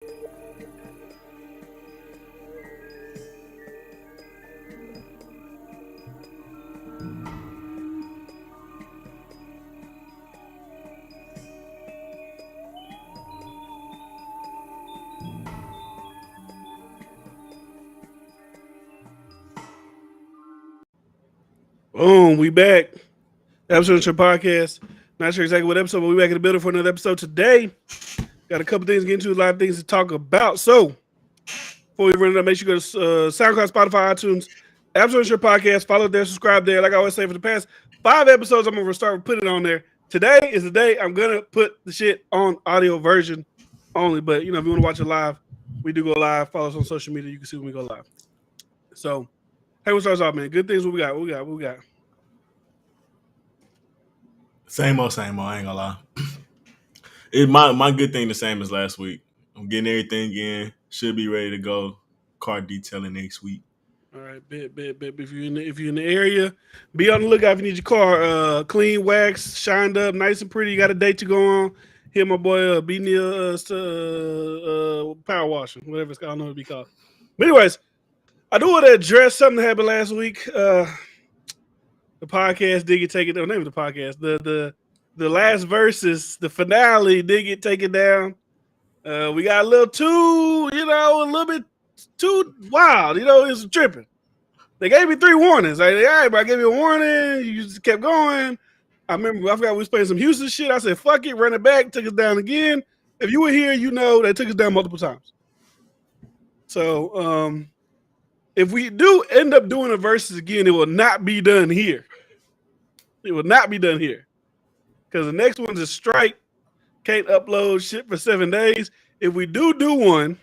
Boom, we back. Episode of your podcast. Not sure exactly what episode, but we back in the building for another episode today. Got a couple things to get into, a lot of things to talk about. So, before we run it up, make sure you go to SoundCloud, Spotify, iTunes, Episode of your podcast. Follow there, subscribe there. Like I always say, for the past 5 episodes, I'm going to start putting it on there. Today is the day I'm going to put the shit on audio version only. But, you know, if you want to watch it live, we do go live. Follow us on social media. You can see when we go live. So, hey, what starts off, man? Good things. What we got? What we got? Same old. I ain't gonna lie. My good thing the same as last week. I'm getting everything in. Should be ready to go. Car detailing next week. All right, bet. If you're in the area, be on the lookout. If you need your car clean, waxed, shined up, nice and pretty, you got a date to go on. Hit my boy B Neil power washing, whatever it's called. I don't know what it be called. But anyways, I do want to address something that happened last week. The podcast did get taken down. Name of the podcast. The last verses, the finale did get taken down. We got a little bit too wild. You know, it's tripping. They gave me 3 warnings. Like, all right, but I gave you a warning. You just kept going. I forgot we was playing some Houston shit. I said, fuck it, run it back, took us down again. If you were here, you know they took us down multiple times. So, if we do end up doing the verses again, it will not be done here. It will not be done here. Because the next one's a strike. Can't upload shit for 7 days. If we do one,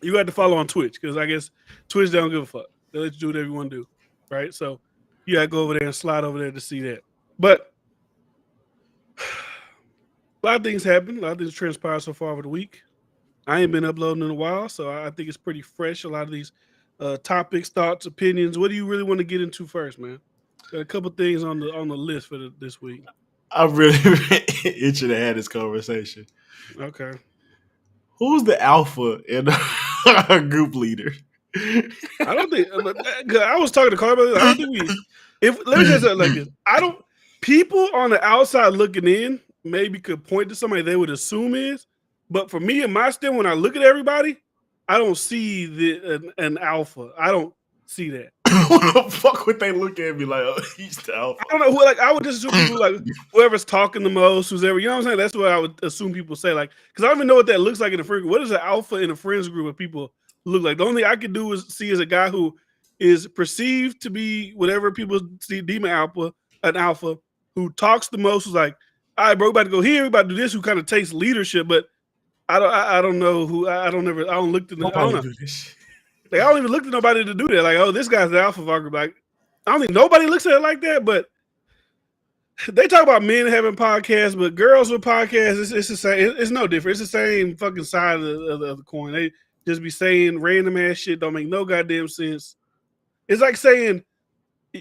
you have to follow on Twitch. Because I guess Twitch don't give a fuck. They let you do whatever you want to do. Right? So you got to go over there and slide over there to see that. But a lot of things happen. A lot of things transpired so far over the week. I ain't been uploading in a while. So I think it's pretty fresh. A lot of these topics, thoughts, opinions. What do you really want to get into first, man? Got a couple things on the list for this week. I'm really itching to have this conversation. Okay. Who's the alpha in our group leader? I don't think. I was talking to Carl about this. I don't think let me just say like this. People on the outside looking in maybe could point to somebody they would assume is, but for me and my stand, when I look at everybody, I don't see an alpha. I don't see that. Who the fuck would they look at me like, oh, he's the alpha? I don't know who. Like, I would just assume people like whoever's talking the most, who's ever. You know what I'm saying? That's what I would assume people say. Like, because I don't even know what that looks like in a friend group. What does an alpha in a friends group of people look like? The only thing I could do is see as a guy who is perceived to be whatever people deem an alpha, who talks the most. Who's like, all right, bro, we about to go here, we about to do this. Who kind of takes leadership, but I don't know who. I don't look to. I don't know. Like, I don't even look at nobody to do that. Like, oh, this guy's the alpha of our group. Like, I don't think nobody looks at it like that, but they talk about men having podcasts, but girls with podcasts, it's the same. It's no different. It's the same fucking side of the coin. They just be saying random ass shit, don't make no goddamn sense. It's like saying,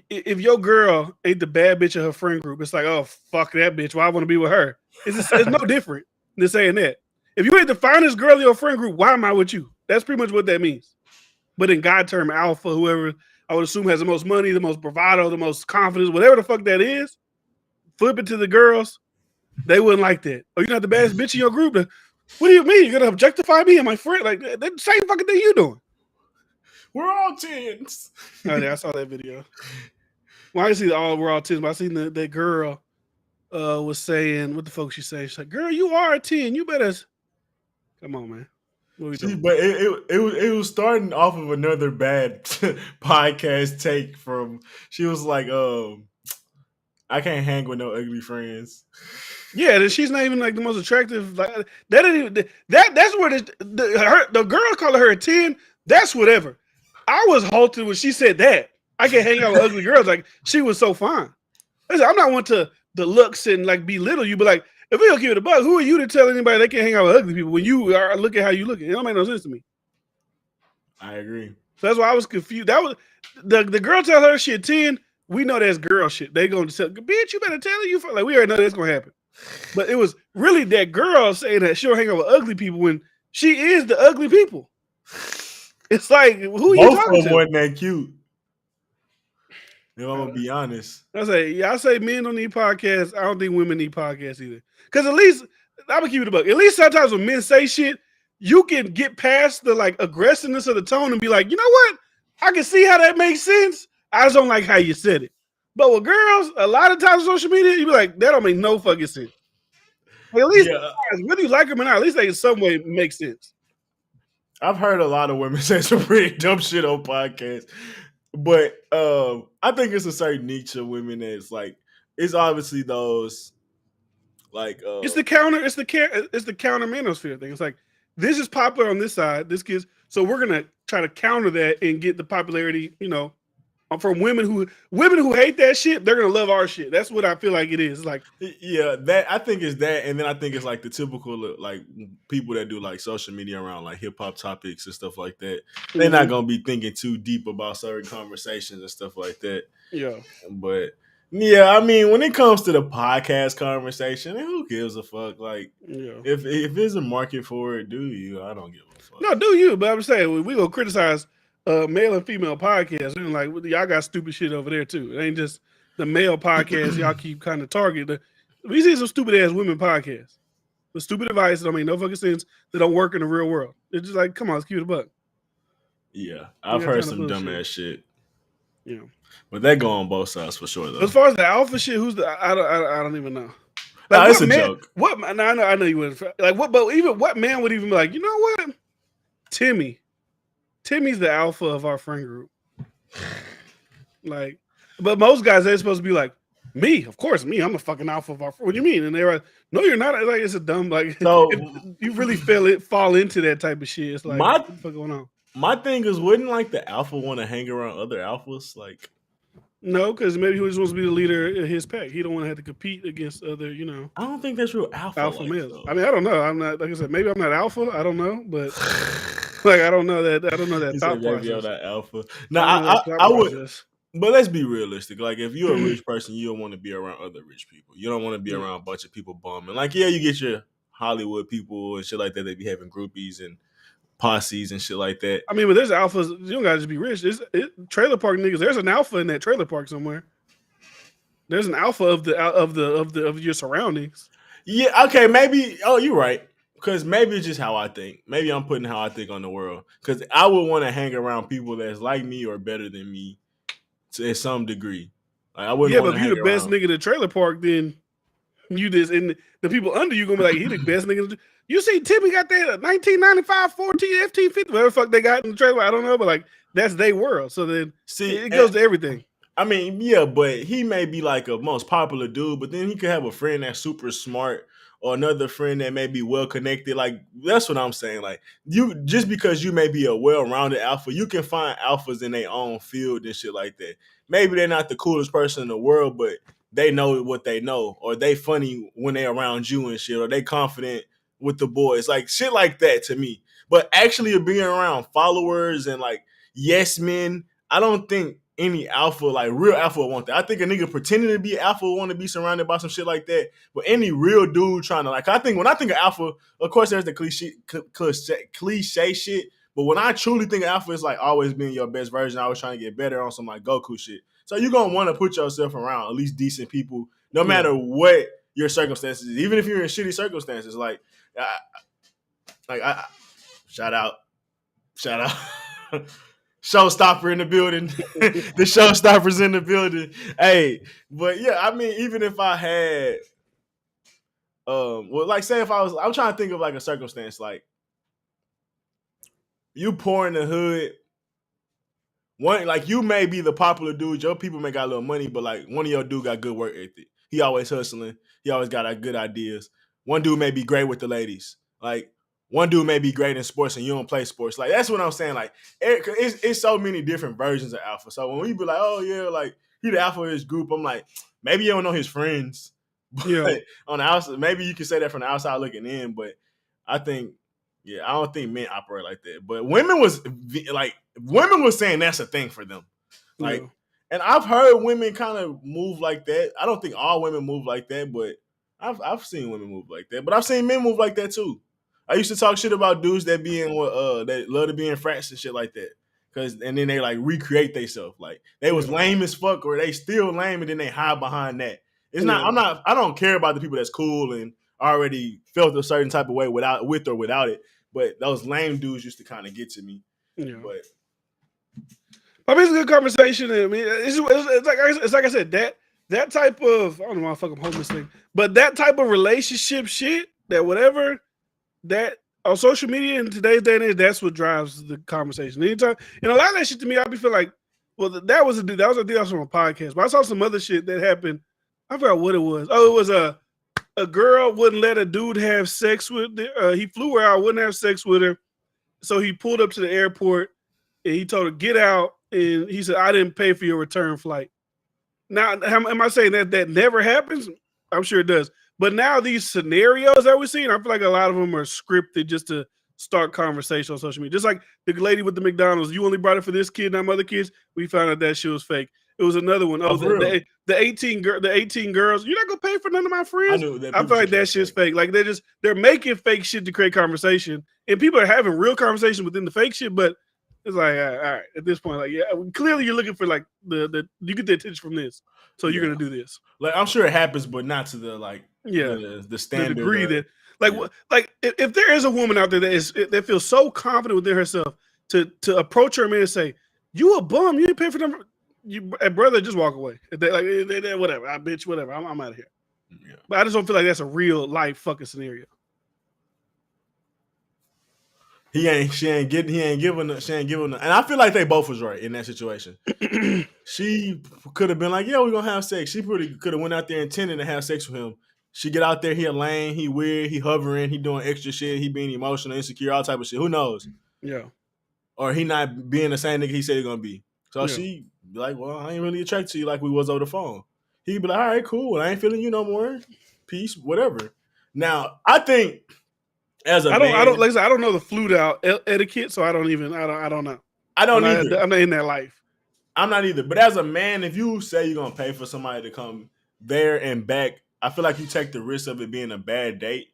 if your girl ain't the bad bitch of her friend group, it's like, oh, fuck that bitch. Why I want to be with her? It's no different than saying that. If you ain't the finest girl in your friend group, why am I with you? That's pretty much what that means. But in God term, alpha, whoever I would assume has the most money, the most bravado, the most confidence, whatever the fuck that is, flip it to the girls, they wouldn't like that. Oh, you're not the baddest bitch in your group? What do you mean? You're going to objectify me and my friend? Like, that's the same fucking thing you doing. We're all 10s. Oh, yeah, I saw that video. Well, I didn't see we're all 10s, but I seen that girl was saying, what the fuck she saying? She's like, girl, you are a 10. You better. Come on, man. But it was starting off of another bad podcast take from. She was like, I can't hang with no ugly friends. Yeah, she's not even like the most attractive. Like that ain't even that's where the girl calling her a 10. That's whatever. I was halted when she said that. I can't hang out with ugly girls. Like, she was so fine. Listen, I'm not one to the looks and like belittle you, but like, if we don't give it a buck, who are you to tell anybody they can't hang out with ugly people when you are look at how you look? It don't make no sense to me. I agree. So that's why I was confused. That was the girl tell her she a 10. We know that's girl shit. They gonna tell, bitch, you better tell her you like we already know that's gonna happen. But it was really that girl saying that she'll hang out with ugly people when She is the ugly people. It's like, who are you Both of talking them to? wasn't that cute. If I'm gonna be honest. I say men don't need podcasts. I don't think women need podcasts either. Because at least I'm gonna keep it a buck. At least sometimes when men say shit, you can get past the like aggressiveness of the tone and be like, you know what? I can see how that makes sense. I just don't like how you said it. But with girls, a lot of times on social media, you be like, that don't make no fucking sense. Like, at least Yeah, whether you like them or not, at least they in some way make sense. I've heard a lot of women say some pretty dumb shit on podcasts, but I think it's a certain niche of women that's like it's obviously those like It's the counter. It's the counter manosphere thing. It's like this is popular on this side. This gives so we're gonna try to counter that and get the popularity. From women who hate that shit. They're gonna love our shit. That's what I feel like it is. It's like yeah, that I think is that, and then I think it's like the typical like people that do like social media around like hip hop topics and stuff like that. They're not gonna be thinking too deep about certain conversations and stuff like that. yeah, But yeah, I mean, when it comes to the podcast conversation, who gives a fuck? Like, yeah. if there's a market for it, do you? I don't give a fuck. No, do you? But I'm saying we gonna criticize male and female podcasts and like y'all got stupid shit over there too. It ain't just the male podcast y'all keep kind of targeting. We see some stupid ass women podcasts with stupid advice that don't make no fucking sense. That don't work in the real world. It's just like, come on, let's keep it a buck. Yeah, I've heard some dumbass shit. Yeah, but that go on both sides for sure though. As far as the alpha shit, who's the I don't even know. Like, what it's a man, joke. What no, I know you wouldn't like what, but even what man would even be like, you know what? Timmy's the alpha of our friend group. Like, but most guys they're supposed to be like, me, of course, me. I'm a fucking alpha of our. What do you mean? And they're like, no, you're not. Like, it's a dumb like. So you really fall into that type of shit. It's like, what the fuck going on? My thing is, wouldn't like the alpha want to hang around other alphas? Like, no, because maybe he just wants to be the leader of his pack. He don't want to have to compete against other, I don't think that's real alpha males. Though. I mean, I don't know. I'm not like I said. Maybe I'm not alpha. I don't know, but like I don't know that. I don't know that thought process. Maybe I'm not alpha. No, I would. Process. But let's be realistic. Like, if you're a rich person, you don't want to be around other rich people. You don't want to be around a bunch of people bumming. Like, yeah, you get your Hollywood people and shit like that. They be having groupies and posses and shit like that. I mean, but there's alphas. You don't gotta just be rich. Trailer park niggas. There's an alpha in that trailer park somewhere. There's an alpha of your surroundings. Yeah. Okay. Maybe. Oh, you're right. Because maybe it's just how I think. Maybe I'm putting how I think on the world. Because I would want to hang around people that's like me or better than me to some degree. Like, I wouldn't. Yeah, but if you're the best nigga in the trailer park, then you just and the people under you gonna be like, he the best nigga. You see, Timmy got that 1995 14 FT50, whatever the fuck they got in the trailer. I don't know, but like that's their world. So then it goes to everything. I mean, yeah, but he may be like a most popular dude, but then he could have a friend that's super smart or another friend that may be well connected. Like, that's what I'm saying. Like, you just because you may be a well-rounded alpha, you can find alphas in their own field and shit like that. Maybe they're not the coolest person in the world, but they know what they know, or they funny when they around you and shit, or they confident with the boys. Like, shit like that to me. But actually being around followers and like yes men, I don't think any alpha, like real alpha, would want that. I think a nigga pretending to be alpha would want to be surrounded by some shit like that. But any real dude trying to like, when I think of alpha, of course there's the cliche shit. But when I truly think of alpha, it's like always being your best version, always trying to get better on some like Goku shit. So you're gonna want to put yourself around at least decent people, no matter what your circumstances is. Even if you're in shitty circumstances, shout out. Showstopper in the building. The showstopper's in the building. Hey, but yeah, I mean, even if I had, like say if I'm trying to think of like a circumstance, like you poor in the hood. One, like you may be the popular dude, your people may got a little money, but like one of your dude got good work ethic. He always hustling. He always got good ideas. One dude may be great with the ladies. Like, one dude may be great in sports and you don't play sports. Like, that's what I'm saying. Like, it's so many different versions of alpha. So when we be like, oh yeah, like he the alpha of his group, I'm like, maybe you don't know his friends. But on the outside, maybe you can say that from the outside looking in. But I think, I don't think men operate like that. But women was saying that's a thing for them. Like, and I've heard women kind of move like that. I don't think all women move like that, but I've seen women move like that. But I've seen men move like that too. I used to talk shit about dudes that be in that love to be in frats and shit like that. And then they like recreate themselves. Like they was lame as fuck, or they still lame, and then they hide behind that. It's not. I don't care about the people that's cool and already felt a certain type of way with or without it. But those lame dudes used to kind of get to me. Yeah. But I mean, it's a good conversation. I mean, it's like I said, that type of, I don't know why I fuck up homeless thing, but that type of relationship shit, that whatever that on social media in today's day and age, that's what drives the conversation. Anytime, and a lot of that shit to me, I'd be feeling like, well, that was a thing that was from a podcast, but I saw some other shit that happened. I forgot what it was. Oh, it was a girl wouldn't let a dude have sex with her. He flew her out, wouldn't have sex with her, so he pulled up to the airport and he told her get out, and he said, I didn't pay for your return flight. Now, am I saying that never happens? I'm sure it does. But now these scenarios that we're seeing, I feel like a lot of them are scripted just to start conversation on social media. Just like the lady with the McDonald's, you only brought it for this kid, not other kids. We found out that shit was fake. It was another one. Oh, the 18 girls. You're not gonna pay for none of my friends. I feel like that shit's fake. Like they're making fake shit to create conversation, and people are having real conversation within the fake shit. But it's like, all right, at this point, like, yeah, clearly you're looking for like the you get the attention from this, so you're gonna do this. Like I'm sure it happens, but not to the like the standard, the degree that like if there is a woman out there that feels so confident within herself to approach her man and say, you a bum, you didn't pay for them. Brother, just walk away. They whatever, I bitch, whatever. I'm out of here. Yeah. But I just don't feel like that's a real life fucking scenario. She ain't giving her. And I feel like they both was right in that situation. She could have been like, yeah, we're gonna have sex. She pretty could have went out there intending to have sex with him. She get out there, he a lame, he weird, he hovering, he doing extra shit, he being emotional, insecure, all type of shit. Who knows? Yeah. Or he not being the same nigga he said he's gonna be. So she be like, well, I ain't really attracted to you like we was over the phone. He'd be like, all right, cool. I ain't feeling you no more. Peace, whatever. Now, I think as a man, I don't know the flute out etiquette, so I don't know. I don't either. I'm not in that life. I'm not either. But as a man, if you say you're gonna pay for somebody to come there and back, I feel like you take the risk of it being a bad date,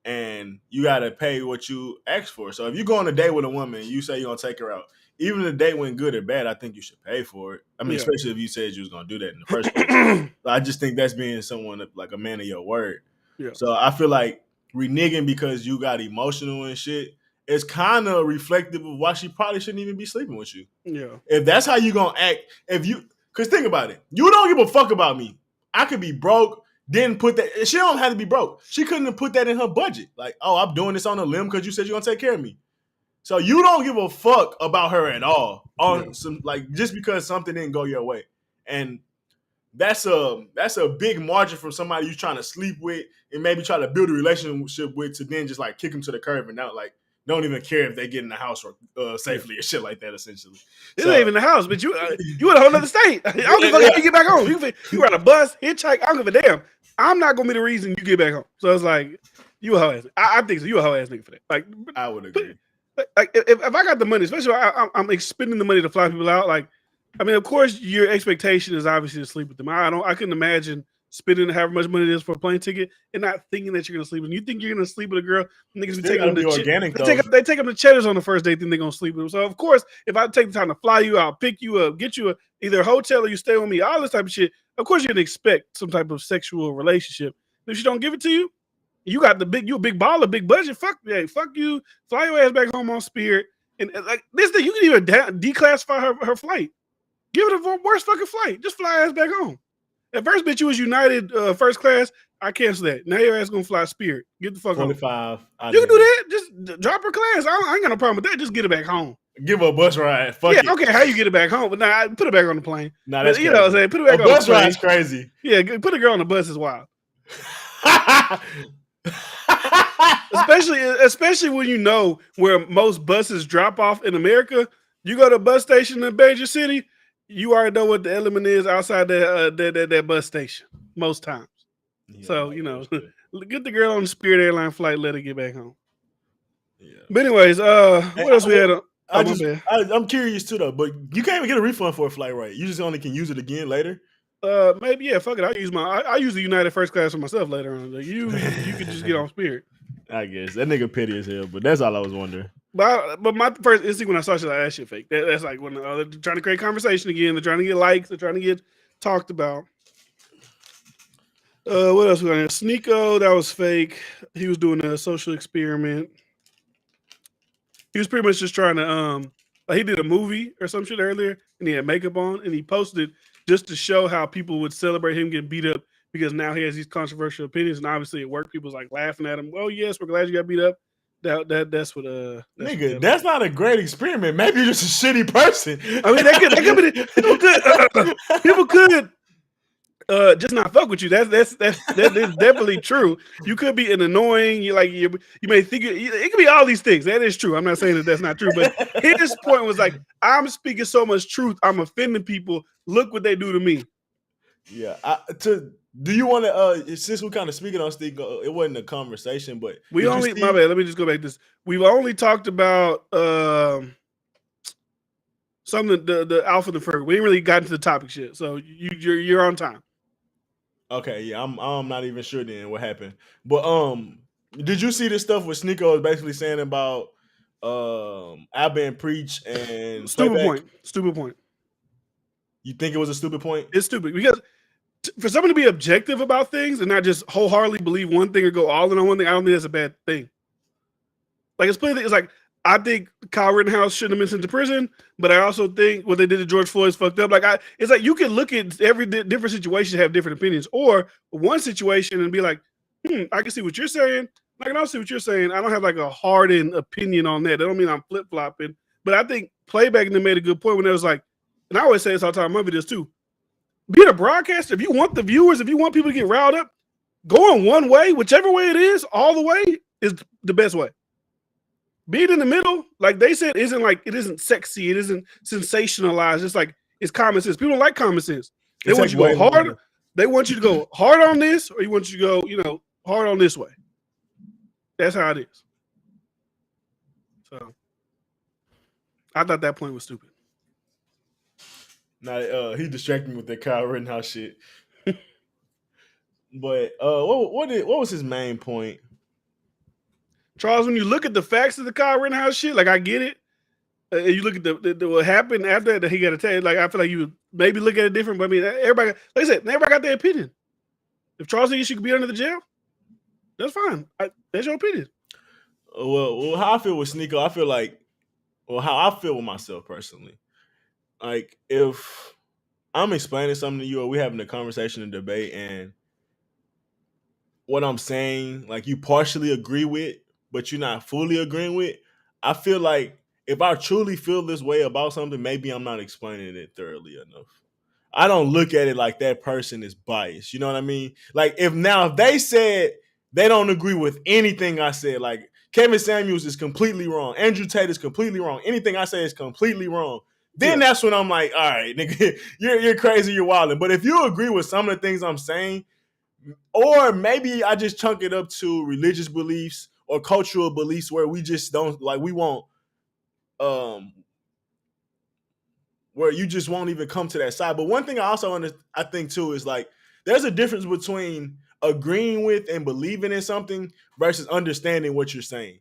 and you gotta pay what you ask for. So if you go on a date with a woman, you say you're gonna take her out, even if the date went good or bad, I think you should pay for it. I mean, especially if you said you was gonna do that in the first place. I just think that's being someone like a man of your word. Yeah. So I feel like reneging because you got emotional and shit is kind of reflective of why she probably shouldn't even be sleeping with you. Yeah. If that's how you gonna act, because think about it, you don't give a fuck about me. I could be broke. Didn't put that. She don't have to be broke. She couldn't have put that in her budget. Like, oh, I'm doing this on a limb because you said you're gonna take care of me. So you don't give a fuck about her at all on some like just because something didn't go your way, and that's a big margin from somebody you're trying to sleep with and maybe try to build a relationship with to then just like kick them to the curb and not like don't even care if they get in the house or safely or shit like that. Essentially, it ain't even the house, but you in a whole other state. I don't give a fuck how you get back home. You ride a bus, hitchhike. I don't give a damn. I'm not gonna be the reason you get back home. So it's like you a hoe ass. I think so. You a hoe ass nigga for that. Like I would agree. Like if I got the money, especially I'm expending the money to fly people out. Like, I mean, of course, your expectation is obviously to sleep with them. I couldn't imagine spending however much money it is for a plane ticket and not thinking that you're gonna sleep with them. You think you're gonna sleep with a girl? Niggas be taking them to organic. They take them to Cheddar's on the first date, then they're gonna sleep with them. So of course, if I take the time to fly you out, pick you up, get you either a hotel or you stay with me, all this type of shit. Of course, you're gonna expect some type of sexual relationship. If she don't give it to you, you got you a big baller, big budget. Fuck you. Fly your ass back home on Spirit. And like this thing, you can even declassify her flight. Give it a worst fucking flight. Just fly ass back home. At first, bitch, you was United first class. I cancel that. Now your ass gonna fly Spirit. Get the fuck 45. Home. You can do that. Just drop her class. I ain't got no problem with that. Just get it back home. Give her a bus ride. Fuck it. Okay, how you get it back home? But nah, put it back on the plane. Nah, that's you know what I'm saying. Put it back on the bus plane. ride's crazy. Yeah, put a girl on the bus is wild. especially when you know where most buses drop off in America. You go to a bus station in a major city, you already know what the element is outside that bus station most times. Yeah, so you know, get the girl on the Spirit Airline flight, let her get back home. Yeah. But anyways, what else we had? I'm curious too though, but you can't even get a refund for a flight, right? You just only can use it again later. Maybe fuck it. I use the United first class for myself later on. Like you can just get on Spirit. I guess that nigga petty as hell, but that's all I was wondering. But my first instinct when I saw shit like that shit fake. That's like when they're trying to create conversation again. They're trying to get likes. They're trying to get talked about. What else we got here? Sneeko, that was fake. He was doing a social experiment. He was pretty much just trying to like he did a movie or some shit earlier and he had makeup on and he posted just to show how people would celebrate him getting beat up because now he has these controversial opinions and obviously at work people's like laughing at him. Oh yes, we're glad you got beat up. That's what nigga, that's not a great experiment. Maybe you're just a shitty person. I mean, that could be people could just not fuck with you. That is definitely true. You could be an annoying. You may think it could be all these things. That is true. I'm not saying that that's not true, but his point was like, I'm speaking so much truth. I'm offending people. Look what they do to me. Yeah. Do you want to? Since we're kind of speaking on Steve, it wasn't a conversation, but my bad. Let me just go back to this. We've only talked about something the Alpha and the Ferg. We ain't really got into the topic shit. So you're on time. Okay, yeah, I'm not even sure then what happened. But did you see this stuff what Sneeko was basically saying about Abba and Preach and Stupid point. You think it was a stupid point? It's stupid because for someone to be objective about things and not just wholeheartedly believe one thing or go all in on one thing, I don't think that's a bad thing. Like it's plenty. It's like I think Kyle Rittenhouse shouldn't have been sent to prison, but I also think what they did to George Floyd is fucked up. Like it's like you can look at every different situation, have different opinions, or one situation and be like, I can see what you're saying. I can also see what you're saying. I don't have like a hardened opinion on that. That don't mean I'm flip flopping, but I think Playback and them made a good point when it was like, and I always say this all the time in my videos too. Being a broadcaster, if you want the viewers, if you want people to get riled up, going one way, whichever way it is, all the way is the best way. Being in the middle, like they said, it isn't sexy, it isn't sensationalized. It's like it's common sense. People don't like common sense. They want you to go hard. They want you to go hard on this, or you want you to go, hard on this way. That's how it is. So I thought that point was stupid. Now he distracted me with that Kyle Rittenhouse shit. But what was his main point? Charles, when you look at the facts of the Kyle Rittenhouse shit, like I get it. You look at the what happened after that he got attacked. Like I feel like you would maybe look at it different. But I mean, everybody, like I said, everybody got their opinion. If Charles thinks you could be under the jail, that's fine. That's your opinion. Well, how I feel with Sneeko, I feel like, how I feel with myself personally. Like if I'm explaining something to you or we're having a conversation and debate and what I'm saying, like you partially agree with, but you're not fully agreeing with, I feel like if I truly feel this way about something, maybe I'm not explaining it thoroughly enough. I don't look at it like that person is biased. You know what I mean? Like if they said they don't agree with anything I said, like Kevin Samuels is completely wrong, Andrew Tate is completely wrong, anything I say is completely wrong, then that's when I'm like, all right, nigga, you're crazy, you're wilding. But if you agree with some of the things I'm saying, or maybe I just chunk it up to religious beliefs or cultural beliefs where we just don't like we won't where you just won't even come to that side. But one thing I think too is like there's a difference between agreeing with and believing in something versus understanding what you're saying.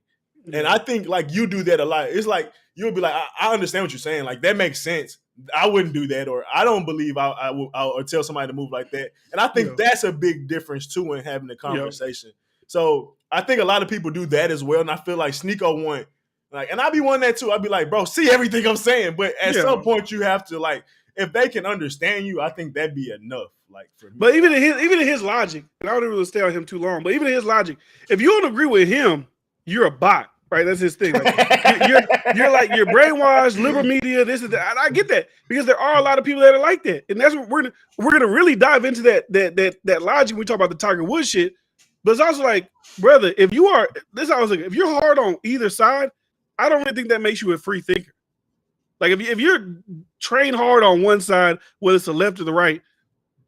And I think like you do that a lot. It's like you'll be like, I understand what you're saying. Like that makes sense. I wouldn't do that, or I don't believe I'll tell somebody to move like that. And I think that's a big difference too in having a conversation. So I think a lot of people do that as well. And I feel like Sneeko want like, and I be wanting that too. I'd be like, bro, see everything I'm saying. But at some point you have to like, if they can understand you, I think that'd be enough. Like for me. But even in his logic, and I don't really stay on him too long. But even in his logic, if you don't agree with him, you're a bot. Right, that's his thing. Like, you're like you're brainwashed, liberal media. This is that. I get that because there are a lot of people that are like that, and that's what we're gonna really dive into that logic. When we talk about the Tiger Woods shit, but it's also like, brother, if you are this, I was like, if you're hard on either side, I don't really think that makes you a free thinker. Like if you're trained hard on one side, whether it's the left or the right,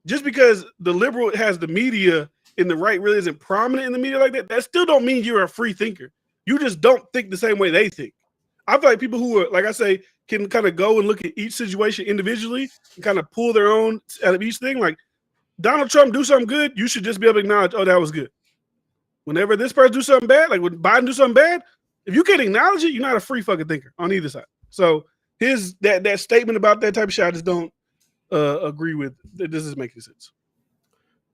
just because the liberal has the media and the right really isn't prominent in the media like that, that still don't mean you're a free thinker. You just don't think the same way they think. I feel like people who are, like I say, can kind of go and look at each situation individually and kind of pull their own out of each thing. Like Donald Trump do something good, you should just be able to acknowledge, oh, that was good. Whenever this person do something bad, like when Biden do something bad, if you can't acknowledge it, you're not a free fucking thinker on either side. So his that statement about that type of shit, I just don't agree with. It doesn't make any sense.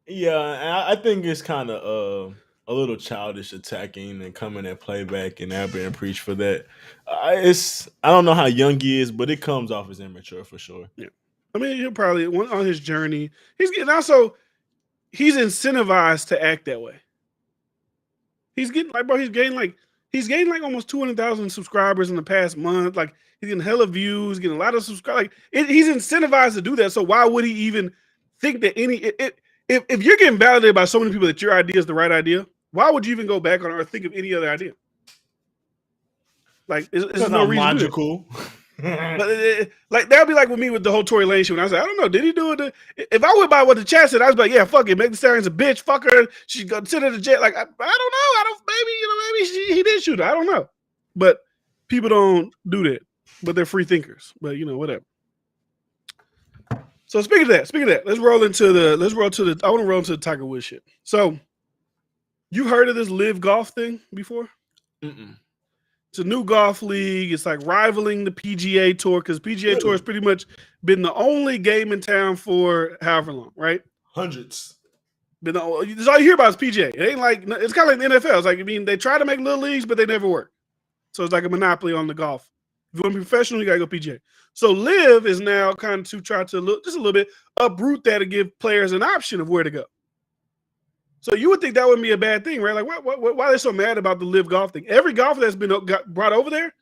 Yeah, and I think it's kind of a little childish attacking and coming at playback and now being preached for that. I don't know how young he is, but it comes off as immature for sure. Yeah, I mean he'll probably on his journey. He's getting also he's incentivized to act that way. He's getting like bro, he's gained like almost 200,000 subscribers in the past month. Like he's getting hella views, getting a lot of subscribers. Like he's incentivized to do that. So why would he even think that if you're getting validated by so many people that your idea is the right idea, why would you even go back on or think of any other idea? Like, it's no reason logical. But like that'd be like with me with the whole Tory Lane shit. When I said, I don't know, did he do it? If I went by what the chat said, I was like, yeah, fuck it, Meg Thee Stallion's a bitch, fuck her. She's gonna send her to jail. Like, I don't know. I don't. Maybe he did shoot her. I don't know. But people don't do that. But they're free thinkers. But whatever. So speaking of that, let's roll to the. I want to roll into the Tiger Woods shit. So, you heard of this Live Golf thing before? Mm-mm. It's a new golf league. It's like rivaling the PGA Tour because PGA Tour has pretty much been the only game in town for however long, right? Hundreds. That's all you hear about is PGA. It ain't like it's kind of like the NFL. It's like they try to make little leagues, but they never work. So it's like a monopoly on the golf. If you want to be professional, you gotta go PGA. So Live is now kind of to try to look just a little bit uproot that to give players an option of where to go. So you would think that wouldn't be a bad thing, right? Like, why are they so mad about the Live Golf thing? Every golfer that's been brought over there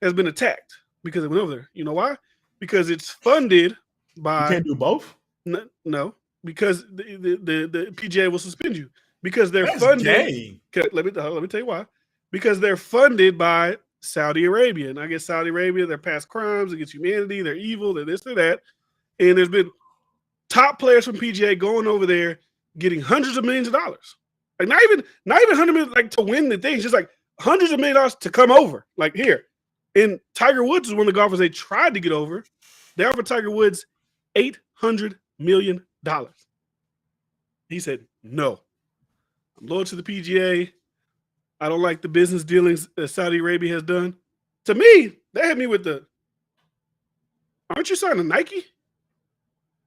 has been attacked because it went over there. You know why? Because it's funded by. You can't do both? No, because the PGA will suspend you because they're That's funded. Gay. Let me tell you why. Because they're funded by Saudi Arabia, and I guess Saudi Arabia, they're past crimes against humanity, they're evil, they're this, they're that, and there's been top players from PGA going over there getting hundreds of millions of dollars. Like not even $100 million like to win the thing, just like hundreds of million dollars to come over. Like here. And Tiger Woods is one of the golfers they tried to get over. They offered Tiger Woods $800 million. He said, no. I'm loyal to the PGA. I don't like the business dealings that Saudi Arabia has done. To me, that had me with aren't you signing Nike?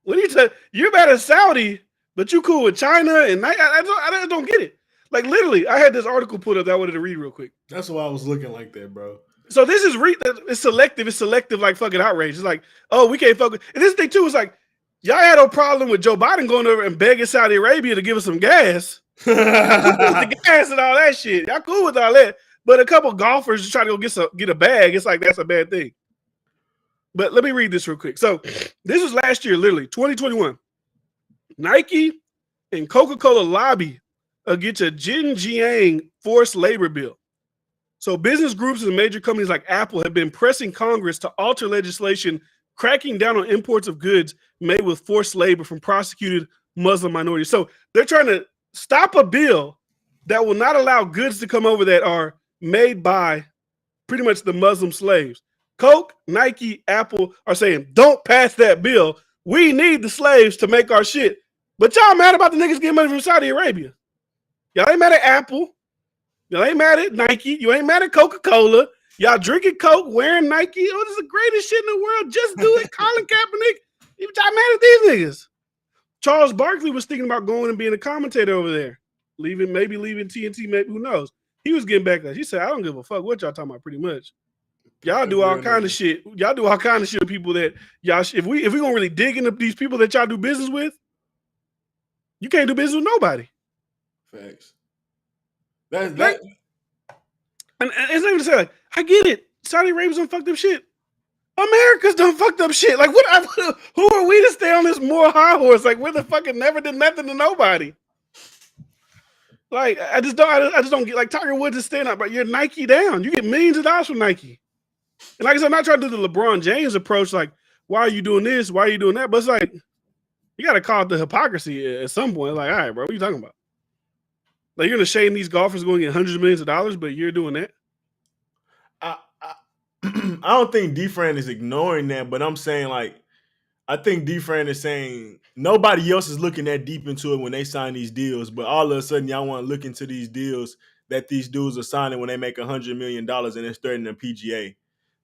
What do you say? You're mad at Saudi, but you cool with China and Nike? I don't get it. Like literally, I had this article put up that I wanted to read real quick. That's why I was looking like that, bro. So this is it's selective. It's selective like fucking outrage. It's like, oh, we can't fuck. And this thing too is like, y'all had no problem with Joe Biden going over and begging Saudi Arabia to give us some gas. The gas and all that shit. Y'all cool with all that. But a couple golfers just try to go get a bag. It's like that's a bad thing. But let me read this real quick. So this was last year, literally 2021. Nike and Coca-Cola lobby against a Xinjiang forced labor bill. So business groups and major companies like Apple have been pressing Congress to alter legislation cracking down on imports of goods made with forced labor from prosecuted Muslim minorities. So they're trying to stop a bill that will not allow goods to come over that are made by pretty much the Muslim slaves. Coke, Nike, Apple are saying, don't pass that bill. We need the slaves to make our shit. But y'all mad about the niggas getting money from Saudi Arabia. Y'all ain't mad at Apple. Y'all ain't mad at Nike. You ain't mad at Coca-Cola. Y'all drinking Coke, wearing Nike. Oh, this is the greatest shit in the world. Just do it. Colin Kaepernick. Y'all mad at these niggas. Charles Barkley was thinking about going and being a commentator over there. Maybe leaving TNT, maybe, who knows. He was getting back there. He said, I don't give a fuck what y'all talking about pretty much. Y'all do all kind of shit. Y'all do all kind of shit with people that y'all, if we gonna really dig into these people that y'all do business with, you can't do business with nobody. Facts. And it's not even to say, like, I get it. Saudi Arabia's done fucked up shit. America's done fucked up shit. Like, who are we to stay on this moral high horse? Like, we're the fucking never did nothing to nobody. Like, I just don't get, like, Tiger Woods is staying up, but you're Nike down. You get millions of dollars from Nike. And like I said, I'm not trying to do the LeBron James approach, like, why are you doing this? Why are you doing that? But it's like, you got to call it the hypocrisy at some point. Like, all right, bro, what are you talking about? Like, you're going to shame these golfers going to get hundreds of millions of dollars, but you're doing that? I don't think D-Fran is ignoring that, but I'm saying, like, I think D-Fran is saying nobody else is looking that deep into it when they sign these deals, but all of a sudden y'all want to look into these deals that these dudes are signing when they make $100 million and it's threatening the PGA.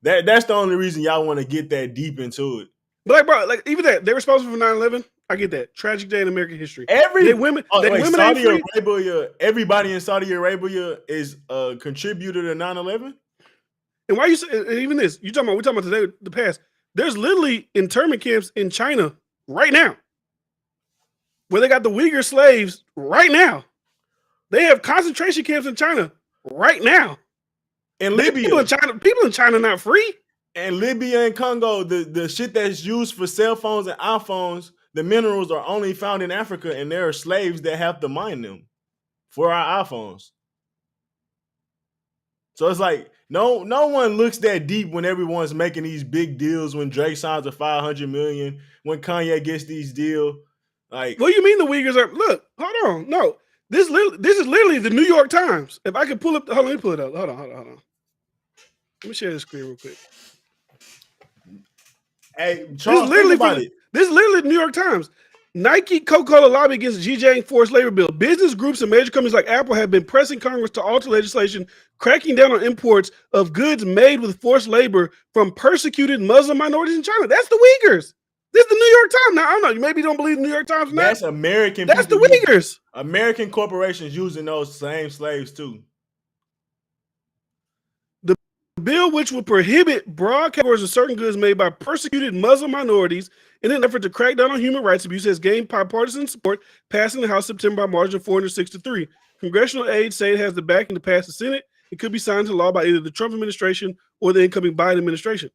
That's the only reason y'all want to get that deep into it. But like, bro, like even that they're responsible for 9/11. I get that tragic day in American history. Women Saudi Arabia, everybody in Saudi Arabia is a contributor to 9/11. And why you say even this? We're talking about today, the past. There's literally internment camps in China right now, where they got the Uyghur slaves right now. They have concentration camps in China right now. In Libya, people in China not free. And Libya and Congo, the shit that's used for cell phones and iPhones, the minerals are only found in Africa, and there are slaves that have to mine them for our iPhones. So it's like no one looks that deep when everyone's making these big deals. When Drake signs a $500 million, when Kanye gets these deals, like what do you mean the Uyghurs are? Look, hold on, no, this is literally the New York Times. If I could pull up, hold on, let me pull it up. Hold on. Let me share the screen real quick. Hey, Charles, this is literally the New York Times. Nike, Coca-Cola lobby against Xinjiang forced labor bill. Business groups and major companies like Apple have been pressing Congress to alter legislation cracking down on imports of goods made with forced labor from persecuted Muslim minorities in China. That's the Uyghurs. This is the New York Times. Now, I don't know. You maybe don't believe the New York Times. That's American. That's the Uyghurs. American corporations using those same slaves too. The bill, which would prohibit broad categories of certain goods made by persecuted Muslim minorities in an effort to crack down on human rights abuse, has gained bipartisan support, passing the House September by margin of 406-3. Congressional aides say it has the backing to pass the Senate. It could be signed into law by either the Trump administration or the incoming Biden administration.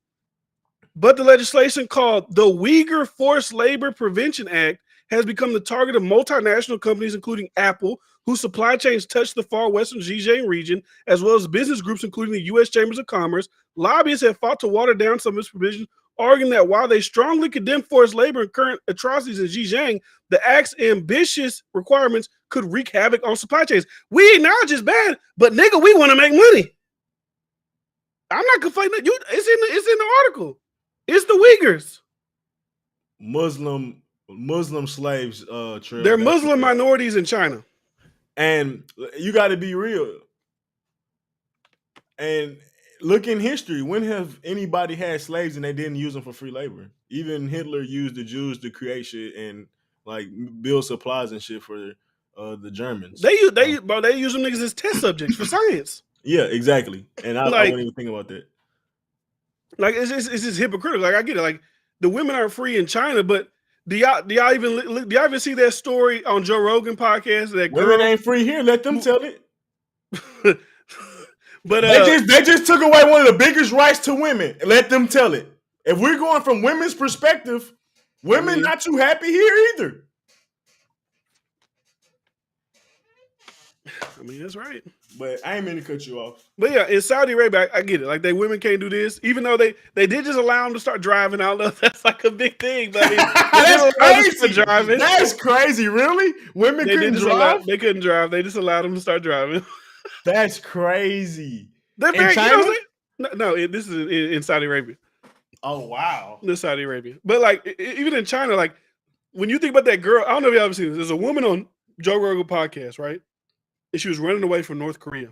But the legislation called the Uyghur Forced Labor Prevention Act has become the target of multinational companies, including Apple, whose supply chains touch the far western Xinjiang region, as well as business groups, including the U.S. Chambers of Commerce. Lobbyists have fought to water down some of its provisions, arguing that while they strongly condemn forced labor and current atrocities in Xinjiang, the act's ambitious requirements could wreak havoc on supply chains. We acknowledge it's bad, but nigga, we want to make money. I'm not complaining. It's in the article. It's the Uyghurs. Muslim slaves. They're Muslim minorities in China. And you got to be real. And look in history. When have anybody had slaves and they didn't use them for free labor? Even Hitler used the Jews to create shit and like build supplies and shit for the Germans. They use them niggas as test subjects for science. Yeah, exactly. And I wouldn't even think about that. Like it's just hypocritical. Like I get it. Like the women aren't free in China, but do y'all even see that story on Joe Rogan podcast? That women ain't free here. Let them tell it. But they just took away one of the biggest rights to women. Let them tell it. If we're going from women's perspective, women not too happy here either. I mean, that's right. But I ain't mean to cut you off. But yeah, in Saudi Arabia, I get it. Like, women can't do this, even though they did just allow them to start driving. I don't know if that's like a big thing, but I mean, that's crazy. Driving. That's crazy. Really? Women couldn't drive? They couldn't drive. They just allowed them to start driving. That's crazy. They're very, in China? This is in Saudi Arabia. Oh, wow. In Saudi Arabia. But like, even in China, like, when you think about that girl, I don't know if y'all ever seen this. There's a woman on Joe Rogan podcast, right? And she was running away from North Korea.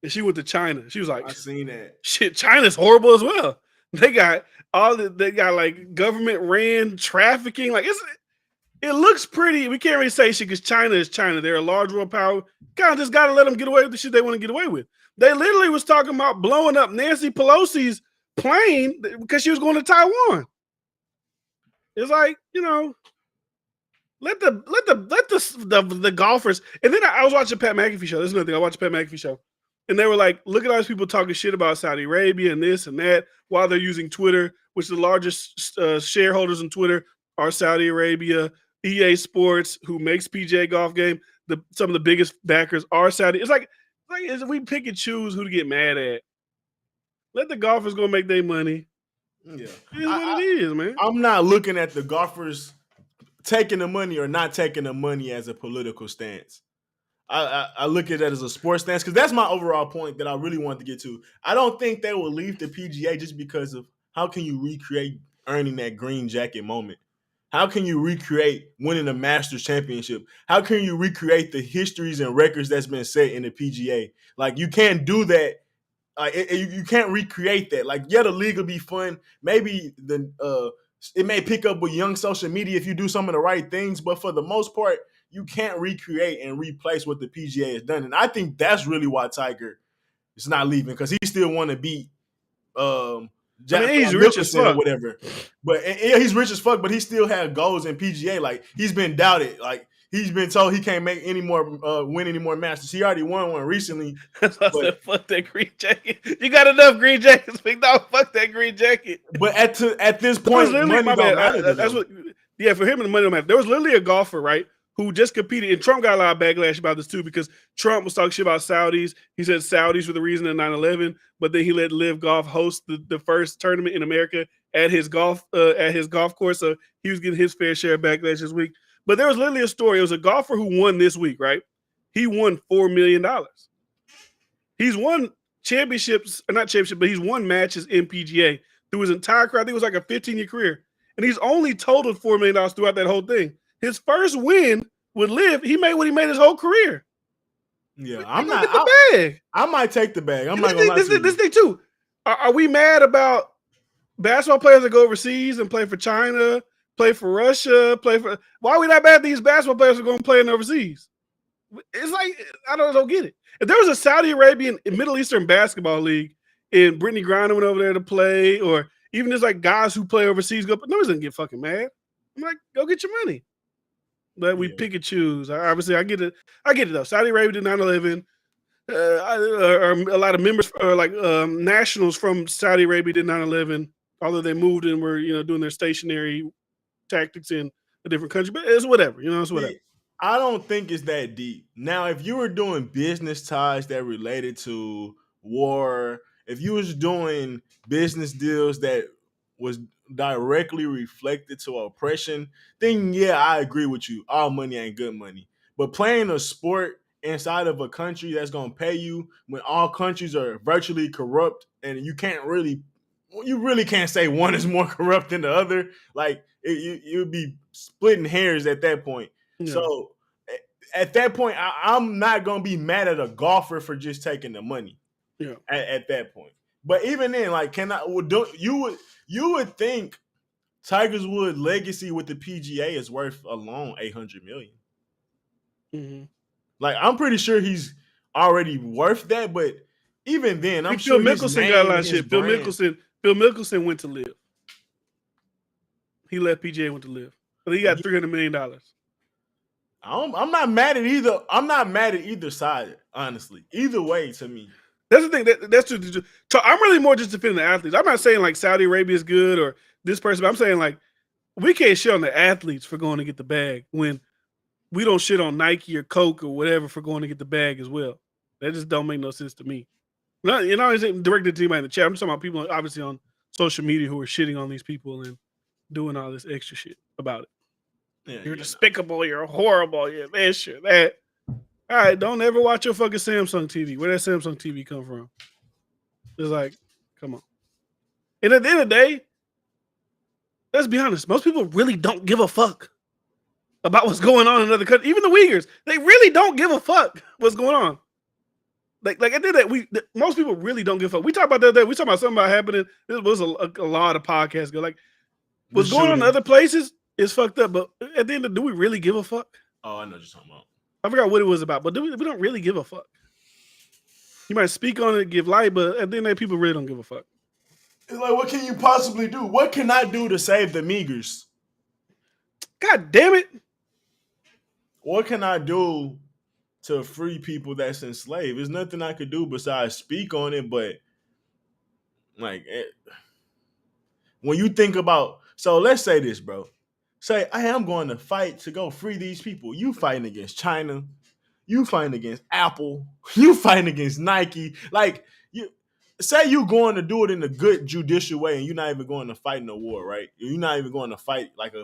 And she went to China. She was like, I seen that. Shit, China's horrible as well. They got like government ran trafficking. Like it looks pretty. We can't really say shit because China is China. They're a large world power. Kind of just gotta let them get away with the shit they want to get away with. They literally was talking about blowing up Nancy Pelosi's plane because she was going to Taiwan. It's like, let the golfers. And then I was watching Pat McAfee show. This is another thing. I watched Pat McAfee show. And they were like, look at all these people talking shit about Saudi Arabia and this and that while they're using Twitter, which the largest shareholders in Twitter are Saudi Arabia, EA Sports, who makes PGA golf game. Some of the biggest backers are Saudi. It's like we pick and choose who to get mad at. Let the golfers go make their money. Yeah. It is what it is, man. I'm not looking at the golfers taking the money or not taking the money as a political stance. I look at that as a sports stance because that's my overall point that I really wanted to get to. I don't think they will leave the PGA just because of how can you recreate earning that green jacket moment? How can you recreate winning a Masters championship? How can you recreate the histories and records that's been set in the PGA? Like, you can't do that. You can't recreate that. Like, yeah, the league will be fun. Maybe it may pick up with young social media if you do some of the right things, but for the most part, you can't recreate and replace what the PGA has done. And I think that's really why Tiger is not leaving, because he still want to beat I mean, he's rich as Mickelson or fuck. whatever. But yeah, he's rich as fuck, but he still had goals in PGA. Like, he's been doubted. Like, he's been told he can't make any more win any more Masters. He already won one recently. That's why I But said, fuck that green jacket. You got enough green jackets, big dog. Fuck that green jacket. at this There was point, literally, money my don't bad. matter. That's what. Yeah, for him and the money don't matter. There was literally a golfer, right, who just competed, and Trump got a lot of backlash about this too, because Trump was talking shit about Saudis. He said Saudis were the reason of 9/11, but then he let Live Golf host the first tournament in America at his golf course. So he was getting his fair share of backlash this week. But there was literally a story. It was a golfer who won this week, right? He won $4 million. He's won championships, or not championship, but he's won matches in PGA through his entire career. I think it was like a 15-year career. And he's only totaled $4 million throughout that whole thing. His first win with Live, he made what he made his whole career. Yeah, I'm not. Get the bag. I might take the bag. I'm not gonna lie to you. This thing too. Are we mad about basketball players that go overseas and play for China, play for Russia, Why are we not mad at these basketball players who are going to play in overseas? It's like, I don't get it. If there was a Saudi Arabian Middle Eastern basketball league and Brittany Griner went over there to play, or even there's like guys who play overseas, nobody's gonna get fucking mad. I'm like, go get your money. But we pick and choose. Obviously, I get it though. Saudi Arabia did 9/11. A lot of members, or like nationals from Saudi Arabia did 9/11. Although they moved and were doing their stationary tactics in a different country, but it's whatever. It's whatever. I don't think it's that deep. Now, if you were doing business ties that related to war, if you was doing business deals that was directly reflected to oppression, then yeah, I agree with you. All money ain't good money. But playing a sport inside of a country that's gonna pay you when all countries are virtually corrupt, and you really can't say one is more corrupt than the other. Like, you would be splitting hairs at that point. Yeah. So at that point, I'm not gonna be mad at a golfer for just taking the money. Yeah. At that point, but even then, like, you would think Tiger Woods' legacy with the PGA is worth alone $800 million. Mm-hmm. Like, I'm pretty sure he's already worth that, but even then, I'm sure Phil Mickelson got a lot of shit. Phil Mickelson went to Live. He left PGA, went to Live, but he got $300 million. I'm not mad at either. I'm not mad at either side, honestly. Either way, to me. That's the thing. That's just. I'm really more just defending the athletes. I'm not saying like Saudi Arabia is good or this person, but I'm saying like we can't shit on the athletes for going to get the bag when we don't shit on Nike or Coke or whatever for going to get the bag as well. That just don't make no sense to me. It's directed to anybody in the chat. I'm talking about people obviously on social media who are shitting on these people and doing all this extra shit about it. Yeah, you're despicable. You're horrible. You're this. You're that. All right, don't ever watch your fucking Samsung TV. Where that Samsung TV come from? It's like, come on. And at the end of the day, let's be honest. Most people really don't give a fuck about what's going on in other countries. Even the Uyghurs, they really don't give a fuck what's going on. Like I did that. Most people really don't give a fuck. We talked about that. We talked about something about happening. This was a lot of podcasts ago. Like, what's going on in other places is fucked up. But at the end of the day, do we really give a fuck? Oh, I know what you're talking about. I forgot what it was about, but we don't really give a fuck. You might speak on it, give light, but at the end of the day, people really don't give a fuck. It's like, what can you possibly do? What can I do to save the Uyghurs? God damn it. What can I do to free people that's enslaved? There's nothing I could do besides speak on it, but like, when you think about, so let's say this, bro. Say, I am going to fight to go free these people. You fighting against China. You fighting against Apple. You fighting against Nike. Like, say you going to do it in a good judicial way and you're not even going to fight in a war, right? You're not even going to fight like a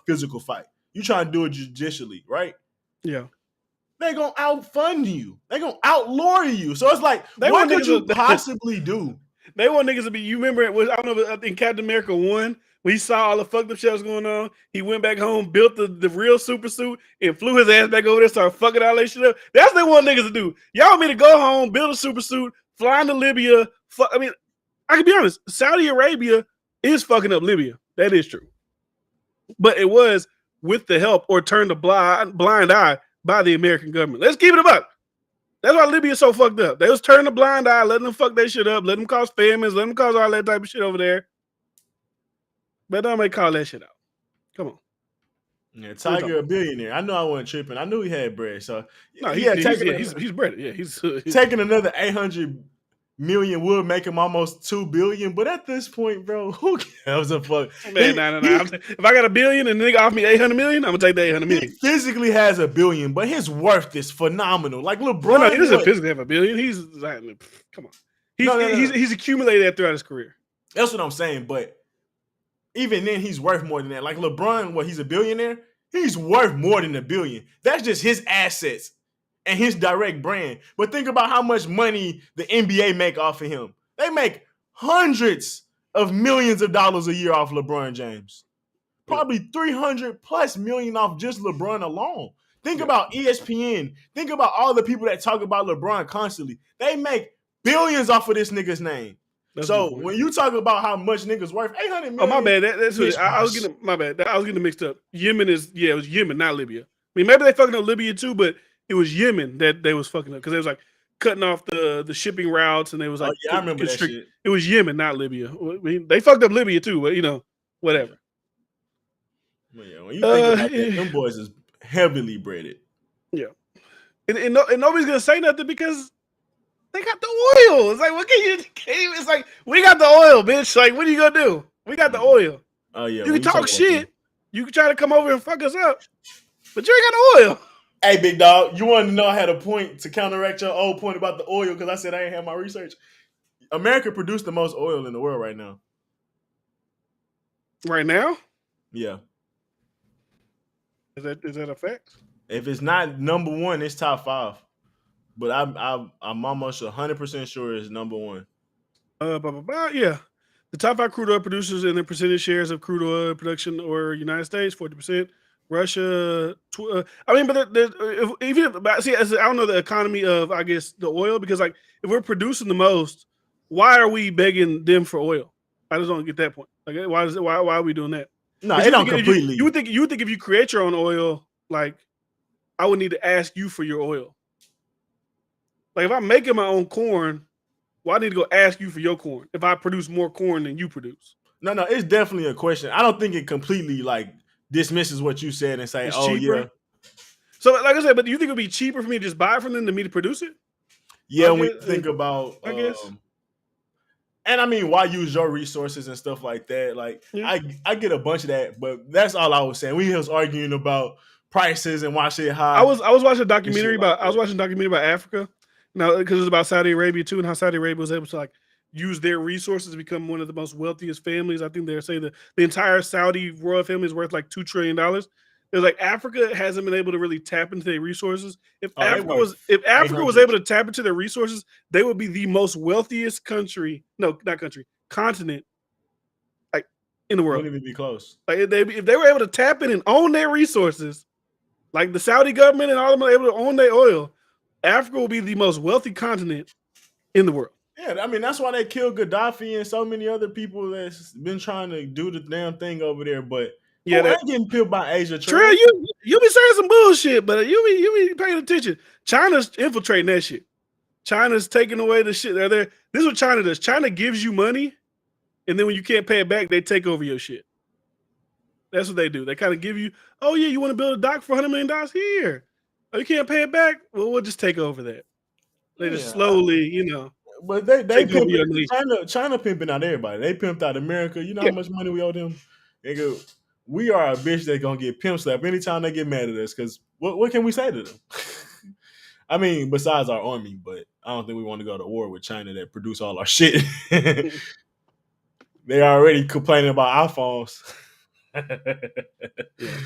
physical fight. You trying to do it judicially, right? Yeah. They're going to outfund you. They're going to outlawry you. So it's like, what could you possibly do? They want niggas to be. You remember? I don't know. I think Captain America 1, when he saw all the fucked up shit was going on, he went back home, built the real super suit, and flew his ass back over there, started fucking all that shit up. That's what they want niggas to do. Y'all want me to go home, build a super suit, fly into Libya. I mean, I can be honest. Saudi Arabia is fucking up Libya. That is true, but it was with the help or turned a blind eye by the American government. Let's keep it about. That's why Libya is so fucked up. They was turning a blind eye, letting them fuck that shit up, letting them cause famines, letting them cause all that type of shit over there. But don't make call that shit out. Come on. Yeah, Tiger a billionaire. I know I wasn't tripping. I knew he had bread. So no, he's bread. Yeah, he's taking another 800 million would make him almost 2 billion. But at this point, bro, who gives a fuck? Man, nah. If I got $1 billion and the nigga offer me 800 million, I'm gonna take the 800 million. He physically has $1 billion, but his worth is phenomenal. Like LeBron, no, he doesn't physically have $1 billion. He's come on. He's accumulated that throughout his career. That's what I'm saying. But even then, he's worth more than that. Like LeBron, he's a billionaire. He's worth more than $1 billion. That's just his assets and his direct brand. But think about how much money the NBA make off of him. They make hundreds of millions of dollars a year off LeBron James. Probably 300 plus million off just LeBron alone. Think about ESPN. Think about all the people that talk about LeBron constantly. They make billions off of this nigga's name. That's so when you talk about how much niggas worth, 800 million. Oh, my bad. That's what I was getting. My bad. I was getting mixed up. Yemen it was Yemen, not Libya. I mean, maybe they fucking up Libya too, but it was Yemen that they was fucking up because they was like cutting off the shipping routes, and they was like, I remember that shit. It was Yemen, not Libya. I mean, they fucked up Libya too, but whatever. Well, yeah, when you think about that, them boys is heavily breaded. Yeah, and nobody's gonna say nothing because they got the oil. It's like, what can you? It's like, we got the oil, bitch. Like, what are you gonna do? We got the oil. Oh yeah, you can talk shit. You can try to come over and fuck us up, but you ain't got the oil. Hey, big dog, you wanted to know I had a point to counteract your old point about the oil because I said I ain't had my research. America produced the most oil in the world right now. Right now? Yeah. Is that a fact? If it's not number one, it's top 5. But I'm almost 100% sure it's number 1. Yeah. The top 5 crude oil producers and their percentage shares of crude oil production or United States, 40%. Russia, I don't know the economy of, I guess, the oil, because like if we're producing the most, why are we begging them for oil? I just don't get that point. Like, why are we doing that? No, it don't completely. You would think if you create your own oil, like I would need to ask you for your oil. Like if I'm making my own corn, well, I need to go ask you for your corn if I produce more corn than you produce. No, it's definitely a question. I don't think it completely like dismisses what you said and say, it's oh cheaper. Yeah. So like I said, but do you think it would be cheaper for me to just buy it from them than me to produce it? Yeah, when you think about, I guess. And I mean, why use your resources and stuff like that? Like, yeah. I get a bunch of that, but that's all I was saying. We was arguing about prices and why shit high. I was watching a documentary about Africa, now because it was about Saudi Arabia too, and how Saudi Arabia was able to like use their resources to become one of the most wealthiest families. I think they're saying the entire Saudi royal family is worth like $2 trillion. There's like Africa hasn't been able to really tap into their resources. If Africa was able to tap into their resources, they would be the most wealthiest continent, like in the world. Wouldn't even be close. Like if they were able to tap in and own their resources, like the Saudi government and all of them are able to own their oil, Africa will be the most wealthy continent in the world. Yeah, I mean that's why they killed Gaddafi and so many other people that's been trying to do the damn thing over there, but. Yeah, they're getting killed by Asia. Trey, you be saying some bullshit, but you be paying attention. China's infiltrating that shit. China's taking away the shit. This is what China does. China gives you money, and then when you can't pay it back, they take over your shit. That's what they do. They kind of give you, oh yeah, you want to build a dock for $100 million? Here. Oh, you can't pay it back? Well, we'll just take over that. They just slowly, But they pimping, China pimping out everybody. They pimped out America. You know how much money we owe them? They go, we are a bitch that's gonna get pimp slapped anytime they get mad at us. Because what can we say to them? I mean, besides our army, but I don't think we want to go to war with China that produce all our shit. They are already complaining about iPhones. Yeah.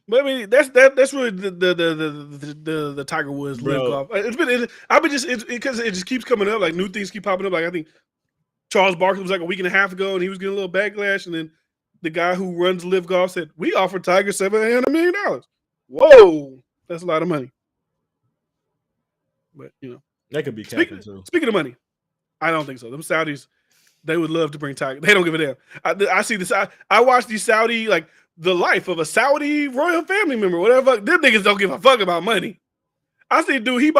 But I mean, that's really the Tiger Woods live off. Because it just keeps coming up. Like new things keep popping up. Like I think Charles Barkley was like a week and a half ago, and he was getting a little backlash. And then the guy who runs Live Golf said, "We offer Tiger $700 million." Whoa, that's a lot of money. But That could be capping too. Speaking of money, I don't think so. Them Saudis, they would love to bring Tiger. They don't give a damn. I see this. I watch these Saudi, like the life of a Saudi royal family member, whatever. Them niggas don't give a fuck about money. I see, dude, he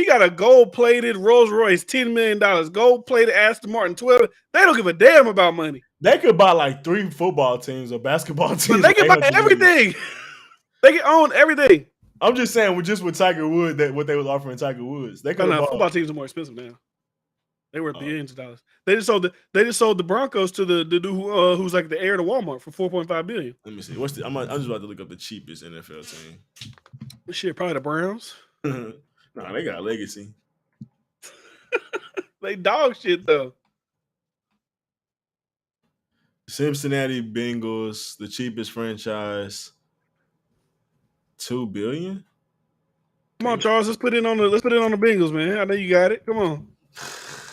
got a gold-plated Rolls Royce, $10 million, gold-plated Aston Martin, 12. They don't give a damn about money. They could buy like 3 football teams or basketball teams. But they can buy everything. They can own everything. I'm just saying, with Tiger Woods, that what they was offering Tiger Woods, they could. Football teams are more expensive now. They worth billions of dollars. They just sold the Broncos to the dude who's like the heir to Walmart for $4.5 billion. Let me see. I'm just about to look up the cheapest NFL team. Shit, probably the Browns. Nah, they got legacy. They dog shit though. Cincinnati Bengals, the cheapest franchise, $2 billion. Come on, Charles. Let's put it on the Bengals, man. I know you got it. Come on.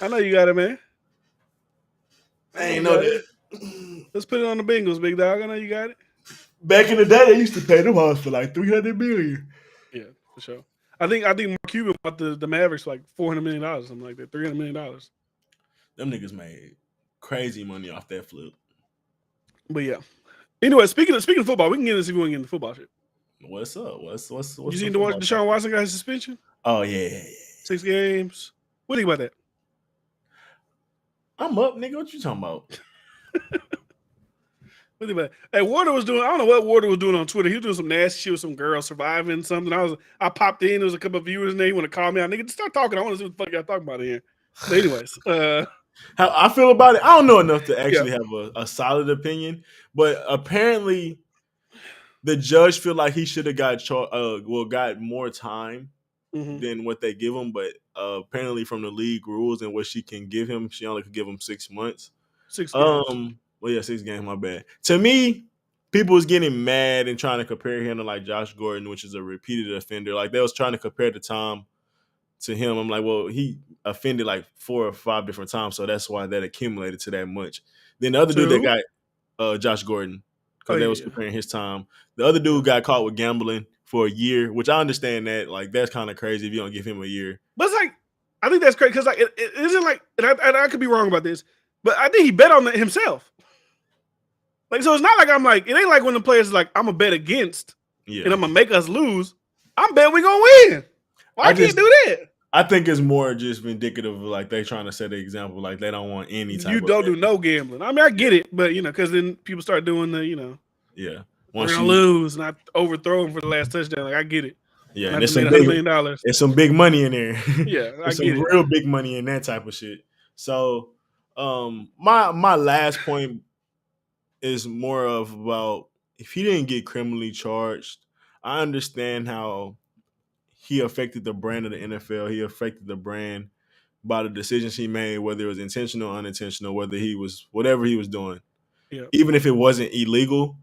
I know you got it, man. I ain't know that. Let's put it on the Bengals, big dog. I know you got it. Back in the day, they used to pay them hoes for like $300 million. Yeah, for sure. I think Mark Cuban bought the Mavericks for like $400 million, something like that, $300 million. Them niggas made crazy money off that flip. But yeah. Anyway, speaking of football, we can get into if we want to get into football shit. What's up? What's you seen the Deshaun Watson got his suspension? Oh yeah. 6 games. What do you think about that? I'm up, nigga. What you talking about? What do you think about that? Hey, Warder was doing. I don't know what Warder was doing on Twitter. He was doing some nasty shit with some girl surviving something. I popped in. There was a couple of viewers in there. He want to call me out. Nigga, just start talking. I want to see what the fuck y'all talking about in here. But anyways, how I feel about it, I don't know enough to actually have a solid opinion, but apparently the judge feel like he should have got more time than what they give him, but apparently from the league rules and what she can give him, she only could give him 6 months. 6 games. Well, yeah, 6 games, my bad. To me, people was getting mad and trying to compare him to like Josh Gordon, which is a repeated offender. Like they was trying to compare the time to him. I'm like, well, he offended like 4 or 5 different times, so that's why that accumulated to that much. Then the other dude that got Josh Gordon, because they was comparing his time. The other dude got caught with gambling for a year, which I understand that. Like that's kind of crazy if you don't give him a year. But it's like, I think that's crazy because like it isn't like, and I could be wrong about this, but I think he bet on that himself. Like, so it's not like I'm like, it ain't like when the players like, I'm gonna bet against and I'm gonna make us lose. I'm betting we gonna win. Why I can't do that? I think it's more just indicative of like they trying to set an example. Like they don't want any type. You don't do no gambling. I mean, I get it, but because then people start doing the we're gonna lose and I overthrow him for the last touchdown. Like I get it. Yeah, and there's some $100 million. There's some big money in there. Yeah, there's some real big money in that type of shit. So, my last point is more of about if he didn't get criminally charged, I understand how he affected the brand of the NFL. He affected the brand by the decisions he made, whether it was intentional or unintentional, whatever he was doing. Yeah. Even if it wasn't illegal,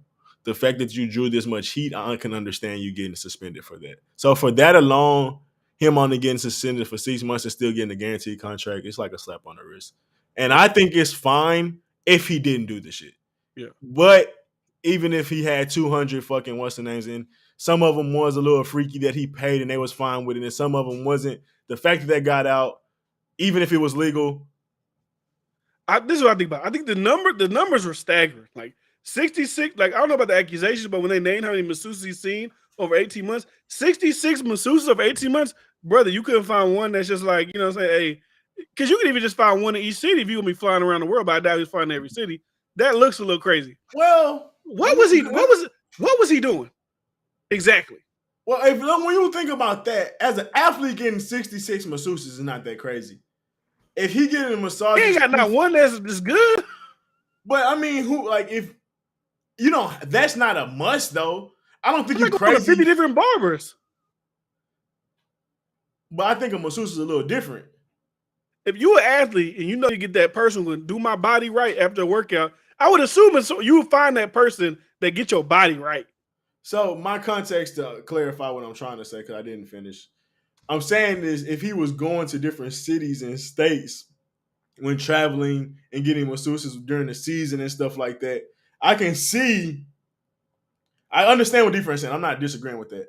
the fact that you drew this much heat, I can understand you getting suspended for that. So for that alone, him only getting suspended for 6 months and still getting a guaranteed contract, it's like a slap on the wrist. And I think it's fine if he didn't do the shit. Yeah. But even if he had 200 fucking what's the names in, some of them was a little freaky that he paid and they was fine with it, and some of them wasn't. The fact that they got out, even if it was legal. This is what I think about. I think the numbers were staggering. Like 66, like I don't know about the accusations, but when they named how many masseuses he's seen over 18 months, 66 masseuses over 18 months, brother, you couldn't find one that's just like, what I'm saying, hey, because you could even just find one in each city if you're gonna be flying around the world, but I doubt he's finding every city. That looks a little crazy. Well, what was he doing? Exactly. Well, when you think about that, as an athlete getting 66 masseuses is not that crazy. If he getting a massage, he ain't got not one that's good. But I mean, if that's not a must though. I don't think you're crazy. 50 different barbers. But I think a masseuse is a little different. If you're an athlete and you get that person will do my body right after a workout, I would assume you would find that person that get your body right. So my context to clarify what I'm trying to say, because I didn't finish. I'm saying is if he was going to different cities and states when traveling and getting masseuses during the season and stuff like that. I can see, I understand what difference saying. I'm not disagreeing with that.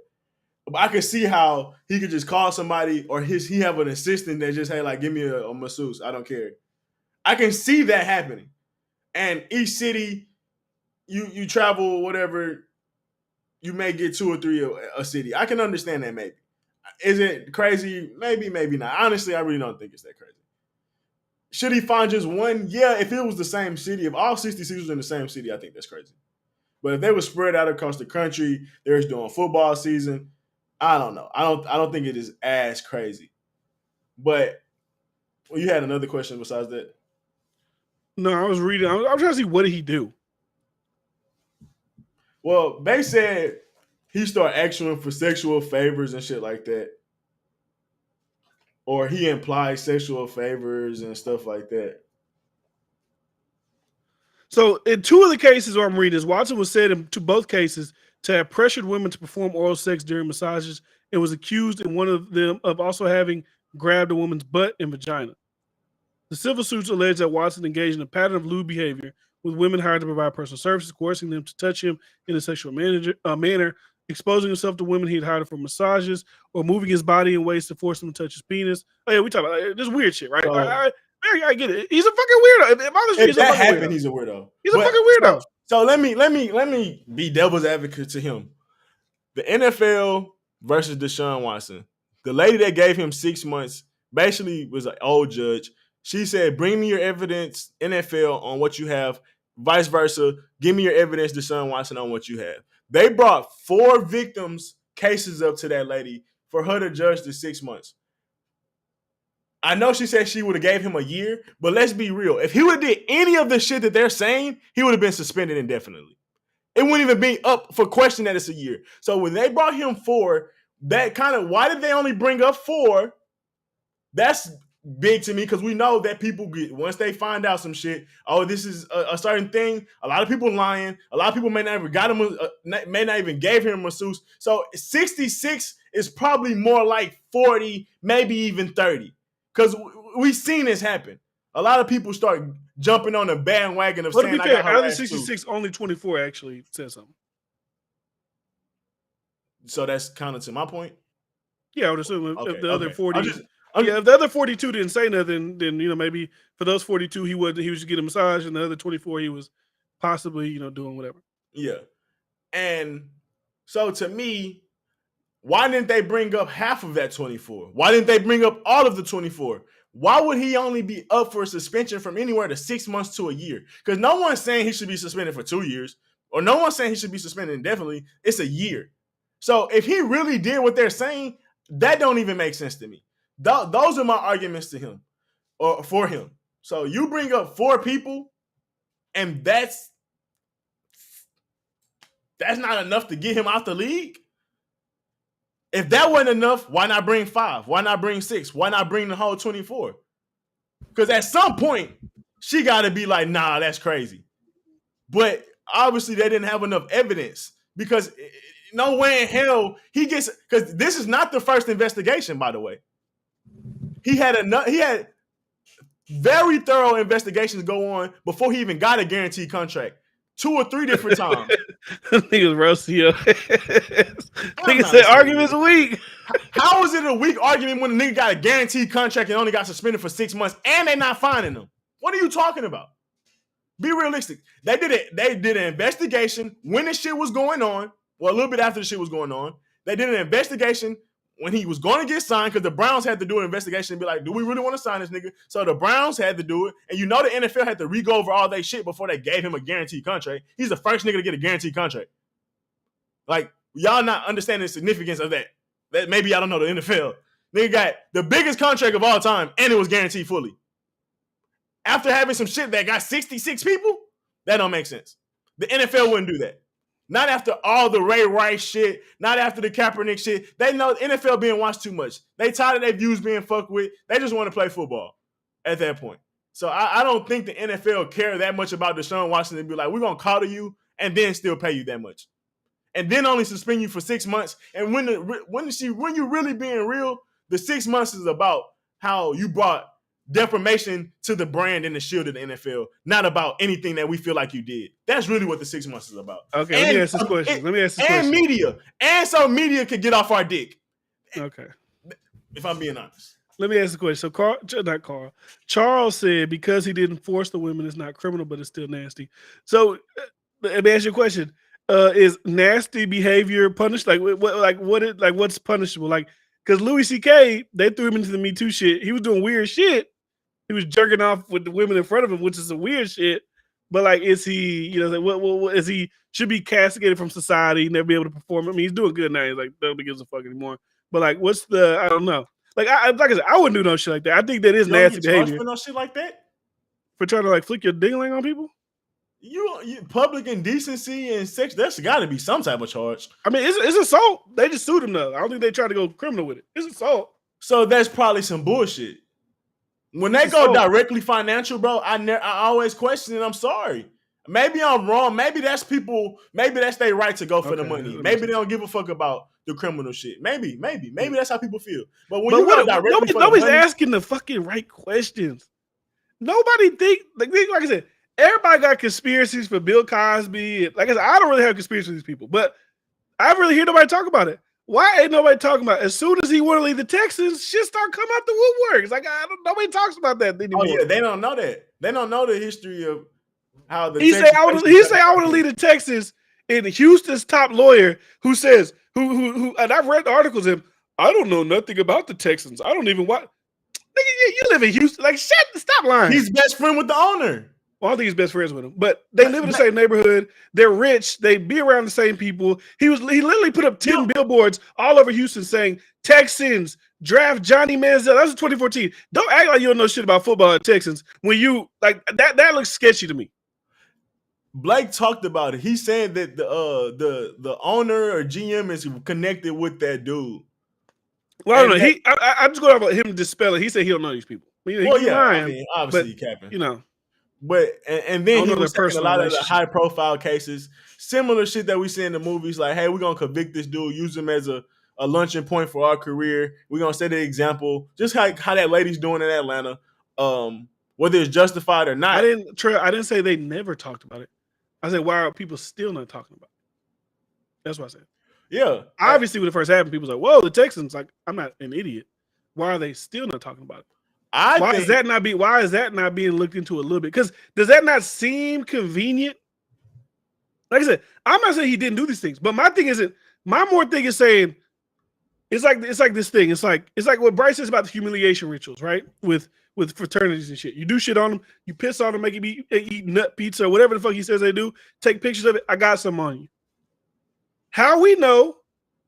But I can see how he could just call somebody or he have an assistant that just, hey, like, give me a masseuse. I don't care. I can see that happening. And each city, you travel, whatever, you may get 2 or 3 a city. I can understand that maybe. Is it crazy? Maybe, maybe not. Honestly, I really don't think it's that crazy. Should he find just one? Yeah, if it was the same city, if all 66 was in the same city, I think that's crazy. But if they were spread out across the country, they're just doing football season, I don't know. I don't think it is as crazy. But well, you had another question besides that? No, I was reading. I was trying to see what did he do. Well, they said he started asking for sexual favors and shit like that. Or he implied sexual favors and stuff like that. So in 2 of the cases where I'm reading this, Watson was said in both cases to have pressured women to perform oral sex during massages and was accused in one of them of also having grabbed a woman's butt and vagina. The civil suits allege that Watson engaged in a pattern of lewd behavior with women hired to provide personal services, coercing them to touch him in a sexual manner, exposing himself to women he'd hired for massages, or moving his body in ways to force them to touch his penis. Oh yeah, we talk about this weird shit, right? I get it. He's a fucking weirdo. If that happened, he's a weirdo. He's a fucking weirdo. So let me be devil's advocate to him. The NFL versus Deshaun Watson. The lady that gave him 6 months basically was an old judge. She said, bring me your evidence, NFL, on what you have. Vice versa, give me your evidence, Deshaun Watson, on what you have. They brought 4 victims' cases up to that lady for her to judge the 6 months. I know she said she would have gave him a year, but let's be real. If he would have did any of the shit that they're saying, he would have been suspended indefinitely. It wouldn't even be up for question that it's a year. So when they brought him 4, that kind of, why did they only bring up 4? That's big to me because we know that people get, once they find out some shit, oh, this is a certain thing. A lot of people lying. A lot of people may not even got him, may not even gave him a masseuse. So 66 is probably more like 40, maybe even 30. Because we've seen this happen. A lot of people start jumping on the bandwagon of saying, to be fair, out of the 66, only 24 actually said something. So that's kind of to my point? Yeah, I would assume if the other 40... if the other 42 didn't say nothing, then maybe for those 42 he was just getting a massage, and the other 24 he was possibly doing whatever. Yeah, and so to me, why didn't they bring up half of that 24? Why didn't they bring up all of the 24? Why would he only be up for suspension from anywhere to 6 months to a year? Because no one's saying he should be suspended for 2 years, or no one's saying he should be suspended indefinitely. It's a year. So if he really did what they're saying, that don't even make sense to me. Those are my arguments to him or for him. So you bring up 4 people, and that's not enough to get him out the league. If that wasn't enough, why not bring 5? Why not bring 6? Why not bring the whole 24? Because at some point, she got to be like, nah, that's crazy. But obviously, they didn't have enough evidence because no way in hell he gets, because this is not the first investigation, by the way. He had very thorough investigations go on before he even got a guaranteed contract. 2 or 3 different times. Niggas roasting your ass. Niggas said argument's weak. How is it a weak argument when the nigga got a guaranteed contract and only got suspended for 6 months and they're not finding him? What are you talking about? Be realistic. They did an investigation when this shit was going on. Well, a little bit after the shit was going on. They did an investigation when he was going to get signed, because the Browns had to do an investigation and be like, do we really want to sign this nigga? So the Browns had to do it. And the NFL had to re-go over all their shit before they gave him a guaranteed contract. He's the first nigga to get a guaranteed contract. Like, y'all not understanding the significance of that. That maybe y'all don't know the NFL. Nigga got the biggest contract of all time, and it was guaranteed fully. After having some shit that got 66 people, that don't make sense. The NFL wouldn't do that. Not after all the Ray Rice shit, not after the Kaepernick shit. They know the NFL being watched too much. They tired of their views being fucked with. They just want to play football at that point. So I don't think the NFL care that much about Deshaun Watson and be like, we're going to call you and then still pay you that much. And then only suspend you for 6 months. And when you really being real, the 6 months is about how you brought defamation to the brand and the shield of the NFL, not about anything that we feel like you did. That's really what the 6 months is about. Okay, let me ask this question. And media. And so media could get off our dick. Okay. If I'm being honest. Let me ask the question. So Charles said because he didn't force the women, it's not criminal, but it's still nasty. So let me ask you a question. Is nasty behavior punished? What's punishable? Like, because Louis C.K., they threw him into the Me Too shit. He was doing weird shit. He was jerking off with the women in front of him, which is some weird shit. But like, is he, what is he should be castigated from society, never be able to perform? I mean, he's doing good now. He's like, nobody gives a fuck anymore. But like, I don't know. Like I said, I wouldn't do no shit like that. I think that is nasty behavior. For no shit like that? For trying to like flick your dingling on people? You public indecency and sex, there's got to be some type of charge. I mean, it's assault. They just sued him though. I don't think they tried to go criminal with it. It's assault. So that's probably some bullshit. When they go directly financial, bro, I always question it. I'm sorry. Maybe I'm wrong. Maybe that's their right to go for the money. Maybe they don't give a fuck about the criminal shit. Maybe that's how people feel. But when you go directly nobody's asking the fucking right questions. Nobody like I said, everybody got conspiracies for Bill Cosby. Like I said, I don't really have conspiracies for these people, but I really hear nobody talk about it. Why ain't nobody talking about it? As soon as he want to leave the Texans, shit start coming out the woodwork. It's like nobody talks about that anymore. Oh yeah, they don't know that. They don't know the history of how the he say I want to leave the Texans, and Houston's top lawyer who says who and I've read the articles of him. I don't know nothing about the Texans. I don't even watch. Nigga, you live in Houston. Like stop lying. He's best friend with the owner. Well, I don't think he's best friends with him, but they live in the same neighborhood. They're rich. They be around the same people. He literally put up 10 billboards all over Houston saying Texans draft Johnny Manziel. That was 2014. Don't act like you don't know shit about football at Texans when you like that. That looks sketchy to me. Blake talked about it. He's saying that the owner or GM is connected with that dude. Well, I don't know. I'm just going about him dispelling. He said he don't know these people. I mean, obviously he capping. You know. But and then he was taking a lot of the high profile cases, similar shit that we see in the movies, like, hey, we're gonna convict this dude, use him as a launching point for our career. We're gonna set an example, just how that lady's doing in Atlanta, whether it's justified or not. I didn't say they never talked about it. I said, why are people still not talking about it? That's what I said. Yeah. Obviously, when it first happened, people was like, whoa, the Texans, like, I'm not an idiot. Why are they still not talking about it? Why is that not being looked into a little bit? Because does that not seem convenient? Like I said, I'm not saying he didn't do these things, but my thing is saying it's like this thing. It's like what Bryce says about the humiliation rituals, right? With fraternities and shit. You do shit on them, you piss on them, make him eat nut pizza or whatever the fuck he says they do. Take pictures of it. I got some on you. How we know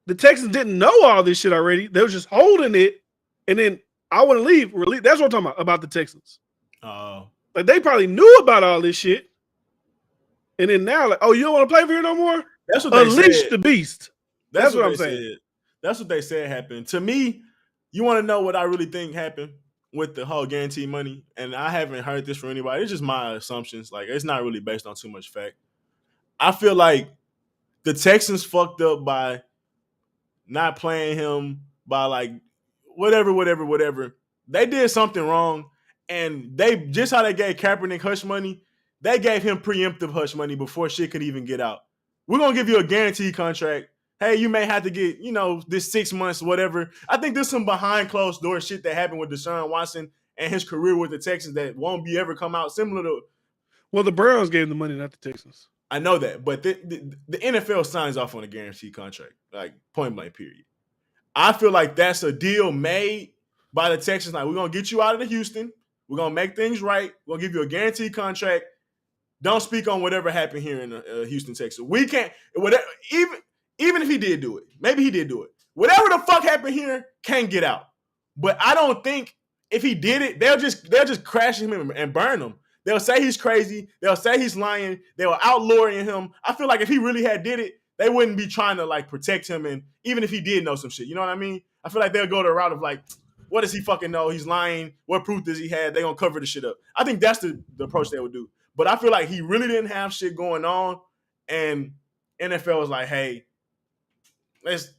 the Texans didn't know all this shit already? They were just holding it, and then I want to leave. That's what I'm talking about the Texans. Oh, like they probably knew about all this shit, and then now, like, oh, you don't want to play for here no more? That's what they Unleash said. the beast. That's what I'm saying. Said. That's what they said happened. To me, you want to know what I really think happened with the whole guaranteed money, and I haven't heard this from anybody. It's just my assumptions. Like, it's not really based on too much fact. I feel like the Texans fucked up by not playing him, by like whatever. They did something wrong, and they just how they gave Kaepernick hush money, they gave him preemptive hush money before shit could even get out. We're gonna give you a guaranteed contract. Hey, you may have to get, this 6 months, whatever. I think there's some behind closed door shit that happened with Deshaun Watson and his career with the Texans that won't be ever come out similar to. Well, the Browns gave the money, not the Texans. I know that, but the NFL signs off on a guaranteed contract, like point blank, period. I feel like that's a deal made by the Texans. Like, we're going to get you out of the Houston. We're going to make things right. We're going to give you a guaranteed contract. Don't speak on whatever happened here in Houston, Texas. We can't, whatever, even if he did do it, maybe he did do it. Whatever the fuck happened here can't get out. But I don't think if he did it, they'll just crash him and burn him. They'll say he's crazy. They'll say he's lying. They were outlawing him. I feel like if he really had did it, they wouldn't be trying to like protect him. And even if he did know some shit, you know what I mean? I feel like they'll go the route of like, what does he fucking know? He's lying. What proof does he have? They're going to cover the shit up. I think that's the approach they would do. But I feel like he really didn't have shit going on. And NFL was like, hey, let's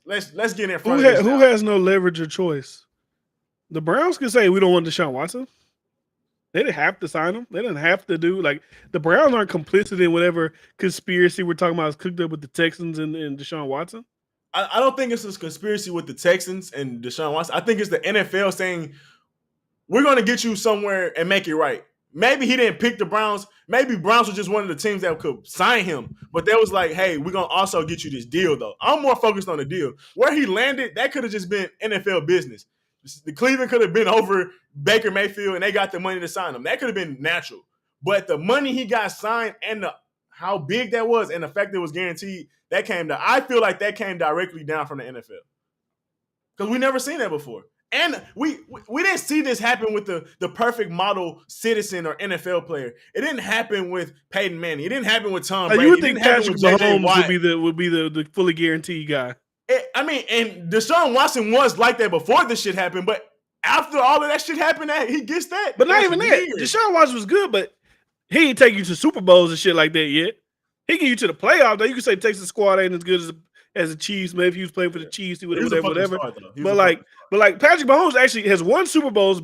get in front of this. Who has no leverage or choice? The Browns can say we don't want Deshaun Watson. They didn't have to sign him. They didn't have to do like the Browns aren't complicit in whatever conspiracy we're talking about is cooked up with the Texans and Deshaun Watson. I don't think it's a conspiracy with the Texans and Deshaun Watson. I think it's the NFL saying we're going to get you somewhere and make it right. Maybe he didn't pick the Browns. Maybe Browns were just one of the teams that could sign him. But they was like, hey, we're going to also get you this deal, though. I'm more focused on the deal. Where he landed, that could have just been NFL business. The Cleveland could have been over Baker Mayfield, and they got the money to sign him. That could have been natural. But the money he got signed and how big that was and the fact that it was guaranteed, I feel like that came directly down from the NFL. Because we never seen that before. And we didn't see this happen with the perfect model citizen or NFL player. It didn't happen with Peyton Manning. It didn't happen with Tom Brady. You would think Patrick Mahomes would be the fully guaranteed guy. And Deshaun Watson was like that before this shit happened, but after all of that shit happened, he gets that. But not even that. Deshaun Watson was good, but he ain't take you to Super Bowls and shit like that yet. He get you to the playoffs. Though you can say Texas squad ain't as good as the Chiefs. Maybe if he was playing for the Chiefs, he would have whatever. But like Patrick Mahomes actually has won Super Bowls,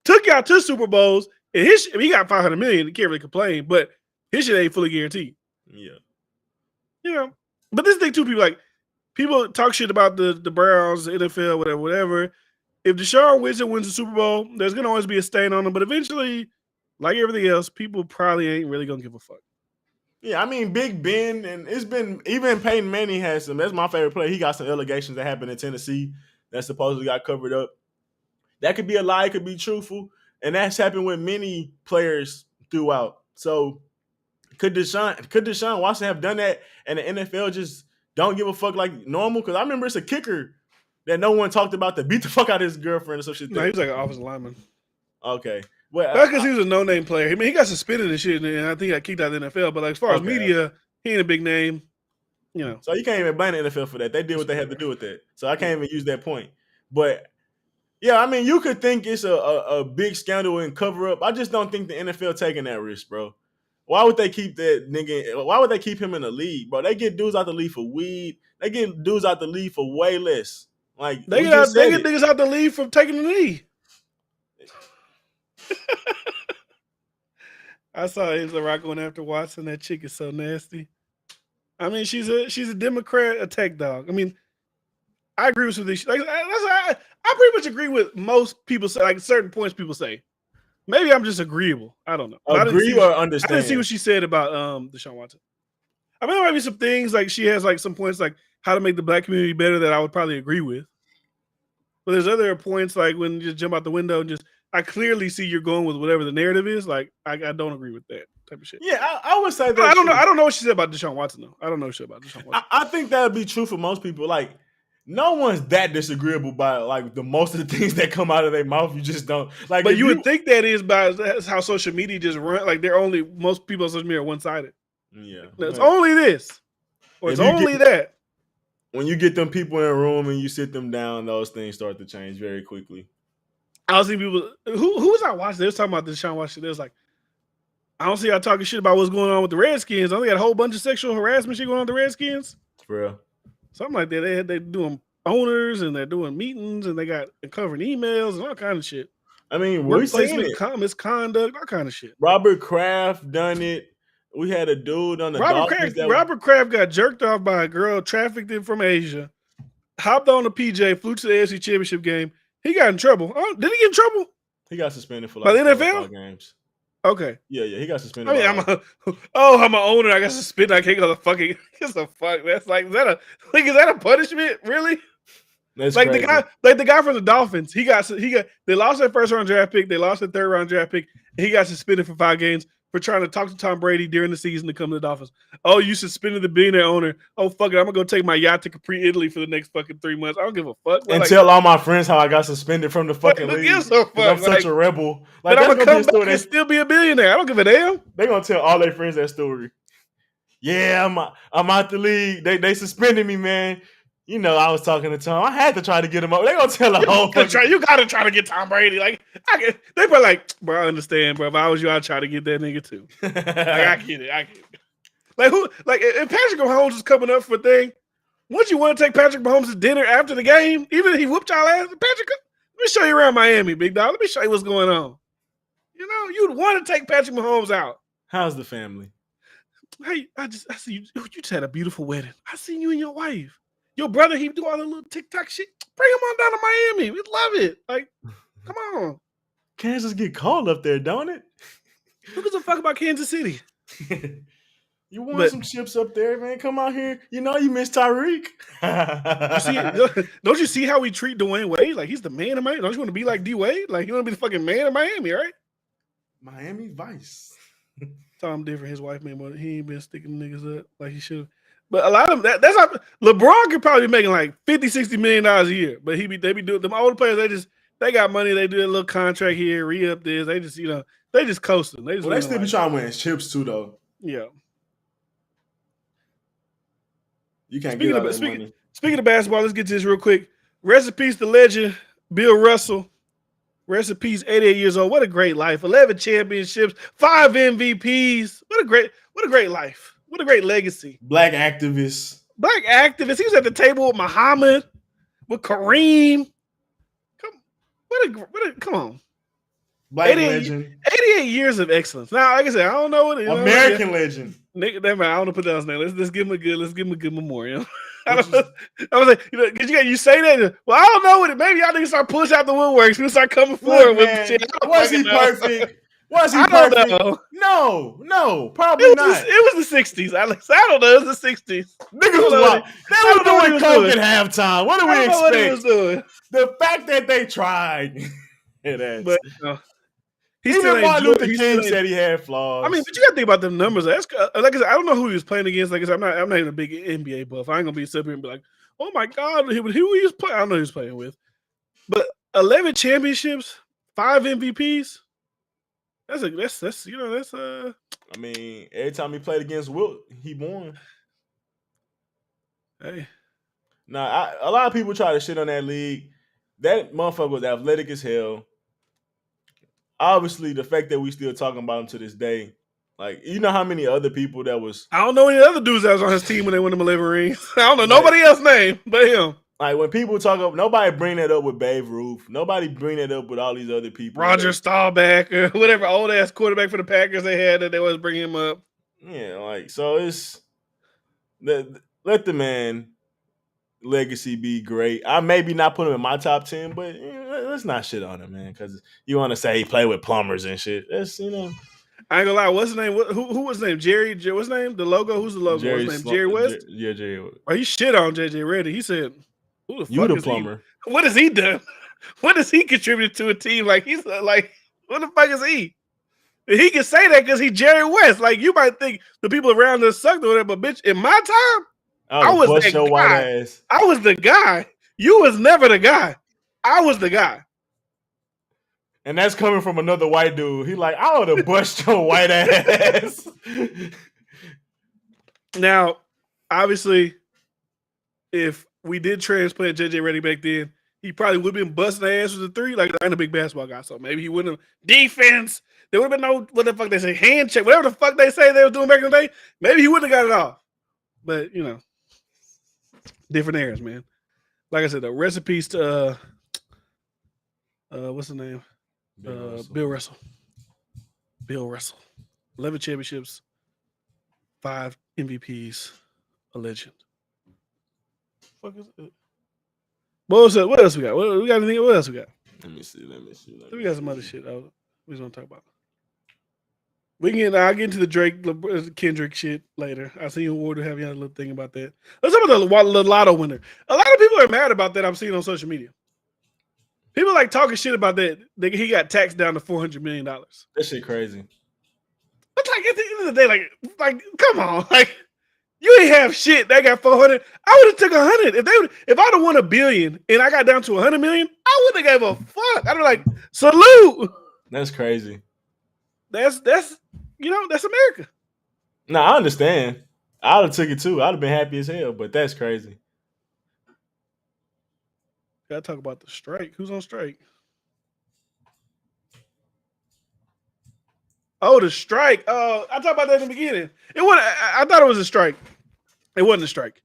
took y'all to Super Bowls, and he got $500 million. He can't really complain, but his shit ain't fully guaranteed. Yeah, you know. But this thing too, people talk shit about the Browns, the NFL, whatever. If Deshaun wins the Super Bowl, there's gonna always be a stain on him. But eventually, like everything else, people probably ain't really gonna give a fuck. Yeah, I mean, Big Ben, and it's been, even Peyton Manning has some, that's my favorite player. He got some allegations that happened in Tennessee that supposedly got covered up. That could be a lie, it could be truthful. And that's happened with many players throughout. So could Deshaun Watson have done that and the NFL just don't give a fuck like normal? Because I remember it's a kicker that no one talked about that beat the fuck out of his girlfriend or some shit. No, he was like an offensive lineman. Okay. Well, that's because he was a no-name player. I mean, he got suspended and shit, and I think he got kicked out of the NFL. But like, as far as media, he ain't a big name, you know. So you can't even blame the NFL for that. They did what they had to do with that. So I can't even use that point. But yeah, I mean, you could think it's a big scandal and cover up. I just don't think the NFL taking that risk, bro. Why would they keep that nigga? Why would they keep him in the league, bro? They get dudes out the league for weed. They get dudes out the league for way less. Like they get niggas out the league from taking the knee. I saw Angela Rock going after Watson. That chick is so nasty. I mean, she's a Democrat, a tech dog. I mean, I agree with this. Like, I pretty much agree with most people say. Like certain points people say. Maybe I'm just agreeable. I don't know. Agree or understand? I didn't see what she said about Deshaun Watson. I mean, there might be some things like she has like some points like how to make the black community better that I would probably agree with. But there's other points like when you just jump out the window and just. I clearly see you're going with whatever the narrative is. Like, I don't agree with that type of shit. Yeah, I would say that. I don't know. I don't know what she said about Deshaun Watson, though. I don't know shit about Deshaun Watson. I think that would be true for most people. Like, no one's that disagreeable by like the most of the things that come out of their mouth. You just don't like. But you would think that is by that's how social media just run. Like, most people on social media are one sided. Yeah, it's only this, or it's only that. When you get them people in a room and you sit them down, those things start to change very quickly. I was seeing people who was I watching? They was talking about Deshaun Watson. They was like, I don't see y'all talking shit about what's going on with the Redskins. I think got a whole bunch of sexual harassment shit going on with the Redskins. For real. Something like that. They're doing owners and they're doing meetings and they got covering emails and all kind of shit. I mean, we're seeing it. Misconduct, all kind of shit. Robert Kraft done it. We had a dude on the Robert Kraft got jerked off by a girl trafficked in from Asia, hopped on the PJ, flew to the AFC Championship game. He got in trouble. Oh, did he get in trouble? He got suspended for like the NFL games. Okay. Yeah, he got suspended. I mean, I'm an owner. I got suspended. I can't go to fucking. It's a fuck. That's like is that a punishment? Really? That's like crazy. the guy from the Dolphins. He got. They lost their first round draft pick. They lost their third round draft pick. And he got suspended for 5 games for trying to talk to Tom Brady during the season to come to the Dolphins. Oh, you suspended the billionaire owner. Oh, fuck it. I'm going to go take my yacht to Capri, Italy for the next fucking 3 months. I don't give a fuck. And tell all my friends how I got suspended from the fucking league. I'm such a rebel. Like, but I'm going to come back and still be a billionaire. I don't give a damn. They're going to tell all their friends that story. Yeah, I'm out the league. They suspended me, man. You know, I was talking to Tom. I had to try to get him up. They're going to tell the whole thing. You got to try to get Tom Brady. Like, they probably like, bro, I understand, bro. If I was you, I'd try to get that nigga too. Like, I get it. Like, if Patrick Mahomes is coming up for a thing, wouldn't you want to take Patrick Mahomes to dinner after the game? Even if he whooped y'all ass? Patrick, let me show you around Miami, big dog. Let me show you what's going on. You know, you'd want to take Patrick Mahomes out. How's the family? Hey, I see you. You just had a beautiful wedding. I seen you and your wife. Your brother, he do all the little TikTok shit. Bring him on down to Miami. We love it. Like, come on. Kansas get cold up there, don't it? Who gives a fuck about Kansas City? You want some chips up there, man? Come out here. You know you miss Tyreek. Don't you see how we treat Dwayne Wade? Like, he's the man of Miami. Don't you want to be like D Wade? Like, you want to be the fucking man of Miami, right? Miami Vice. Tom different. His wife made money. He ain't been sticking niggas up like he should. But a lot of that's how LeBron could probably be making like $50-60 million a year. But they be doing them older players. They got money. They do a little contract here, re-up this. They just they just coasting. They still be trying to win chips too, though. Yeah. You can't get all that money. Speaking of basketball, let's get to this real quick. Rest in peace, the legend Bill Russell. Rest in peace, 88 years old. What a great life. 11 championships, 5 MVPs. What a great life. What a great legacy. Black activist. He was at the table with Muhammad, with Kareem. Come on. Black legend. 88 years of excellence. Now, like I said, I don't know what American legend. Nigga, I don't want to put that on his name. Let's give him a good memorial. I was like, you say that. Well, I don't know what it. Maybe y'all niggas start pushing out the woodworks. We start coming forward with shit. Was he perfect? Was he perfect? No, probably not. It was the 60s, Alex. I don't know. It was the 60s. Niggas was wild. They were doing coke at halftime. What do we expect? What he was doing. The fact that they tried. But even Martin Luther King said he had flaws. I mean, but you got to think about them numbers. That's like I said, I don't know who he was playing against. Like I said, I'm not even a big NBA buff. I ain't gonna be sitting here and be like, oh my god, who he was playing? I don't know who he was playing with. But 11 championships, 5 MVPs. That's I mean, every time he played against Wilt, he won. Hey. Now, a lot of people try to shit on that league. That motherfucker was athletic as hell. Obviously, the fact that we still talking about him to this day, like, you know how many other people that was... I don't know any other dudes that was on his team when they won them 11 rings. I don't know nobody else's name but him. Like, when people talk up, nobody bring that up with Babe Ruth. Nobody bring that up with all these other people. Roger Staubach or whatever old-ass quarterback for the Packers they had that they always bring him up. Yeah, like, so it's... Let the man legacy be great. I maybe not put him in my top 10, but let's not shit on him, man, because you want to say he played with plumbers and shit. That's, I ain't gonna lie. What's his name? Who was his name? Jerry. What's his name? The logo. Who's the logo? What's his name? Jerry West. Yeah, Jerry West. Oh, he shit on JJ Reddy. He said, "Who the fuck you the is plumber? He? What has he done? What has he contributed to a team? Like he's like, what the fuck is he? And he can say that because he's Jerry West. Like you might think the people around us sucked or whatever, but bitch, in my time, I was that guy. White ass. I was the guy. You was never the guy. I was the guy. And that's coming from another white dude. He like, I would have bust your white ass. Now, obviously, if we did transplant JJ Reddy back then, he probably would have been busting the ass with a 3. Like, I ain't a big basketball guy, so maybe he wouldn't have. Defense. There would have been no, what the fuck they say, hand check, whatever the fuck they say they were doing back in the day. Maybe he wouldn't have got it off. But, different eras, man. Like I said, the recipes to, what's the name? Bill Russell. 11 championships, 5 MVPs, a legend. What is it? What else we got? What else we got? Let me see. We got some other shit we just want to talk about. I'll get into the Drake Kendrick shit later. I see you Ward have you had a little thing about that. Let's talk about the Lotto winner. A lot of people are mad about that. I'm seeing on social media. People like talking shit about that. He got taxed down to $400 million. That shit crazy. But like at the end of the day, like come on, like you ain't have shit. They got 400. I would have took 100 if I'd have won $1 billion and I got down to 100 million. I wouldn't have gave a fuck. I'd be like, salute. That's crazy. That's America. No, I understand. I'd have took it too. I'd have been happy as hell. But that's crazy. Gotta talk about the strike. Who's on strike? Oh, the strike. I talked about that in the beginning. It wasn't. I thought it was a strike. It wasn't a strike.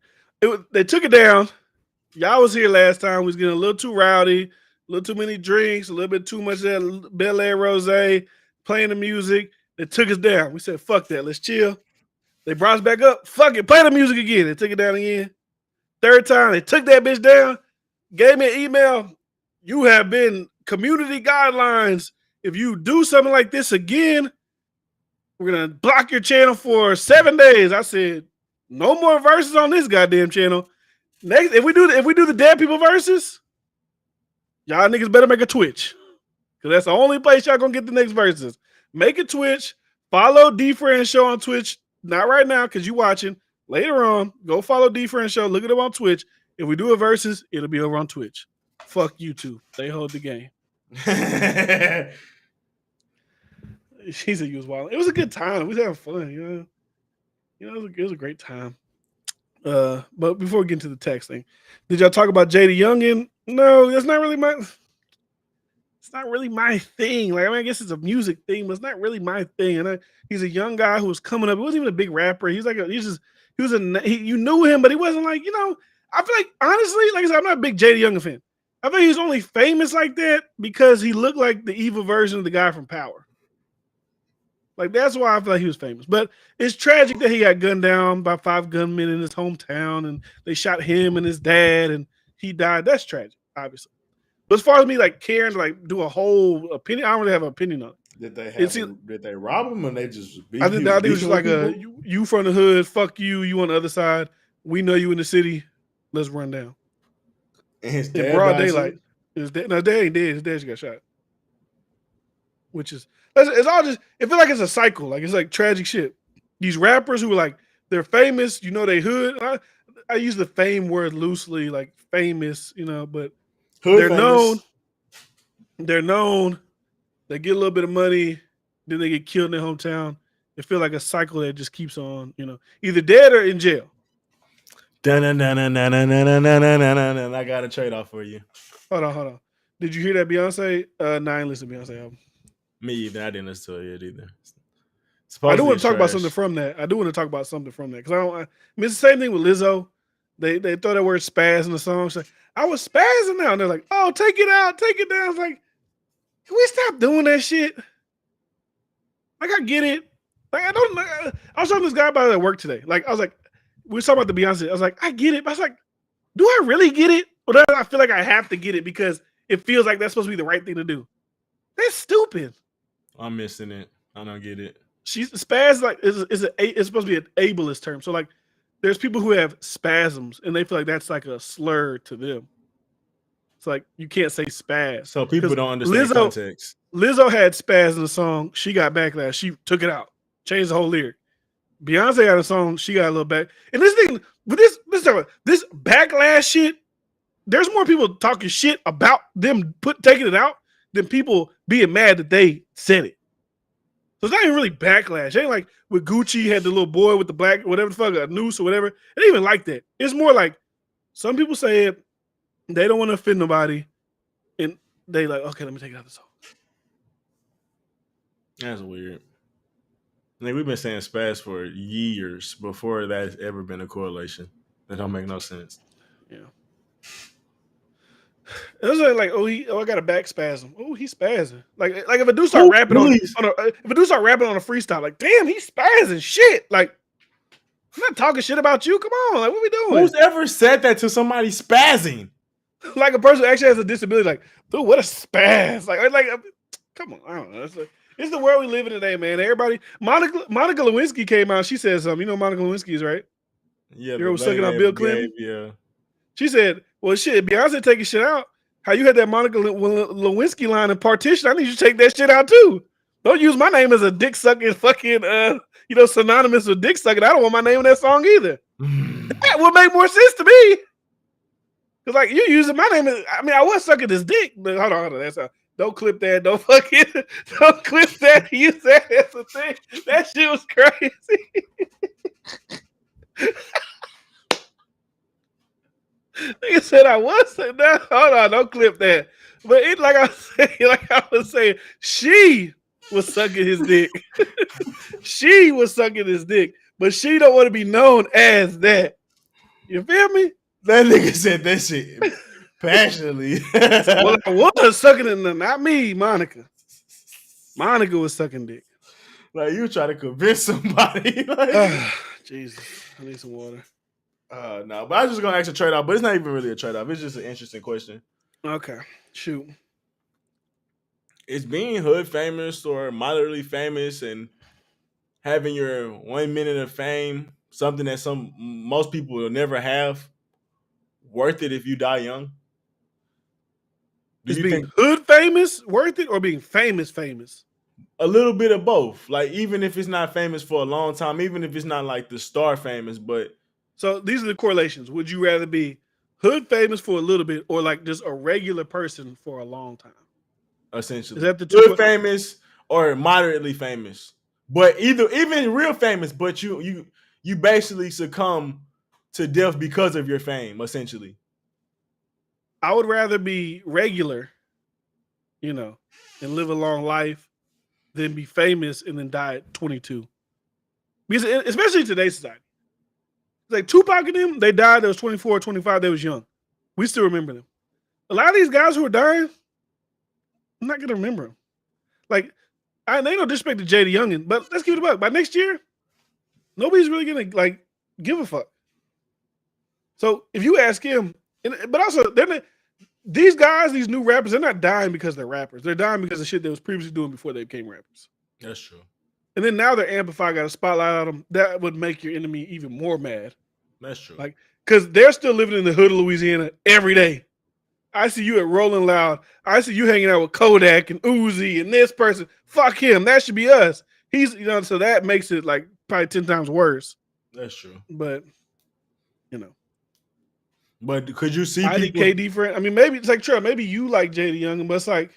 They took it down. Y'all was here last time. We was getting a little too rowdy, a little too many drinks, a little bit too much of that Bel Air rosé. playing the music. They took us down. We said, fuck that. Let's chill. They brought us back up. Fuck it. Play the music again. They took it down again. Third time, they took that bitch down. Gave me an email. You have been community guidelines. If you do something like this again, we're going to block your channel for 7 days. I said, no more verses on this goddamn channel. Next, if we do the dead people verses, y'all niggas better make a Twitch. Because that's the only place y'all gonna get the next verses. Make a Twitch. Follow D-Friend Show on Twitch. Not right now, because you watching. Later on, go follow D-Friend Show. Look it up on Twitch. If we do a versus, it'll be over on Twitch. Fuck YouTube. They hold the game. She said you was wild. It was a good time. We was having fun, it was a great time. But before we get into the text thing, did y'all talk about Jada Youngin? No, that's not really my. It's not really my thing. Like, I mean, I guess it's a music thing, but it's not really my thing. And he's a young guy who was coming up. He wasn't even a big rapper. You knew him, but he wasn't like, I feel like, honestly, like I said, I'm not a big Jada Youngin fan. I think he's only famous like that because he looked like the evil version of the guy from Power. Like, that's why I feel like he was famous. But it's tragic that he got gunned down by 5 gunmen in his hometown, and they shot him and his dad, and he died. That's tragic, obviously. But as far as me like caring to like do a whole opinion, I don't really have an opinion on it. Did they rob him or they just beat I think it was just like you from the hood, fuck you, you on the other side. We know you in the city. Let's run down. And his dad in broad daylight. His dad ain't dead. His dad just got shot. Which is it's all just it feels like it's a cycle. Like it's like tragic shit. These rappers who are like they're famous, they hood. I use the fame word loosely, like famous, but hood they're famous. known. They get a little bit of money, then they get killed in their hometown. It feels like a cycle that just keeps on, either dead or in jail. I got a trade-off for you. Hold on. Did you hear that Beyonce? No, I ain't listened to Beyonce album. Me either. I didn't listen to it either. I do want to talk about something from that. Because I mean, it's the same thing with Lizzo. They throw that word spaz in the song. She's like, I was spazzing out. And they're like, oh, take it out, take it down. It's like, can we stop doing that shit? Like, I get it. Like, I was talking to this guy about it at work today. Like, I was like, we were talking about the Beyonce. I was like, I get it. But I was like, do I really get it? Or do I feel like I have to get it because it feels like that's supposed to be the right thing to do? That's stupid. I'm missing it. I don't get it. She's spaz like it's supposed to be an ableist term. So like, there's people who have spasms and they feel like that's like a slur to them. It's like you can't say spaz. So people don't understand context. Lizzo had spaz in the song. She got backlash. She took it out, changed the whole lyric. Beyonce had a song. She got a little back. And this thing with this backlash shit. There's more people talking shit about them taking it out than people being mad that they said it. So it's not even really backlash. It ain't like with Gucci had the little boy with the black, whatever the fuck, a noose or whatever. It ain't even like that. It's more like some people say it, they don't want to offend nobody, and they like, okay, let me take it out of the song. That's weird. Like we've been saying spaz for years before that's ever been a correlation. That don't make no sense. Yeah. It was like, I got a back spasm. Oh, he's spazzing. Like if a dude start rapping on a freestyle, like, damn, he's spazzing. Shit. Like, I'm not talking shit about you. Come on, like, what we doing? Who's ever said that to somebody spazzing? Like a person who actually has a disability, like, dude, what a spaz. Like, come on, I don't know. It's the world we live in today, man. Everybody, Monica Lewinsky came out. She said something. You know who Monica Lewinsky is, right? Yeah, you was sucking on Bill Clinton. Yeah. She said, well, shit, Beyonce taking shit out. How you had that Monica Lewinsky line in Partition, I need you to take that shit out too. Don't use my name as a dick sucking fucking, synonymous with dick sucking. I don't want my name in that song either. That would make more sense to me. Because, like, you using my name, I was sucking this dick. But hold on. Don't clip that. Don't clip that. Use that as a thing. That shit was crazy. Nigga said I was. No, hold on, don't clip that. But it, like I was saying, she was sucking his dick. She was sucking his dick, but she don't want to be known as that. You feel me? That nigga said that shit passionately. Well, I was sucking it, not me, Monica. Monica was sucking dick. Like you try to convince somebody. Like, Jesus, I need some water. no, but I was just gonna ask a trade off, but it's not even really a trade off. It's just an interesting question. Okay, shoot. Is being hood famous or moderately famous and having your 1 minute of fame something that most people will never have worth it if you die young? Do Is you being think hood famous worth it or being famous famous? a little bit of both? Like even if it's not famous for a long time, even if it's not like the star famous, but So these are the correlations. Would you rather be hood famous for a little bit or like just a regular person for a long time? Is essentially that the two? good famous or moderately famous, but even real famous, but you basically succumb to death because of your fame, essentially. I would rather be regular, you know, and live a long life than be famous and then die at 22. Because especially in today's society, like Tupac and them, they died. They was 24, 25. They was young. We still remember them. A lot of these guys who are dying, I'm not gonna remember them. Like, I ain't no disrespect to JD Youngin, but let's give it a buck. By next year, nobody's really gonna like give a fuck. So if you ask him, but also these guys, these new rappers, they're not dying because they're rappers. They're dying because of shit they was previously doing before they became rappers. That's true. And then now they're amplified, got a spotlight on them. That would make your enemy even more mad. That's true. Like, because they're still living in the hood of Louisiana every day. I see you at Rolling Loud. I see you hanging out with Kodak and Uzi and this person. Fuck him. That should be us. He's, so that makes it like probably 10 times worse. That's true. But, But could you see I people? think KD friend. I mean, maybe it's like Trey. Maybe you like JD Young, but it's like,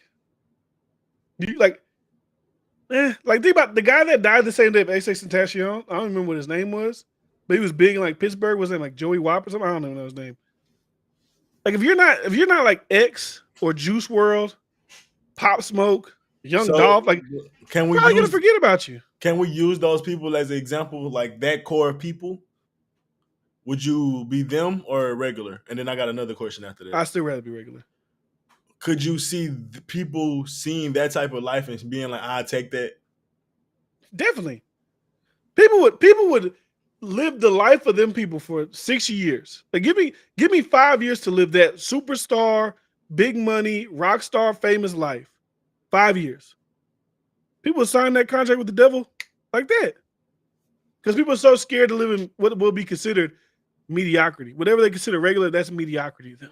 do you like? Like think about the guy that died the same day of XX Tentacion. I don't remember what his name was, but he was big in like Pittsburgh. Was it like Joey Wop or something? I don't even know his name. Like if you're not like X or Juice World, Pop Smoke, Young Dolph, like can we probably gonna forget about you. Can we use those people as an example, like that core of people? Would you be them or regular? And then I got another question after that. I still rather be regular. Could you see people seeing that type of life and being like, "I take that"? Definitely. People would live the life of them people for 6 years. Like give me 5 years to live that superstar, big money, rock star, famous life. 5 years. People sign that contract with the devil like that. Because people are so scared to live in what will be considered mediocrity. Whatever they consider regular, that's mediocrity to them.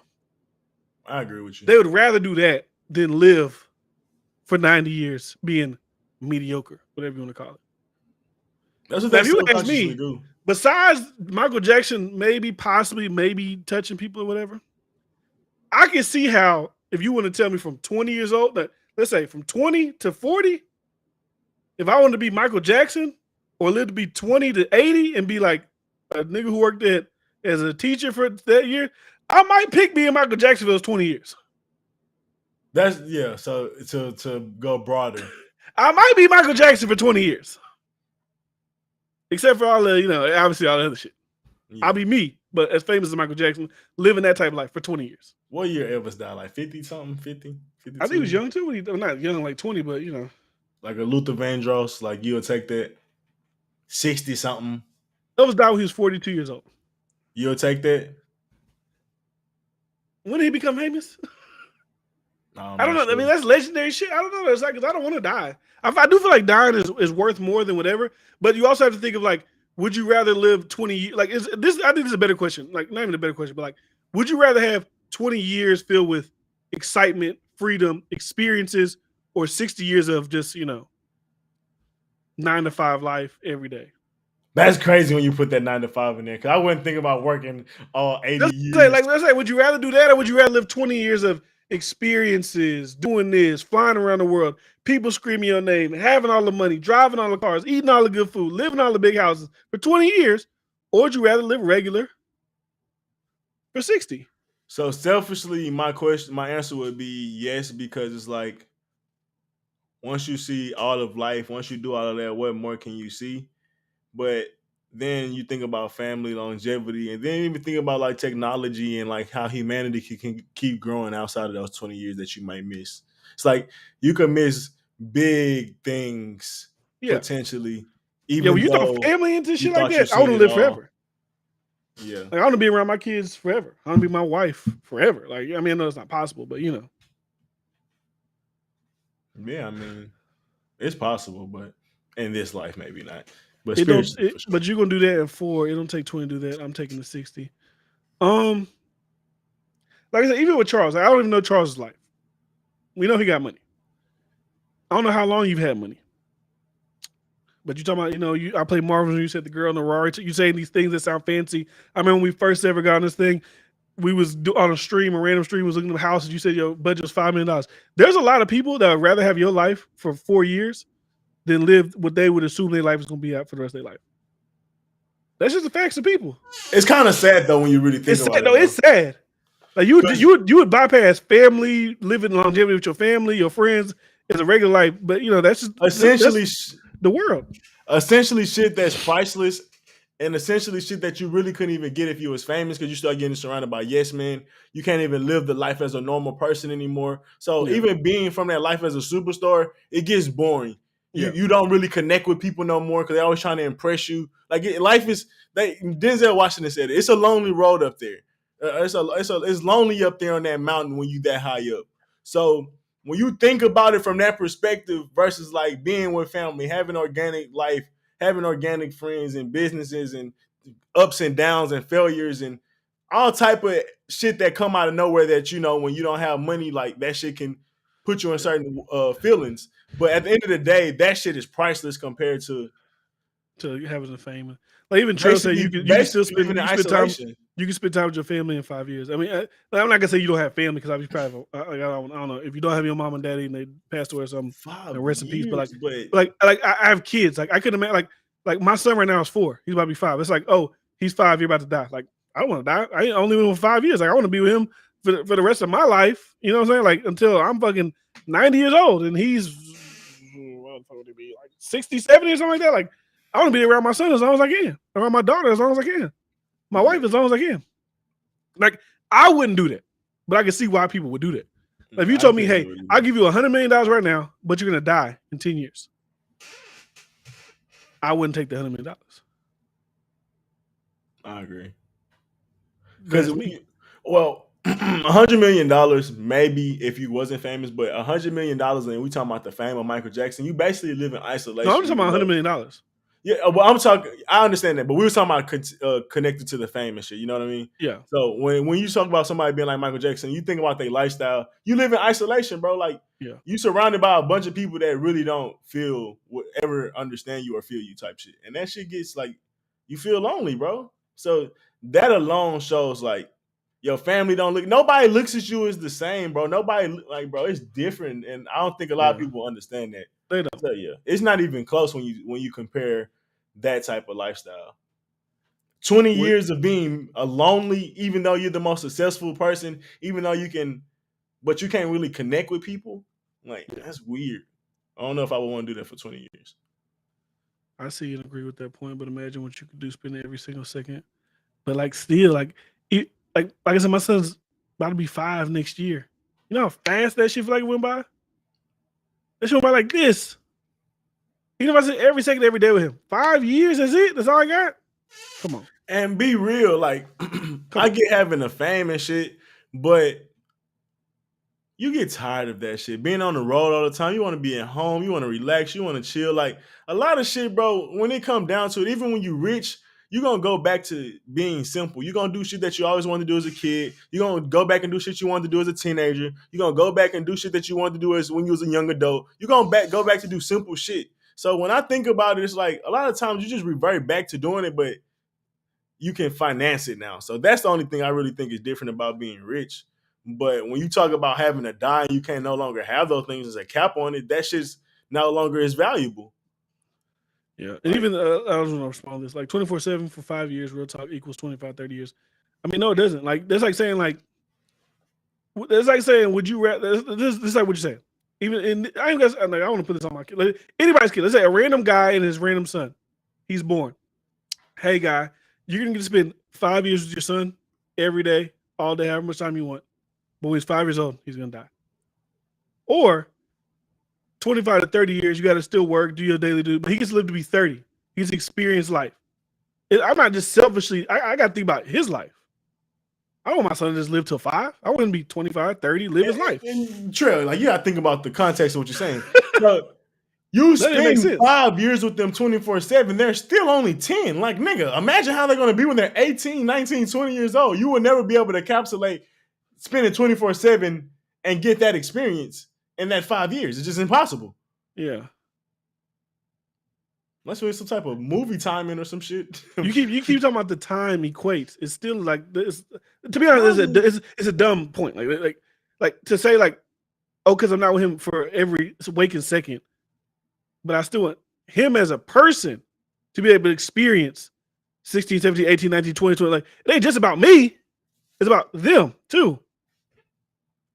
I agree with you. They would rather do that than live for 90 years being mediocre, whatever you want to call it. That's what they subconsciously do. Besides Michael Jackson, possibly touching people or whatever, I can see how if you want to tell me from 20 years old, let's say from 20 to 40, if I wanted to be Michael Jackson or live to be 20 to 80 and be like a nigga who worked as a teacher for that year, I might pick being Michael Jackson for those 20 years. That's so to go broader. I might be Michael Jackson for 20 years. Except for all the, obviously all the other shit. Yeah. I'll be me, but as famous as Michael Jackson, living that type of life for 20 years. What year Elvis died? Like 50 something? 50? 52? I think he was young too. Not young, like 20, but like a Luther Vandross, like you'll take that 60 something. Elvis died when he was 42 years old. You'll take that? When did he become famous? I don't know. Sure. I mean, that's legendary shit. I don't know. It's like, because I don't want to die. I do feel like dying is worth more than whatever. But you also have to think of like, would you rather live 20 years? Like, I think this is a better question. Like, not even a better question, but like, would you rather have 20 years filled with excitement, freedom, experiences, or 60 years of just, 9 to 5 life every day? That's crazy when you put that 9 to 5 in there. Because I wouldn't think about working all 80 years. Let's say, would you rather do that or would you rather live 20 years of experiences, doing this, flying around the world, people screaming your name, having all the money, driving all the cars, eating all the good food, living all the big houses for 20 years? Or would you rather live regular for 60? So selfishly, my answer would be yes, because it's like once you see all of life, once you do all of that, what more can you see? But then you think about family, longevity, and then even think about like technology and like how humanity can keep growing outside of those 20 years that you might miss. It's like you could miss big things Yeah. potentially, Yeah, when even you throw though family into you shit like thought you that, I seen want to it live all. forever. Yeah. Like I want to be around my kids forever. I want to be my wife forever. Like I mean, I know it's not possible, but you know, Yeah, I mean, it's possible, but in this life, maybe not. But it don't. spiritually, for sure. But you're gonna do that in 4. It don't take 20 to do that. I'm taking the 60. Um, like I said, even with Charles, I don't even know Charles's life. We know he got money. I don't know how long you've had money. But you talking about, you know, I play Marvel and you said the girl in the Rari. You saying these things that sound fancy. I remember when we first ever got on this thing, we was on a random stream, was looking at houses. You said your budget was $5 million. There's a lot of people that would rather have your life for 4 years than live what they would assume their life is going to be at for the rest of their life. That's just the facts of people. It's kind of sad though when you really think It's about sad. it, No, though. it's sad. Like you would bypass family, living longevity with your family, your friends as a regular life. But you know that's Essentially, the world. essentially shit that's priceless, and essentially shit that you really couldn't even get if you was famous, because you start getting surrounded by yes men. You can't even live the life as a normal person anymore. So Yeah. even being from that life as a superstar, it gets boring. Yeah. You don't really connect with people no more because they're always trying to impress you. Like life is, Denzel Washington said it. It's a lonely road up there. It's lonely up there on that mountain when you that high up. So when you think about it from that perspective versus like being with family, having organic life, having organic friends and businesses and ups and downs and failures and all type of shit that come out of nowhere, that you know when you don't have money, like that shit can put you in certain feelings. But at the end of the day, that shit is priceless compared to having the fame. Like even Trill said, you can still basically living in isolation. you can spend time with your family in 5 years. I mean, I'm not gonna say you don't have family because I'd be probably I don't know if you don't have your mom and daddy and they passed away or something. Five Rest in peace. But years, but like I have kids. Like I couldn't imagine like my son right now is 4. He's about to be 5. It's like, oh, he's 5. You're about to die. Like I don't want to die. I only been with 5 years. Like I want to be with him for the rest of my life. You know what I'm saying? Like until I'm fucking 90 years old and he's what the fuck would it be like 60, 70 or something like that. Like I want to be around my son as long as I can, around my daughter as long as I can, my wife as long as I can. Like I wouldn't do that, but I can see why people would do that. Like if you told me, hey, I'll give you $100 million right now, but you're gonna die in 10 years, I wouldn't take the $100 million. I agree. That's Because me. $100 million maybe if you wasn't famous, but $100 million, and we talking about the fame of Michael Jackson, you basically live in isolation. No, I'm just talking about $100 million. Yeah, well, I'm talking. I understand that, but we were talking about connected to the fame and shit. You know what I mean? Yeah. So when you talk about somebody being like Michael Jackson, you think about their lifestyle. You live in isolation, bro. Like, yeah, you surrounded by a bunch of people that really don't ever understand you or feel you, type shit, and that shit gets like you feel lonely, bro. So that alone shows like your family don't look. Nobody looks at you as the same, bro. Nobody like, bro. It's different, and I don't think a lot of people understand that. They don't. So yeah, it's not even close when you compare that type of lifestyle. 20 years of being a lonely, even though you're the most successful person, even though but you can't really connect with people. Like, that's weird. I don't know if I would want to do that for 20 years. I see and agree with that point, but imagine what you could do spending every single second. But like still, like I said, my son's about to be 5 next year. You know how fast that shit feel like it went by? That shit went by like this. Even if I said every second, every day with him. 5 years, that's it? That's all I got? Come on. And be real, like I get having the fame and shit, but you get tired of that shit. Being on the road all the time, you want to be at home, you want to relax, you want to chill. Like a lot of shit, bro, when it come down to it, even when you rich, you're going to go back to being simple. You're going to do shit that you always wanted to do as a kid. You're going to go back and do shit you wanted to do as a teenager. You're going to go back and do shit that you wanted to do as when you was a young adult. You're going to go back to do simple shit. So when I think about it, it's like a lot of times you just revert back to doing it, but you can finance it now. So that's the only thing I really think is different about being rich. But when you talk about having a die, you can no longer have those things as a cap on it. That shit's no longer as valuable. Yeah. And even, I was going to respond to this, like 24/7 for 5 years, real talk equals 25, 30 years. I mean, no, it doesn't. Like, that's like saying, would you rather, this is like what you're saying. Even in, I want to put this on my kid. Like, anybody's kid. Let's say a random guy and his random son. He's born. Hey, guy, you're going to get to spend 5 years with your son every day, all day, however much time you want. But when he's 5 years old, he's going to die. Or 25 to 30 years, you got to still work, do your daily duty, but he gets to live to be 30. He's experienced life. I'm not just selfishly, I got to think about his life. I want my son to just live till 5. I wouldn't be 25, 30, live his life. And Trey, like, you got to think about the context of what you're saying. Bro, you spend 5 years with them 24/7, they're still only 10. Like, nigga, imagine how they're going to be when they're 18, 19, 20 years old. You will never be able to encapsulate spending 24/7 and get that experience in that 5 years. It's just impossible. Yeah. Unless there's some type of movie timing or some shit. You keep talking about the time equates. It's still like this. To be honest, it's a dumb point. Like to say like, oh, because I'm not with him for every waking second, but I still want him as a person to be able to experience 16, 17, 18, 19, 20, 20. Like, it ain't just about me. It's about them too.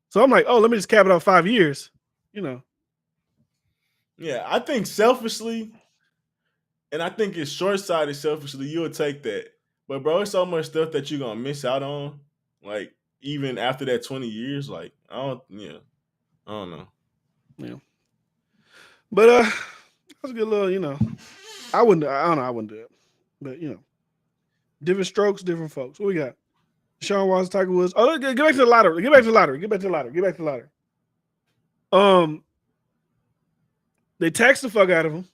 So I'm like, oh, let me just cap it off 5 years. Yeah, I think selfishly, and I think it's short-sighted selfishly, you'll take that. But bro, it's so much stuff that you're gonna miss out on. Like, even after that 20 years, like, I don't know. Yeah. But that's a good little, I wouldn't do it. But different strokes, different folks. What we got? Deshaun Watson, Tiger Woods. Oh, get back to the lottery. Get back to the lottery. They taxed the fuck out of him.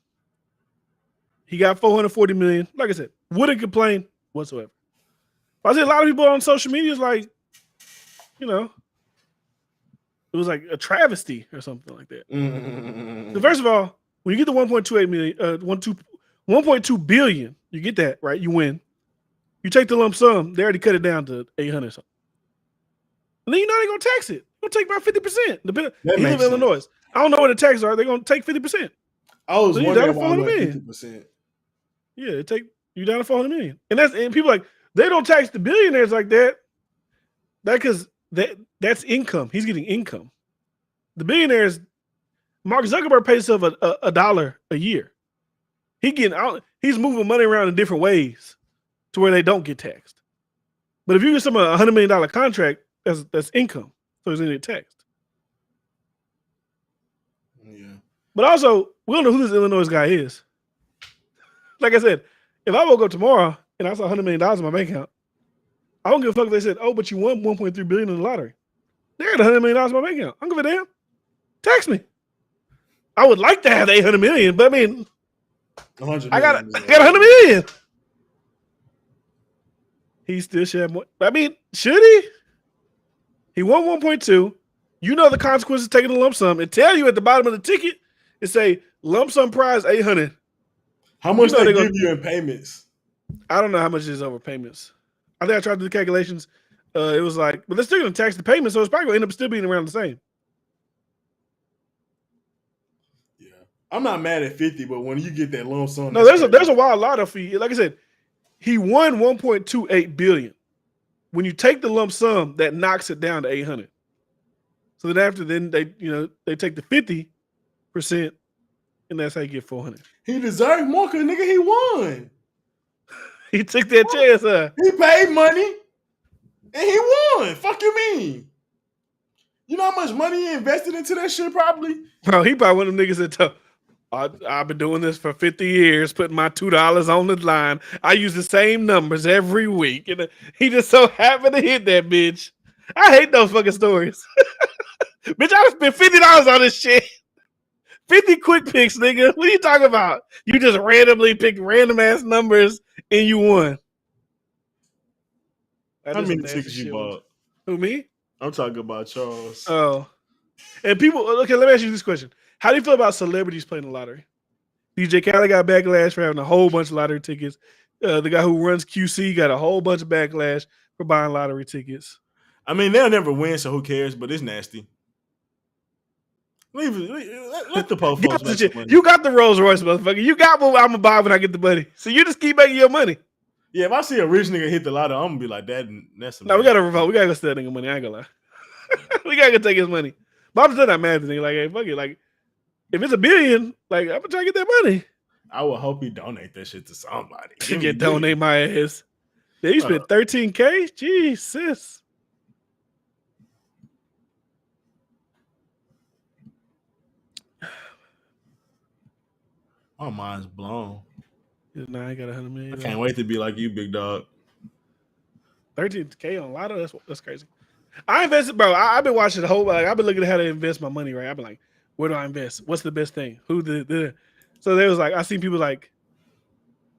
He got $440 million. Like I said, wouldn't complain whatsoever. I see a lot of people on social media is like, it was like a travesty or something like that. Mm-hmm. So first of all, when you get the 1.28 million, 1.2 billion, you get that, right? You win. You take the lump sum, they already cut it down to 800 something. And then they're gonna tax it. They're gonna take about 50%. You live in Illinois. I don't know what the taxes are. They're gonna take 50%. I was wondering why 50%. Yeah, they take you down to $400 million. And people like, they don't tax the billionaires like that. Because that's income. He's getting income. The billionaires, Mark Zuckerberg pays himself a dollar a year. He's moving money around in different ways to where they don't get taxed. But if you get someone a $100 million contract, that's income. So he's going to get taxed. Yeah. But also, we don't know who this Illinois guy is. Like I said, if I woke up tomorrow and I saw $100 million in my bank account, I don't give a fuck if they said, oh, but you won $1.3 billion in the lottery. They got $100 million in my bank account. I don't give a damn. Tax me. I would like to have the $800 million, but I mean, I got $100 million. He still should have more. I mean, should he? He won 1.2. You know the consequences of taking the lump sum. It tell you at the bottom of the ticket, it say lump sum prize 800. How much they give you in payments? I don't know how much is over payments. I think I tried to do the calculations. It was like, but they're still going to tax the payment, so it's probably going to end up still being around the same. Yeah, I'm not mad at 50, but when you get that lump sum, no, there's a wild lotto fee. Like I said, he won 1.28 billion. When you take the lump sum, that knocks it down to 800. So then they take the 50%, and that's how you get 400. He deserved more because nigga he won. He took that chance, huh? He paid money and he won. Fuck you mean? You know how much money he invested into that shit probably? Bro, he probably one of them niggas that I've been doing this for 50 years, putting my $2 on the line. I use the same numbers every week. And he just so happened to hit that bitch. I hate those fucking stories. Bitch, I spent $50 on this shit. 50 quick picks, nigga. What are you talking about? You just randomly picked random ass numbers and you won. How many tickets you bought? Who, me? I'm talking about Charles. Oh. And people, okay, let me ask you this question. How do you feel about celebrities playing the lottery? DJ Khaled got backlash for having a whole bunch of lottery tickets. The guy who runs QC got a whole bunch of backlash for buying lottery tickets. I mean, they'll never win, so who cares? But it's nasty. Let the poor folks make some money. You got the Rolls Royce, motherfucker. You got what I'm gonna buy when I get the money. So you just keep making your money. Yeah, if I see a rich nigga hit the lotto, I'm gonna be like, that's some. No, we gotta revolt. We gotta go steal that nigga money. I ain't gonna lie. We gotta go take his money. But I'm still not mad at the nigga. Like, hey, fuck it. Like, if it's $1 billion, like, I'm gonna try to get that money. I would hope he donate that shit to somebody. You can donate my ass. Yeah, you spent $13K? Jesus. My mind's blown. Nah, I got $100 million. I can't wait to be like you, big dog. 13K on Lotto. That's crazy. I invested, bro. I've been watching the whole. Like, I've been looking at how to invest my money. Right. I've been like, where do I invest? What's the best thing? Who the? So there was like, I seen people like,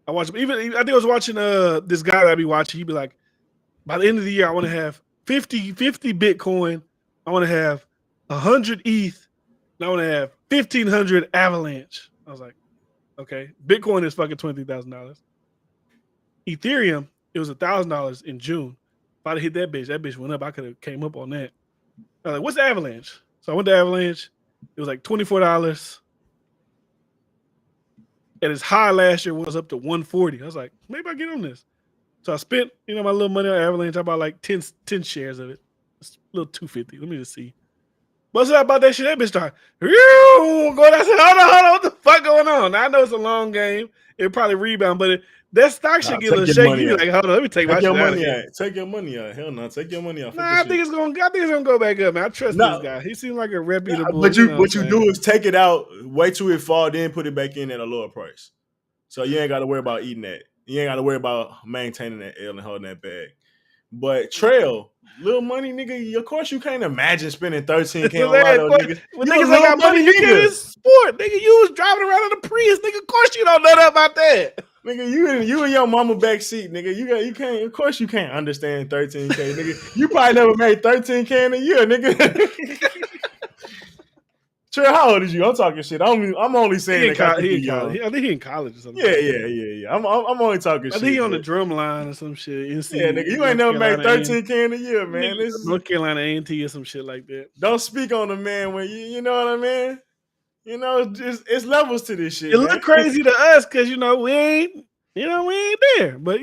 I watch. Even I think I was watching this guy that I be watching. He'd be like, by the end of the year, I want to have 50 Bitcoin. I want to have 100 ETH. And I want to have 1,500 Avalanche. I was like, okay, Bitcoin is fucking $20,000. Ethereum, it was $1,000 in June. If I'd hit that bitch went up. I could have came up on that. I was like, what's Avalanche? So I went to Avalanche. It was like $24. At its high last year was up to $140. I was like, maybe I get on this. So I spent, my little money on Avalanche. I bought like 10 shares of it. It's a little $250. Let me just see. What's up about that shit? That bitch started going. I said, hold on, what the fuck going on? Now, I know it's a long game. It'll probably rebound, but that stock should get a little shaky. Like, hold on, let me take my shit out of here. Take your money out. Hell no, take your money out. Nah, I think it's gonna go back up, man. I trust this guy. He seems like a reputable. But what you do is take it out, wait till it fall, then put it back in at a lower price. So you ain't got to worry about eating that. You ain't got to worry about maintaining that L and holding that bag. But Trail, little money, nigga. Of course, you can't imagine spending $13K on Lotto, nigga. When niggas ain't got money, you get in sport, nigga. You was driving around in a Prius, nigga. Of course, you don't know that about that, nigga. You in your mama back seat, nigga. You can't. Of course, you can't understand 13K, nigga. You probably never made 13K in a year, nigga. Trey, how old is you? I'm talking shit. I'm only saying that he in college. I think he in college or something. Yeah. I'm only talking shit. I think he on the drum line or some shit. Yeah, nigga, you ain't never made 13K in a year, man. North Carolina A&T or some shit like that. Don't speak on the man when you know what I mean. It's levels to this shit. It look crazy to us because we ain't there, but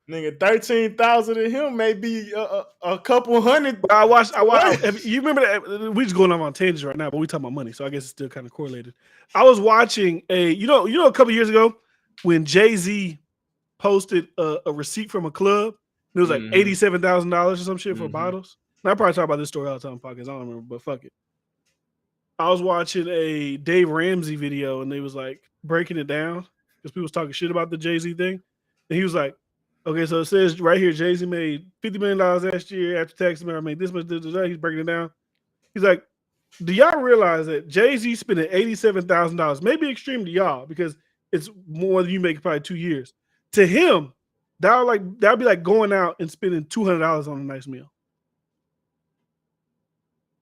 Nigga, 13,000 to him may be a couple hundred. I watched. You remember that? We just going off on tangents right now, but we talking about money, so I guess it's still kind of correlated. I was watching a a couple years ago when Jay-Z posted a receipt from a club. It was like $87,000 or some shit for bottles. And I probably talk about this story all the time, podcast. I don't remember, but fuck it. I was watching a Dave Ramsey video, and they was like breaking it down because people was talking shit about the Jay-Z thing, and he was like, okay, so it says right here, Jay-Z made $50 million last year after tax. I made this much. He's breaking it down. He's like, do y'all realize that Jay-Z spending $87,000, maybe extreme to y'all because it's more than you make probably 2 years. To him, that would be like going out and spending $200 on a nice meal.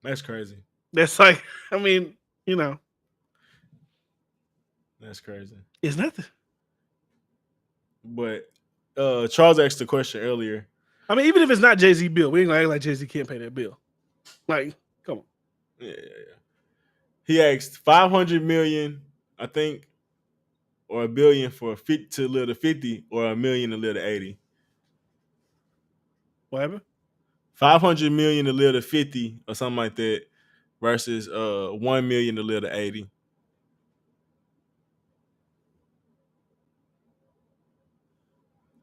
That's crazy. That's like, That's crazy. It's nothing. But Charles asked the question earlier. I mean, even if it's not Jay-Z bill, we ain't gonna act like Jay-Z can't pay that bill. Like, come on. Yeah. He asked $500 million, I think, or $1 billion for to live to 50, or $1 million to live to 80. What happened? $500 million to live to 50 or something like that, versus $1 million to live to 80.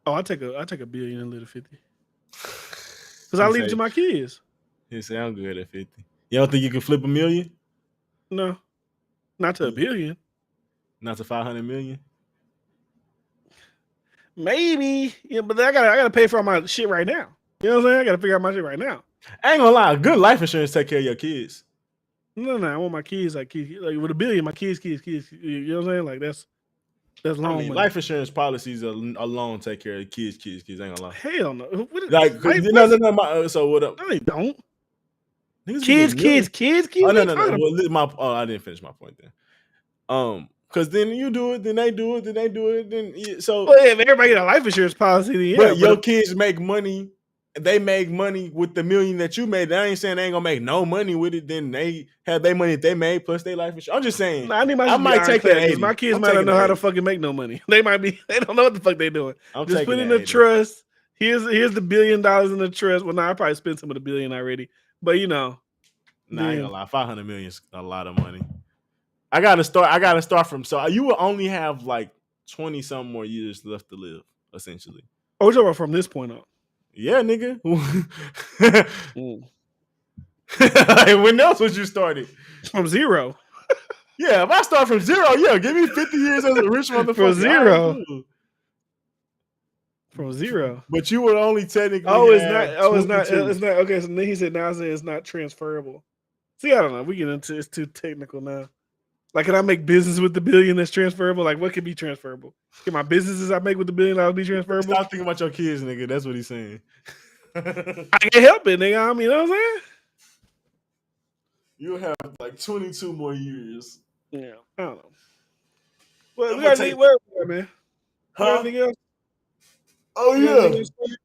Oh, I take $1 billion and live to 50. Because I leave it to my kids. He say I'm good at 50. You don't think you can flip $1 million? No. Not to $1 billion. Not to 500 million? Maybe. Yeah, but I gotta pay for all my shit right now. You know what I'm saying? I gotta figure out my shit right now. I ain't gonna lie, good life insurance take care of your kids. No, I want my kids like with $1 billion, my kids. You know what I'm saying? Like that's long money. Life insurance policies alone take care of kids. I ain't gonna lie. Hell no. No. So what up? No, they don't. Kids. Oh, no. I didn't finish my point then. Because then you do it, then they do it, then so. Well, if everybody get a life insurance policy, then yeah. But your kids make money. They make money with the $1 million that you made. I ain't saying they ain't gonna make no money with it. Then they have their money that they made plus their life insurance. I'm just saying. I might take that 80. My kids might not know how to fucking make no money. They don't know what the fuck they doing. Just put in the trust. Here's the $1 billion in the trust. Well, I probably spent some of the $1 billion already. But Nah, I ain't gonna lie. 500 million is a lot of money. I gotta start from. So you will only have like 20 some more years left to live, essentially. Oh, you're talking about from this point on. Yeah, nigga. When else was you started? From zero. Yeah, if I start from zero, yeah, give me 50 years as a rich motherfucker. From zero. Right, cool. From zero. But you would only technically Oh, it's not. have Oh, it's not. 22. It's not. Okay, so then he said now it's not transferable. See, I don't know. We get into it's too technical now. Like, can I make business with the billion that's transferable? Like, what could be transferable? Can my businesses I make with the $1 billion be transferable? Stop thinking about your kids, nigga. That's what he's saying. I can't help it, nigga. I mean, you know what I'm saying? You'll have like 22 more years. Yeah, I don't know. Well, I'm we gonna got take, anything, where we at, man? We got huh? anything else? Oh We got anything yeah. else tonight?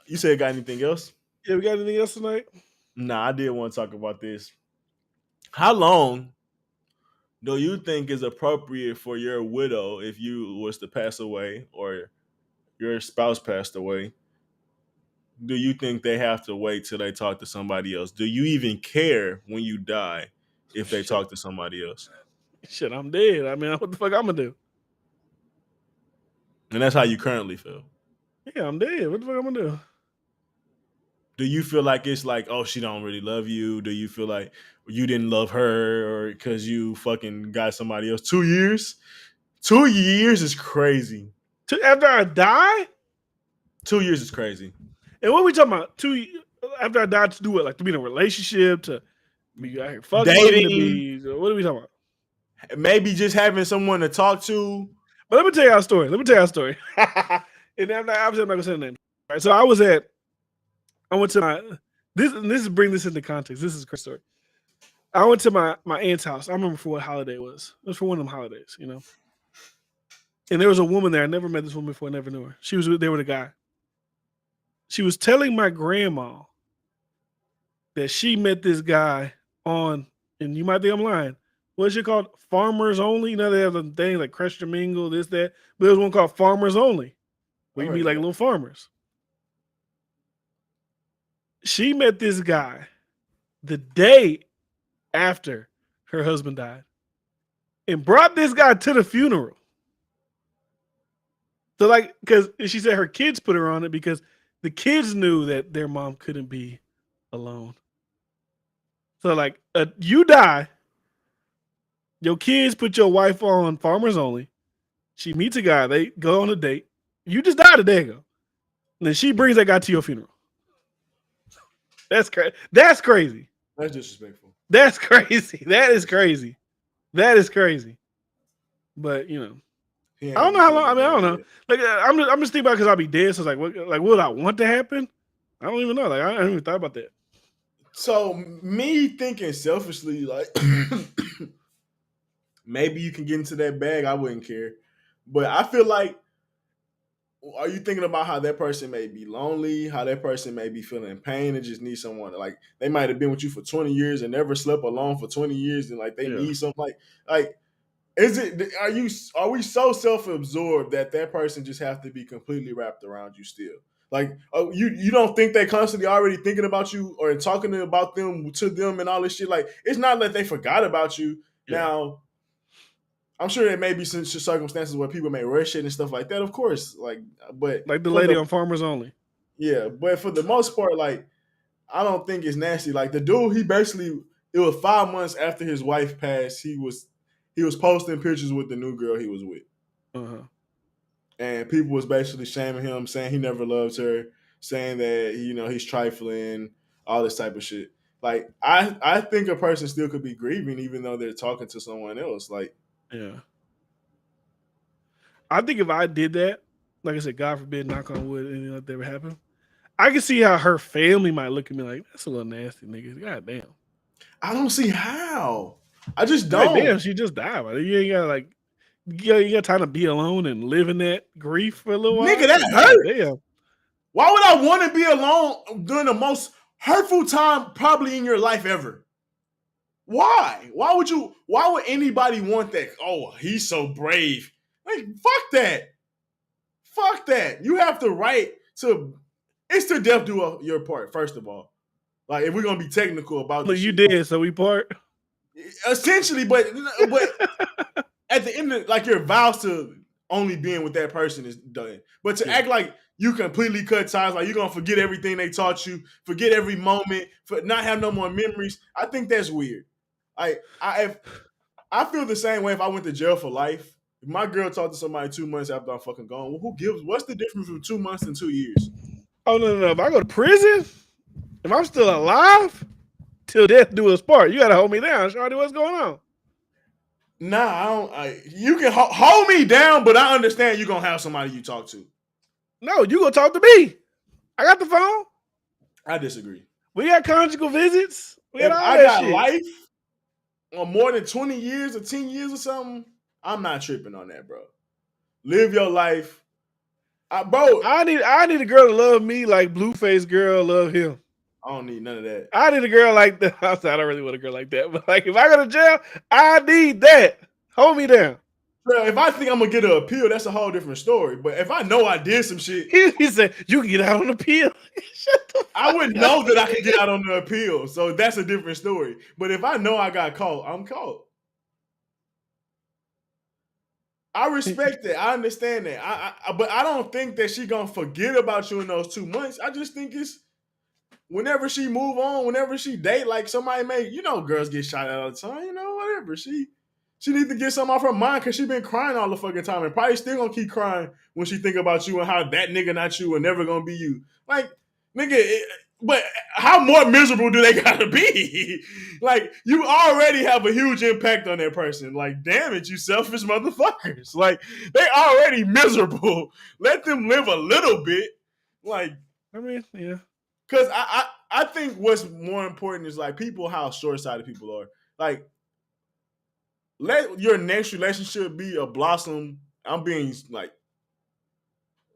You said got anything else? Yeah, we got anything else tonight? Nah, I did want to talk about this. How long do you think is appropriate for your widow if you was to pass away or your spouse passed away? Do you think they have to wait till they talk to somebody else? Do you even care when you die if they Shit, talk to somebody else? shit, I'm dead. I mean, what the fuck I'm gonna do? And that's how you currently feel. Yeah, I'm dead. What the fuck I'm gonna do? Do you feel like it's like, oh, she don't really love you? Do you feel like you didn't love her or because you fucking got somebody else? 2 years? 2 years is crazy. After I die? 2 years is crazy. And what we talking about? After I die to do what? Like to be in a relationship, to be out here fucking, to Dating, be. What are we talking about? maybe just having someone to talk to. But let me tell you our story. And obviously I'm not gonna say the name. All right, so I went to my this is bring this into context. This is a great story. I went to my aunt's house. I remember for what holiday it was. It was for one of them holidays, you know. And there was a woman there. I never met this woman before. I never knew her. She was there with a guy. She was telling my grandma that she met this guy on, and you might think I'm lying. What's it called? Farmers Only. You know, they have them things like Crest Mingle, this, that. But there's one called Farmers Only, where you meet like little farmers. She met this guy the day after her husband died and brought this guy to the funeral. So, like, because she said her kids put her on it because the kids knew that their mom couldn't be alone. So, like, you die, your kids put your wife on Farmers Only. She meets a guy, they go on a date. You just died a day ago. And then she brings that guy to your funeral. That's crazy. That's crazy. That's disrespectful. That's crazy. That is crazy. That is crazy. But you know, I don't know how long. I mean, I don't know. Like, I'm just thinking about because I'll be dead. So it's like, what would I want to happen? I don't even know. Like, I haven't even thought about that. So me thinking selfishly, like maybe you can get into that bag. I wouldn't care, but I feel like, are you thinking about how that person may be lonely, how that person may be feeling pain and just need someone to, like, they might have been with you for 20 years and never slept alone for 20 years and like they need something like is it, are we so self-absorbed that person just have to be completely wrapped around you still? Like, you don't think they constantly already thinking about you or talking about them to them and all this shit? Like, it's not that they forgot about you. Yeah. Now, I'm sure there may be some circumstances where people may rush it and stuff like that, of course. But the lady on Farmers Only. Yeah, but for the most part, like, I don't think it's nasty. Like, the dude, it was 5 months after his wife passed. He was posting pictures with the new girl he was with. Uh-huh. And people was basically shaming him, saying he never loved her, saying that, he's trifling, all this type of shit. Like, I think a person still could be grieving even though they're talking to someone else. Like, yeah. I think if I did that, like I said, God forbid, knock on wood, anything like that ever happen, I can see how her family might look at me like, that's a little nasty, nigga. God damn. I don't see how. I just don't. Like, damn, she just died. But you ain't got like, you got time to be alone and live in that grief for a little while. Nigga, that hurt. Damn. Why would I want to be alone during the most hurtful time probably in your life ever? Why? Why would anybody want that? Oh, he's so brave. Like, fuck that. Fuck that. You have the right to, it's to death do your part, first of all. Like, if we're going to be technical about this, you did, so we part. Essentially, but at the end of, like, your vows to only being with that person is done. But to act like you completely cut ties, like you're going to forget everything they taught you, forget every moment, for not have no more memories, I think that's weird. I feel the same way if I went to jail for life. If my girl talked to somebody 2 months after I'm fucking gone, well, who gives? What's the difference between 2 months and 2 years? Oh no. If I go to prison, if I'm still alive, till death do us part. You gotta hold me down, Shawty. What's going on? Nah, I don't. You can hold me down, but I understand you're gonna have somebody you talk to. No, you gonna talk to me. I got the phone. I disagree. We got conjugal visits. We got If all I that got shit. life or more than 20 years or 10 years or something, I'm not tripping on that, bro. Live your life. I need a girl to love me like Blueface girl love him. I don't need none of that. I need a girl like that. I don't really want a girl like that, but like if I go to jail, I need that. Hold me down. Bro, if I think I'm gonna get an appeal, that's a whole different story. But if I know I did some shit, He said, you can get out on appeal. Shut the fuck I wouldn't know that I could get out on the appeal. So that's a different story. But if I know I got caught, I'm caught. I respect that. I understand that. But I don't think that she gonna forget about you in those 2 months. I just think it's whenever she move on, whenever she date, like somebody may, girls get shot at all the time, whatever. She need to get something off her mind because she been crying all the fucking time and probably still gonna keep crying when she think about you and how that nigga not you and never gonna be you. Like, nigga, but how more miserable do they gotta be? Like, you already have a huge impact on that person. Like, damn it, you selfish motherfuckers. Like, they already miserable. Let them live a little bit. Like, I mean, yeah. Because I think what's more important is like people, how short-sighted people are. Like, let your next relationship be a blossom. I'm being like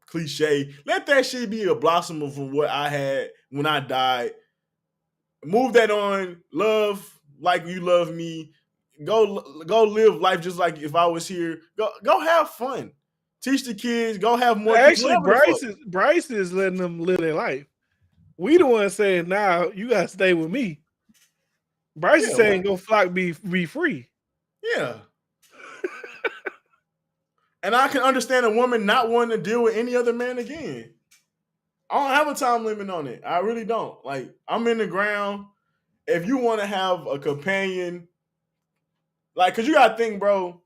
cliche. Let that shit be a blossom of what I had when I died. Move that on. Love like you love me. Go live life just like if I was here. Go have fun. Teach the kids. Go have more. Actually, Bryce is letting them live their life. We the ones saying, nah, you gotta stay with me. Bryce is saying, go flock, be free. Yeah. And I can understand a woman not wanting to deal with any other man again. I don't have a time limit on it. I really don't. Like, I'm in the ground. If you want to have a companion, like, because you got to think, bro,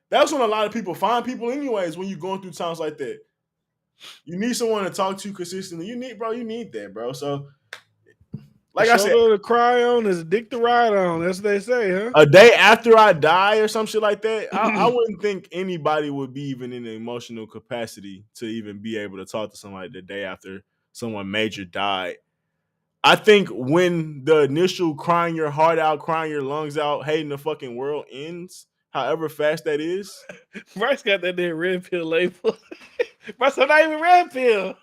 that's when a lot of people find people anyways when you're going through times like that. You need someone to talk to consistently. You need that, bro. So, like I said, to cry on is a dick to ride on. That's what they say, huh? A day after I die or some shit like that, I wouldn't think anybody would be even in the emotional capacity to even be able to talk to somebody the day after someone major died. I think when the initial crying your heart out, crying your lungs out, hating the fucking world ends, however fast that is. Bryce got that damn red pill label. Bryce, I'm not even red pill.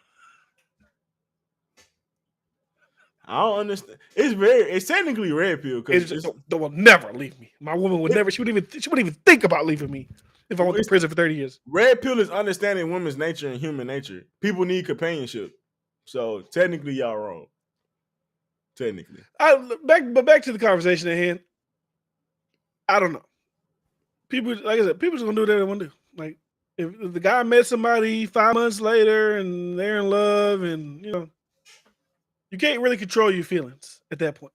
I don't understand. It's technically red pill because they will never leave me. My woman would never. She wouldn't even think about leaving me if I went to prison for 30 years. Red pill is understanding women's nature and human nature. People need companionship, so technically y'all wrong. Technically, back to the conversation at hand. I don't know. People, like I said, people just gonna do what they want to do. Like if the guy met somebody 5 months later and they're in love, and you can't really control your feelings at that point.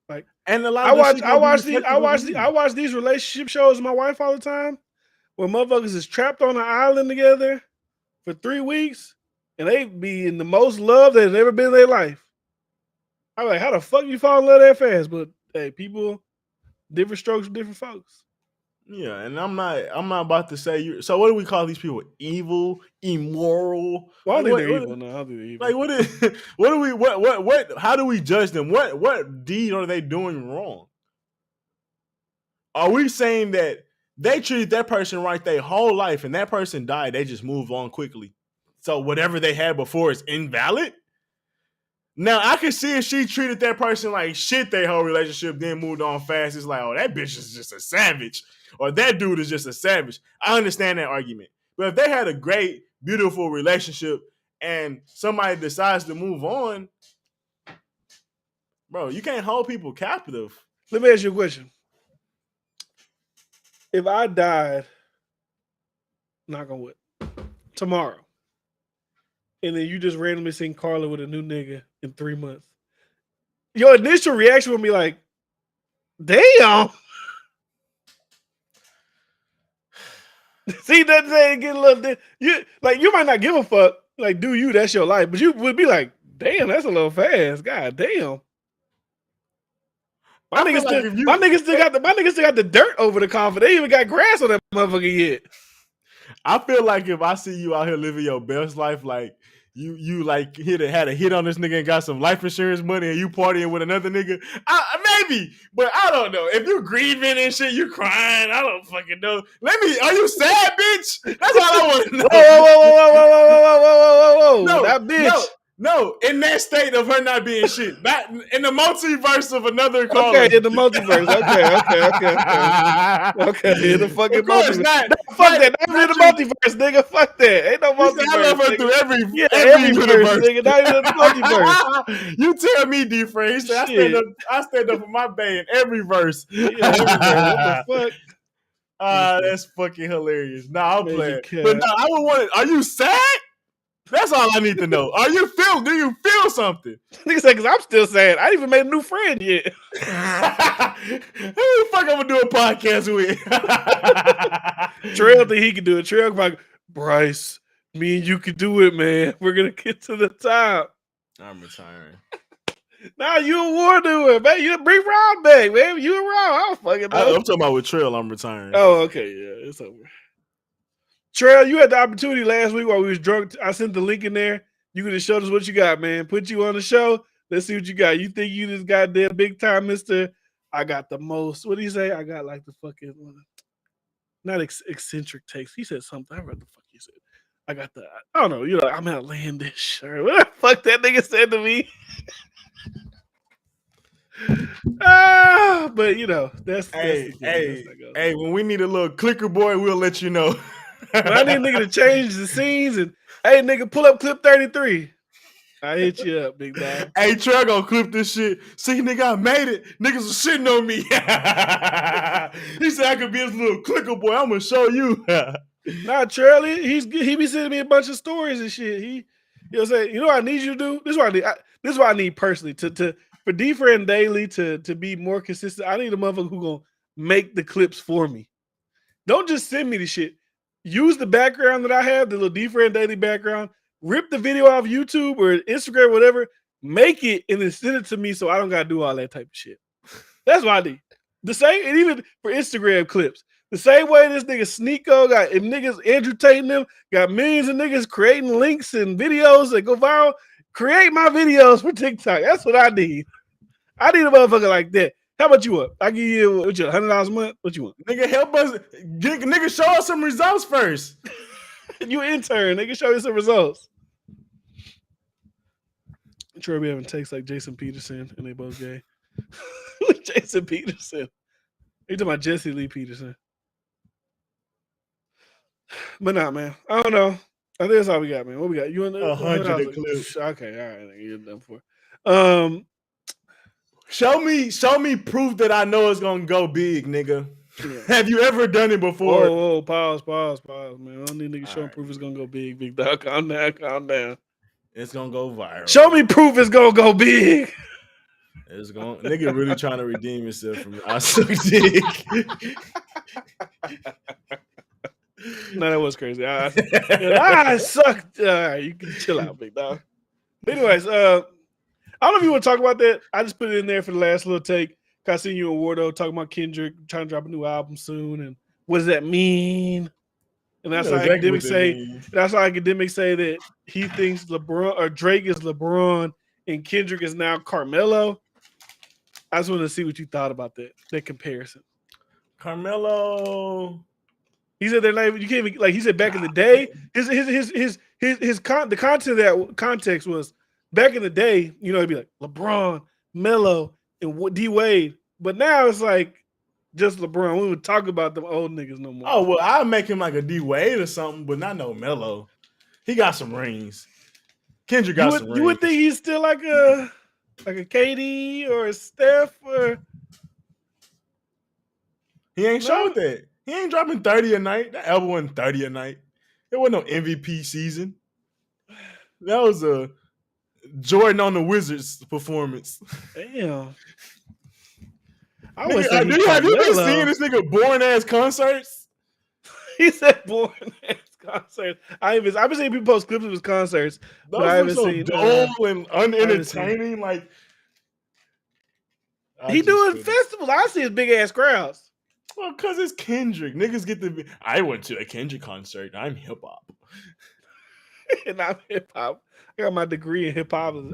Like, and a lot I of watch these relationship shows with my wife all the time, where motherfuckers is trapped on an island together for 3 weeks, and they be in the most love they've ever been in their life. I'm like, how the fuck you fall in love that fast? But hey, people, different strokes for different folks. Yeah, and I'm not about to say you. So what do we call these people? Evil, immoral? Well, I don't think they're evil. No, I don't think they're evil. Like what is? What do we? What? How do we judge them? What deed are they doing wrong? Are we saying that they treated that person right their whole life, and that person died? They just moved on quickly. So whatever they had before is invalid. Now, I can see if she treated that person like shit their whole relationship, then moved on fast. It's like, oh, that bitch is just a savage. Or that dude is just a savage. I understand that argument. But if they had a great, beautiful relationship and somebody decides to move on, bro, you can't hold people captive. Let me ask you a question. If I died, knock on wood, tomorrow, and then you just randomly seen Carla with a new nigga in 3 months, your initial reaction would be like, damn. See that thing get a little. You might not give a fuck. Like, do you? That's your life. But you would be like, damn, that's a little fast. God damn. My niggas still got the dirt over the coffin. They ain't even got grass on that motherfucker yet. I feel like if I see you out here living your best life, like you like had a hit on this nigga and got some life insurance money and you partying with another nigga, maybe, but I don't know. If you grieving and shit, you crying, I don't fucking know. Are you sad, bitch? That's all I want to know. Whoa. No, that bitch. No, in that state of her not being shit. Not in the multiverse of another caller. Okay, in the multiverse. Okay, in the fucking multiverse. Fuck that. Not in the multiverse, nigga. Fuck that. Ain't no multiverse. I love her through every universe, nigga. Not even in the multiverse. You tell me, D-Frey. He said, I stand up for my bae in every verse. Yeah, every verse. What the fuck? That's fucking hilarious. Nah, I'm playing. But no, I would want it. Are you sad? That's all I need to know. Do you feel something? Nigga said, because I'm still sad. I ain't even made a new friend yet. Who the fuck I'm gonna do a podcast with? Trail think he can do it. Trail like, Bryce, me and you can do it, man. We're gonna get to the top. I'm retiring. Nah, you a war doer, man. You bring Rob back, man. You and Rob. I don't fucking know. I'm talking about with Trail. I'm retiring. Oh, okay, yeah, it's over. Trail, you had the opportunity last week while we was drunk. I sent the link in there. You could have showed us what you got, man. Put you on the show. Let's see what you got. You think you this goddamn big time, Mr. I got the most. What did he say? I got like the fucking not eccentric takes. He said something. I read the fuck he said. I got the. I don't know. You know, I'm outlandish. Or what the fuck that nigga said to me. But you know, that's hey. When we need a little clicker boy, we'll let you know. I need a nigga to change the scenes and hey nigga, pull up clip 33. I hit you up, big dog. Hey, Trey gonna clip this shit. See, nigga, I made it. Niggas was shitting on me. He said I could be his little clicker boy. I'm gonna show you. Nah, Charlie, he be sending me a bunch of stories and shit. He'll say, you know what I need you to do? This is what I need. This is what I need personally for D-Friend Daily to be more consistent. I need a motherfucker who gonna make the clips for me. Don't just send me the shit. Use the background that I have, the little D-Friend Daily background. Rip the video off YouTube or Instagram, or whatever. Make it and then send it to me so I don't gotta do all that type of shit. That's what I need. The same, and even for Instagram clips, the same way this nigga Sneeko got niggas Andrew Tate them got millions of niggas creating links and videos that go viral. Create my videos for TikTok. That's what I need. I need a motherfucker like that. How about you up? I give you $100 a month. What you want? Nigga, help us. Nigga, show us some results first. You intern. Nigga, show you some results. Troy be having takes like Jason Peterson, and they both gay. Jason Peterson. You talking about Jesse Lee Peterson? But nah, man. I don't know. I think that's all we got, man. What we got? You in the 100 clips? Okay, all right. You're done for. Show me proof that I know it's gonna go big, nigga. Yeah. Have you ever done it before? Whoa, pause, man. I don't need niggas showing proof it's gonna go big dog. Calm down. It's gonna go viral. Show me proof it's gonna go big. It's going. Nigga really trying to redeem himself from I suck dick. No, that was crazy. I sucked. You can chill out, big dog. Anyways, I don't know if you want to talk about that. I just put it in there for the last little take. I seen you in Wardo talking about Kendrick trying to drop a new album soon, and what does that mean? And that's how academics say. That's how academics say that he thinks LeBron or Drake is LeBron and Kendrick is now Carmelo. I just want to see what you thought about that comparison. Carmelo. He said they're not even, you can't even, like he said back in the day. The content of that context was back in the day. You know, it'd be like LeBron, Melo, and D Wade. But now it's like just LeBron. We would talk about them old niggas no more. Oh well, I'll make him like a D Wade or something, but not no Melo. He got some rings. Kendrick got some rings. You would think he's still like a KD or a Steph or he ain't showed that. He ain't dropping 30 a night. That album wasn't 30 a night. It wasn't no MVP season. That was a Jordan on the Wizards performance. Damn. Have you been seeing this nigga boring ass concerts? He said boring ass concerts. I've been seeing people post clips of his concerts, but I Those look haven't so seen. dull and haven't seen. unentertaining. Like I He just doing couldn't. festivals. I see his big ass crowds. Well, cause it's Kendrick. Niggas get the. I went to a Kendrick concert. I'm hip hop. And I'm hip hop. I got my degree in hip hopology.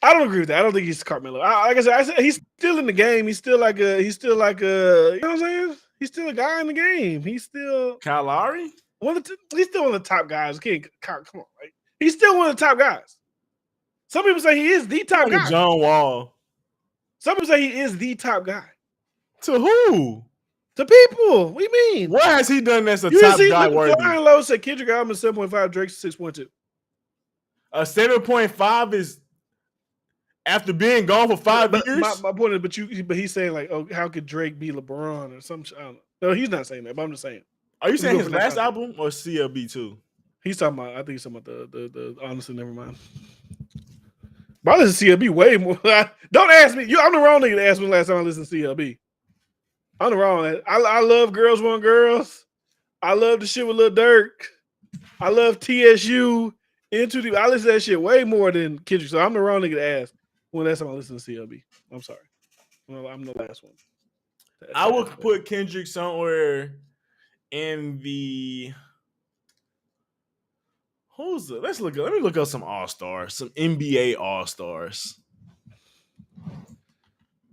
I don't agree with that. I don't think he's Carmelo. Like I said, he's still in the game. He's still like a, you know what I'm saying? He's still a guy in the game. He's still Kyle Lowry? he's still one of the top guys. Come on, right? He's still one of the top guys. Some people say he is the top Like a guy. John Wall. Some people say he is the top guy. To who? To people. What do you mean? What has he done that's a You top see, guy look, worthy? Flying Low said Kendrick album is 7.5, Drake's 6.2. A 7.5 is after being gone for 5 years. My point is, but he's saying like, oh, how could Drake be LeBron or some? I don't know. No, he's not saying that. But I'm just saying. Are you saying his last album or CLB 2? He's talking about. I think he's talking about the. Honestly, never mind. But I listen to CLB way more. Don't ask me. I'm the wrong nigga to ask me the last time I listened to CLB. I'm the wrong. I love Girls Want Girls. I love the shit with Lil Durk. I love TSU. Into the. I listen to that shit way more than Kendrick. So I'm the wrong nigga to ask when last time I listened to CLB. I'm sorry. Well, I'm the last one. I would put Kendrick somewhere in the. Let me look up some All-Stars, some NBA All-Stars.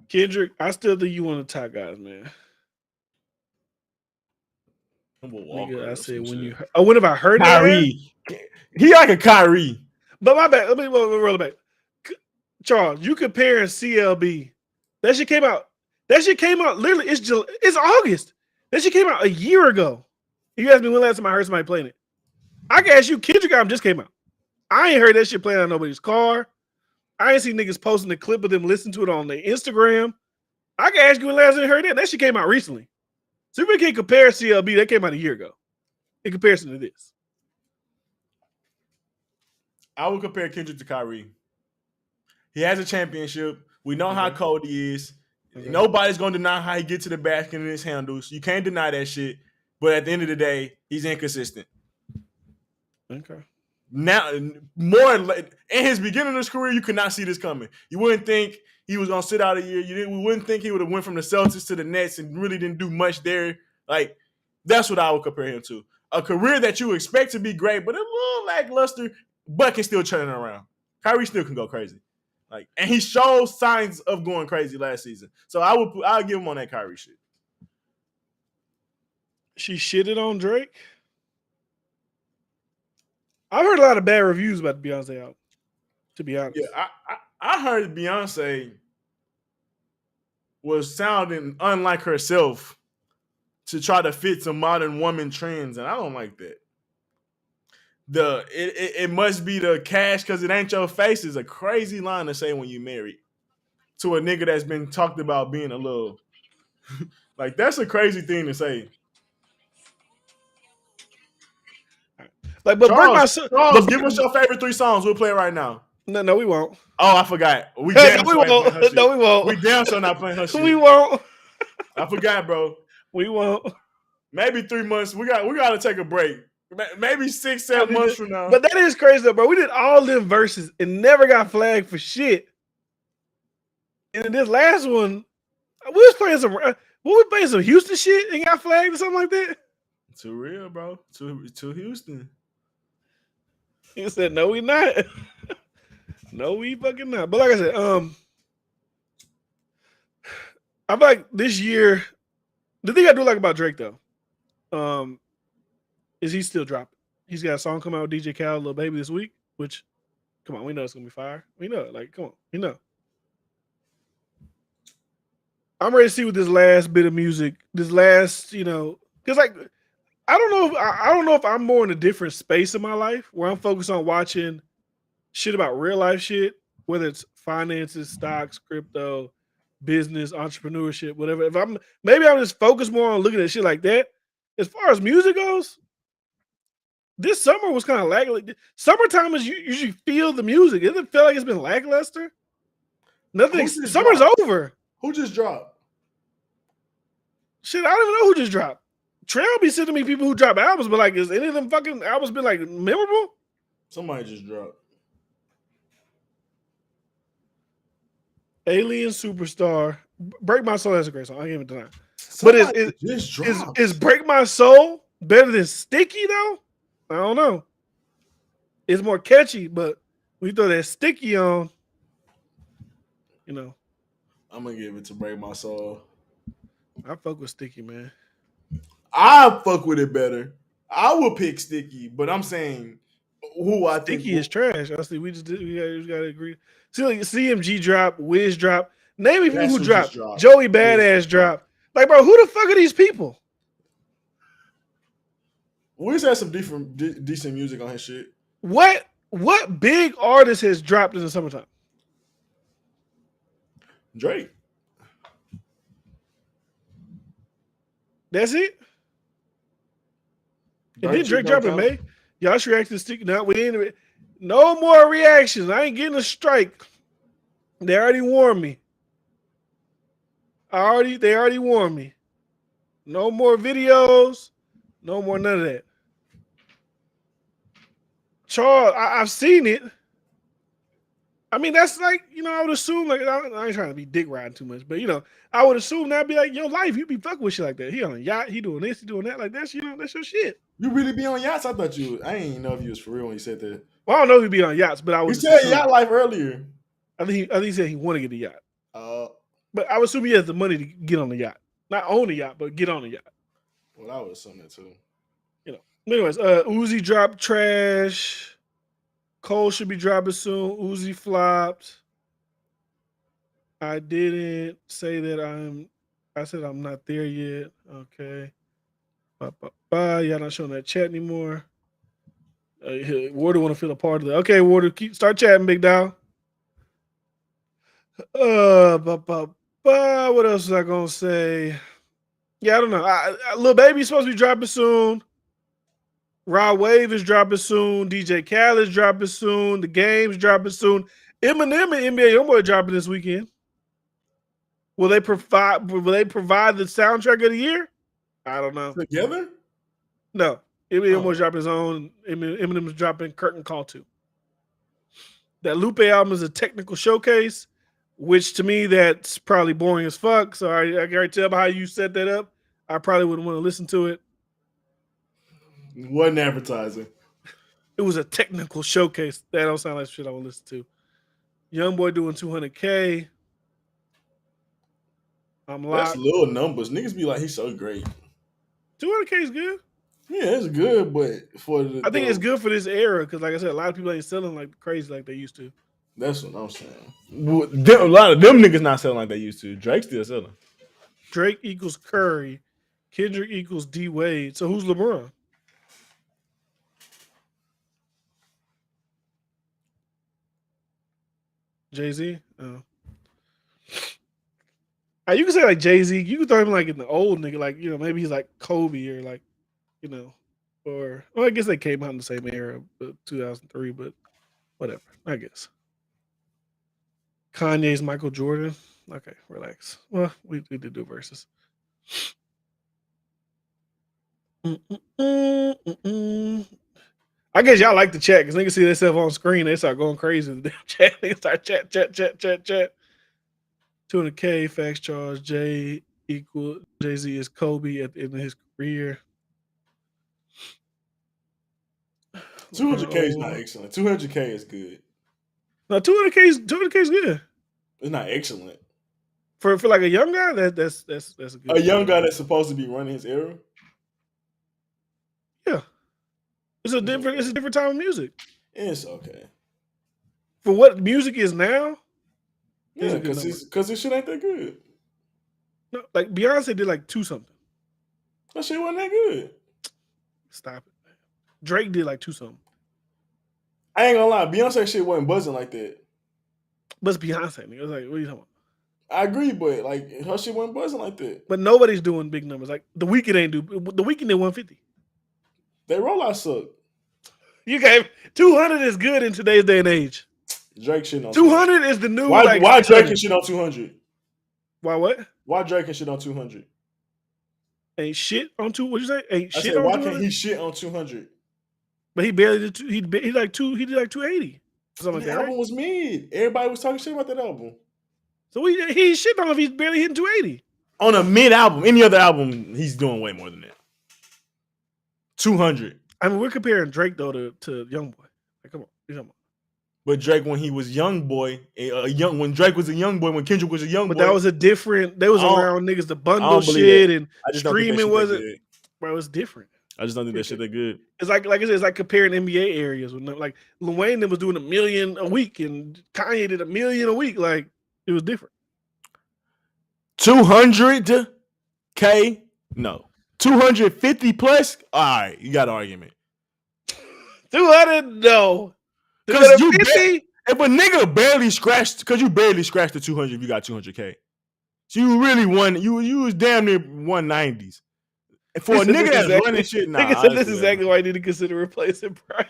Kendrick, I still think you one of the top guys, man. Nigga, I said when you. When have I heard Kyrie? That? He like a Kyrie. But my bad. Let me roll it back. Charles, you comparing CLB? That shit came out. Literally. It's August. That shit came out a year ago. You asked me when last time I heard somebody playing it. I can ask you. Kendrick album just came out. I ain't heard that shit playing on nobody's car. I ain't seen niggas posting a clip of them listening to it on their Instagram. I can ask you when last time you heard that. That shit came out recently. So we can't compare CLB. That came out a year ago. In comparison to this. I would compare Kendrick to Kyrie. He has a championship. We know how cold he is. Nobody's going to deny how he gets to the basket and his handles. You can't deny that shit. But at the end of the day, he's inconsistent. Okay. Now, more in his beginning of his career, you could not see this coming. You wouldn't think he was going to sit out a year. We wouldn't think he would have went from the Celtics to the Nets and really didn't do much there. Like, that's what I would compare him to. A career that you expect to be great, but a little lackluster, but can still turn it around. Kyrie still can go crazy. Like, and he showed signs of going crazy last season. So I'll give him on that Kyrie shit. She shitted on Drake. I've heard a lot of bad reviews about the Beyonce album, to be honest. Yeah, I heard Beyonce was sounding unlike herself to try to fit some modern woman trends, and I don't like that. It must be the cash because it ain't your face is a crazy line to say when you married to a nigga that's been talked about being a little like that's a crazy thing to say. Like, but Charles, give us your favorite 3 songs. We'll play it right now. No, we won't. Oh, I forgot. We damn we won't. No, we won't. We damn sure not playing her shit. We won't. I forgot, bro. We won't. Maybe 3 months. We got to take a break. Maybe 6, 7 months from now. But that is crazy, though, bro. We did all them verses and never got flagged for shit. And in this last one, we was playing some Houston shit and got flagged or something like that. Too real, bro. To Houston. He said, "No, we not. No, we fucking not." But like I said, I feel like this year, the thing I do like about Drake though, is he still dropping. He's got a song coming out with DJ Khaled, Lil Baby this week. Which, come on, we know it's gonna be fire. We know it. Like, come on, we know. I'm ready to see what this last bit of music, because like. I don't know if I'm more in a different space in my life where I'm focused on watching shit about real life shit, whether it's finances, stocks, crypto, business, entrepreneurship, whatever. Maybe I'm just focused more on looking at shit like that. As far as music goes, this summer was kind of lackluster. Summertime is you usually feel the music. It doesn't feel like it's been lackluster. Nothing. Summer's over. Who just dropped? Shit, I don't even know who just dropped. Trail be sending me people who drop albums, but like, is any of them fucking albums been like memorable? Somebody just dropped. Alien Superstar, Break My Soul. That's a great song. I can't even deny. But Somebody just dropped. is Break My Soul better than Sticky though? I don't know. It's more catchy, but when you throw that Sticky on, you know, I'm gonna give it to Break My Soul. I fuck with Sticky, man. I fuck with it better. I would pick Sticky, but I'm saying who I think Sticky is trash. Honestly, we gotta agree. See, like CMG drop, Wiz drop. Name me people that's who who just dropped. dropped. Joey Wiz Badass just dropped. drop. Like, bro, who the fuck are these people? Wiz has some decent music on his shit. What big artist has dropped in the summertime? Drake. That's it. And then Drake Drake drop in May. Y'all should react to Sticky. Now we ain't. No more reactions. I ain't getting a strike. They already warned me. They already warned me. No more videos. No more none of that. Charles, I've seen it. I mean, that's like, I would assume, like, I ain't trying to be dick riding too much, but, I would assume that'd be like your life. You be fucking with shit like that. He on a yacht, he doing this, he doing that. Like, that's your shit. You really be on yachts? I thought you. I ain't know if you was for real when you said that. Well, I don't know if he'd be on yachts, but I would. You said yacht life earlier. I think he said he want to get a yacht. But I would assume he has the money to get on the yacht, not own a yacht, but get on a yacht. Well, I would assume that too. Anyways, Uzi dropped trash. Cole should be dropping soon. Uzi flopped. I didn't say that I said I'm not there yet. Okay. Y'all not showing that chat anymore. Warder want to feel a part of that. Okay, Warder, start chatting, big dog. What else was I gonna say? Yeah, I don't know. Lil Baby's supposed to be dropping soon. Rod Wave is dropping soon. DJ Khaled's dropping soon. The Game's dropping soon. Eminem and NBA Youngboy dropping this weekend. Will they provide the soundtrack of the year? I don't know. Together? No. NBA Youngboy's dropping his own. Eminem's dropping Curtain Call 2. That Lupe album is a technical showcase, which to me that's probably boring as fuck. So I can already tell by how you set that up. I probably wouldn't want to listen to it. Wasn't advertising. It was a technical showcase. That don't sound like shit I would listen to. Youngboy doing 200K. I'm locked. That's little numbers. Niggas be like, he's so great. 200K is good. Yeah, it's good, but I think it's good for this era because, like I said, a lot of people ain't selling like crazy like they used to. That's what I'm saying. A lot of them niggas not selling like they used to. Drake's still selling. Drake equals Curry. Kendrick equals D Wade. So who's LeBron? Jay-Z? Oh. You can say like Jay-Z. You can throw him like in the old nigga, like, maybe he's like Kobe or like, or I guess they came out in the same era, 2003, but whatever, I guess. Kanye's Michael Jordan. Okay, relax. Well, we did do verses. I guess y'all like the chat because niggas see themselves on screen. They start going crazy in the damn chat. They start chat. 200K, facts charge. Jay-Z is Kobe at the end of his career. 200K is not excellent. 200K is good. No, 200K is good. It's not excellent. For like a young guy, that's a good. A young guy that's supposed to be running his era. Yeah, it's a different type of music. It's okay for what music is now. Yeah, because this shit ain't that good. No, like Beyonce did like 2 something. That shit wasn't that good. Stop it, man. Drake did like 2 something. I ain't gonna lie, Beyonce shit wasn't buzzing like that. But it's Beyonce, nigga. It's like, what are you talking about? I agree, but like her shit wasn't buzzing like that. But nobody's doing big numbers. Like The Weeknd ain't do. The Weeknd did 150. They rollout suck. You gave 200 is good in today's day and age. Drake shit on 200 is the new. Why Drake and shit on 200? Why what? Why Drake and shit on 200? Ain't shit on two. What you say? Ain't I shit said, on why 200. can't he shit on 200? But he barely did. He like 280, something And like the that, right? album was mid. Everybody was talking shit about that album. So he shit on if he's barely hitting 280 On a mid album, any other album, he's doing way more than that. 200. I mean, we're comparing Drake though to YoungBoy. Like, come on. But Drake, when he was young boy, when Drake was a young boy, when Kendrick was a young But boy, that was a different. They was around niggas to I bundle don't believe shit that. and I just don't think that streaming shit that wasn't. good. Bro, it's different. I just don't think that shit that good. It's like I said, it's like comparing NBA areas. When like Lil Wayne was doing 1 million a week and Kanye did 1 million a week. Like it was different. 200K? No. 250 plus? All right, you got an argument. 200, no. Because if a nigga barely scratched, because you barely scratched the 200 if you got 200K. So you really won. You was damn near 190s. And for a nigga that's running shit, nah. Nigga said this is exactly why I need to consider replacing Price.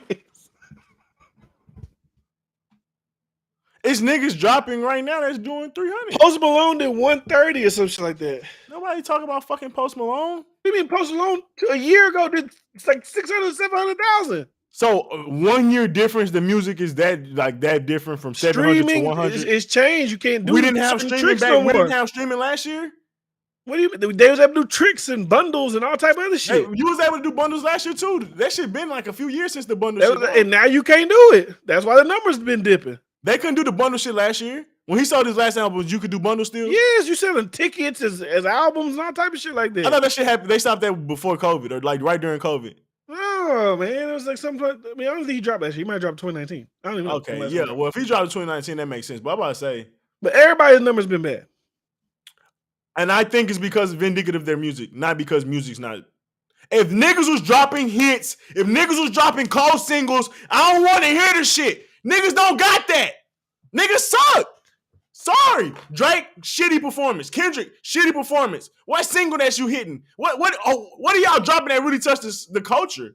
It's niggas dropping right now that's doing 300. Post Malone did 130 or some shit like that. Nobody talking about fucking Post Malone. What do you mean Post Malone a year ago did like 600, 700,000? So 1 year difference, the music is that different from 700 to 100. It's changed. You can't do. We didn't have streaming back. We didn't have streaming last year. What do you mean? They was able to do tricks and bundles and all type of other shit. You was able to do bundles last year too. That shit been like a few years since the bundle shit. And now you can't do it. That's why the numbers been dipping. They couldn't do the bundle shit last year. When he sold his last album, you could do bundles still? Yes, you selling tickets as albums and all type of shit like that. I thought that shit happened. They stopped that before COVID or like right during COVID. Oh man, it was like something. I mean, I don't think he dropped last year. He might have dropped 2019. I don't even know. Okay, yeah. Well, if he dropped in 2019, that makes sense. But I'm about to say. But everybody's numbers been bad. And I think it's because of indicative of their music, not because music's not. If niggas was dropping hits, if niggas was dropping cold singles, I don't want to hear this shit. Niggas don't got that. Niggas suck. Sorry. Drake, shitty performance. Kendrick, shitty performance. What single that you hitting? What are y'all dropping that really touched the culture?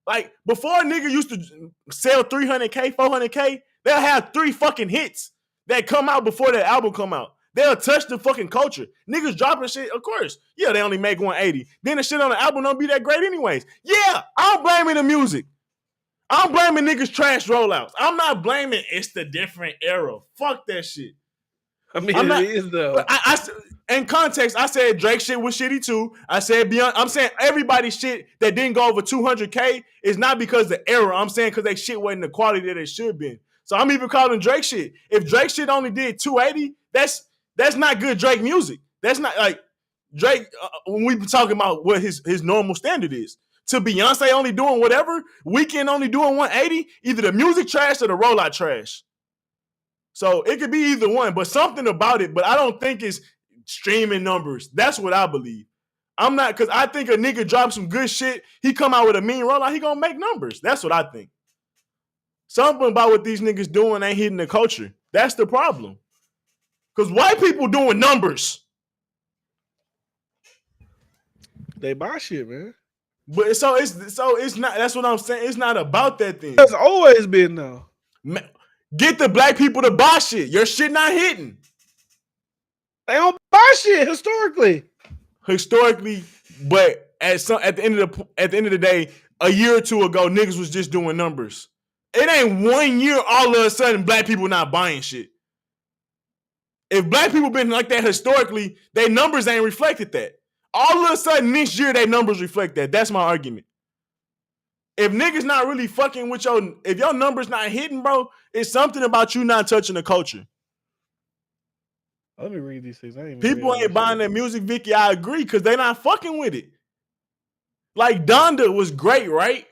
Like, before a nigga used to sell 300K, 400K, they'll have 3 fucking hits that come out before that album come out. They'll touch the fucking culture. Niggas dropping shit, of course. Yeah, they only make 180. Then the shit on the album don't be that great anyways. Yeah, I'm blaming the music. I'm blaming niggas trash rollouts. I'm not blaming it's the different era. Fuck that shit. I mean, it is though. In context, I said Drake shit was shitty too. I said I'm saying everybody's shit that didn't go over 200K is not because of the era. I'm saying because they shit wasn't the quality that it should been. So I'm even calling Drake shit. If Drake shit only did 280, that's not good Drake music. That's not like Drake when we be talking about what his normal standard is. To Beyonce only doing whatever, Weeknd only doing 180, either the music trash or the rollout trash. So it could be either one, but something about it. But I don't think it's streaming numbers. That's what I believe. I'm not, because I think a nigga drops some good shit. He come out with a mean rollout, he gonna make numbers. That's what I think. Something about what these niggas doing ain't hitting the culture. That's the problem. Because white people doing numbers. They buy shit, man. But so it's not. That's what I'm saying. It's not about that thing. It's always been though. Get the black people to buy shit. Your shit not hitting. They don't buy shit historically. But at the end of the day, a year or two ago, niggas was just doing numbers. It ain't 1 year all of a sudden black people not buying shit. If black people been like that historically, their numbers ain't reflected that. All of a sudden this year, their numbers reflect that. That's my argument. If niggas not really fucking with if your numbers not hitting, bro, it's something about you not touching the culture. Let me read these things. People ain't buying that music, Vicky. I agree, because they not fucking with it. Like Donda was great, right?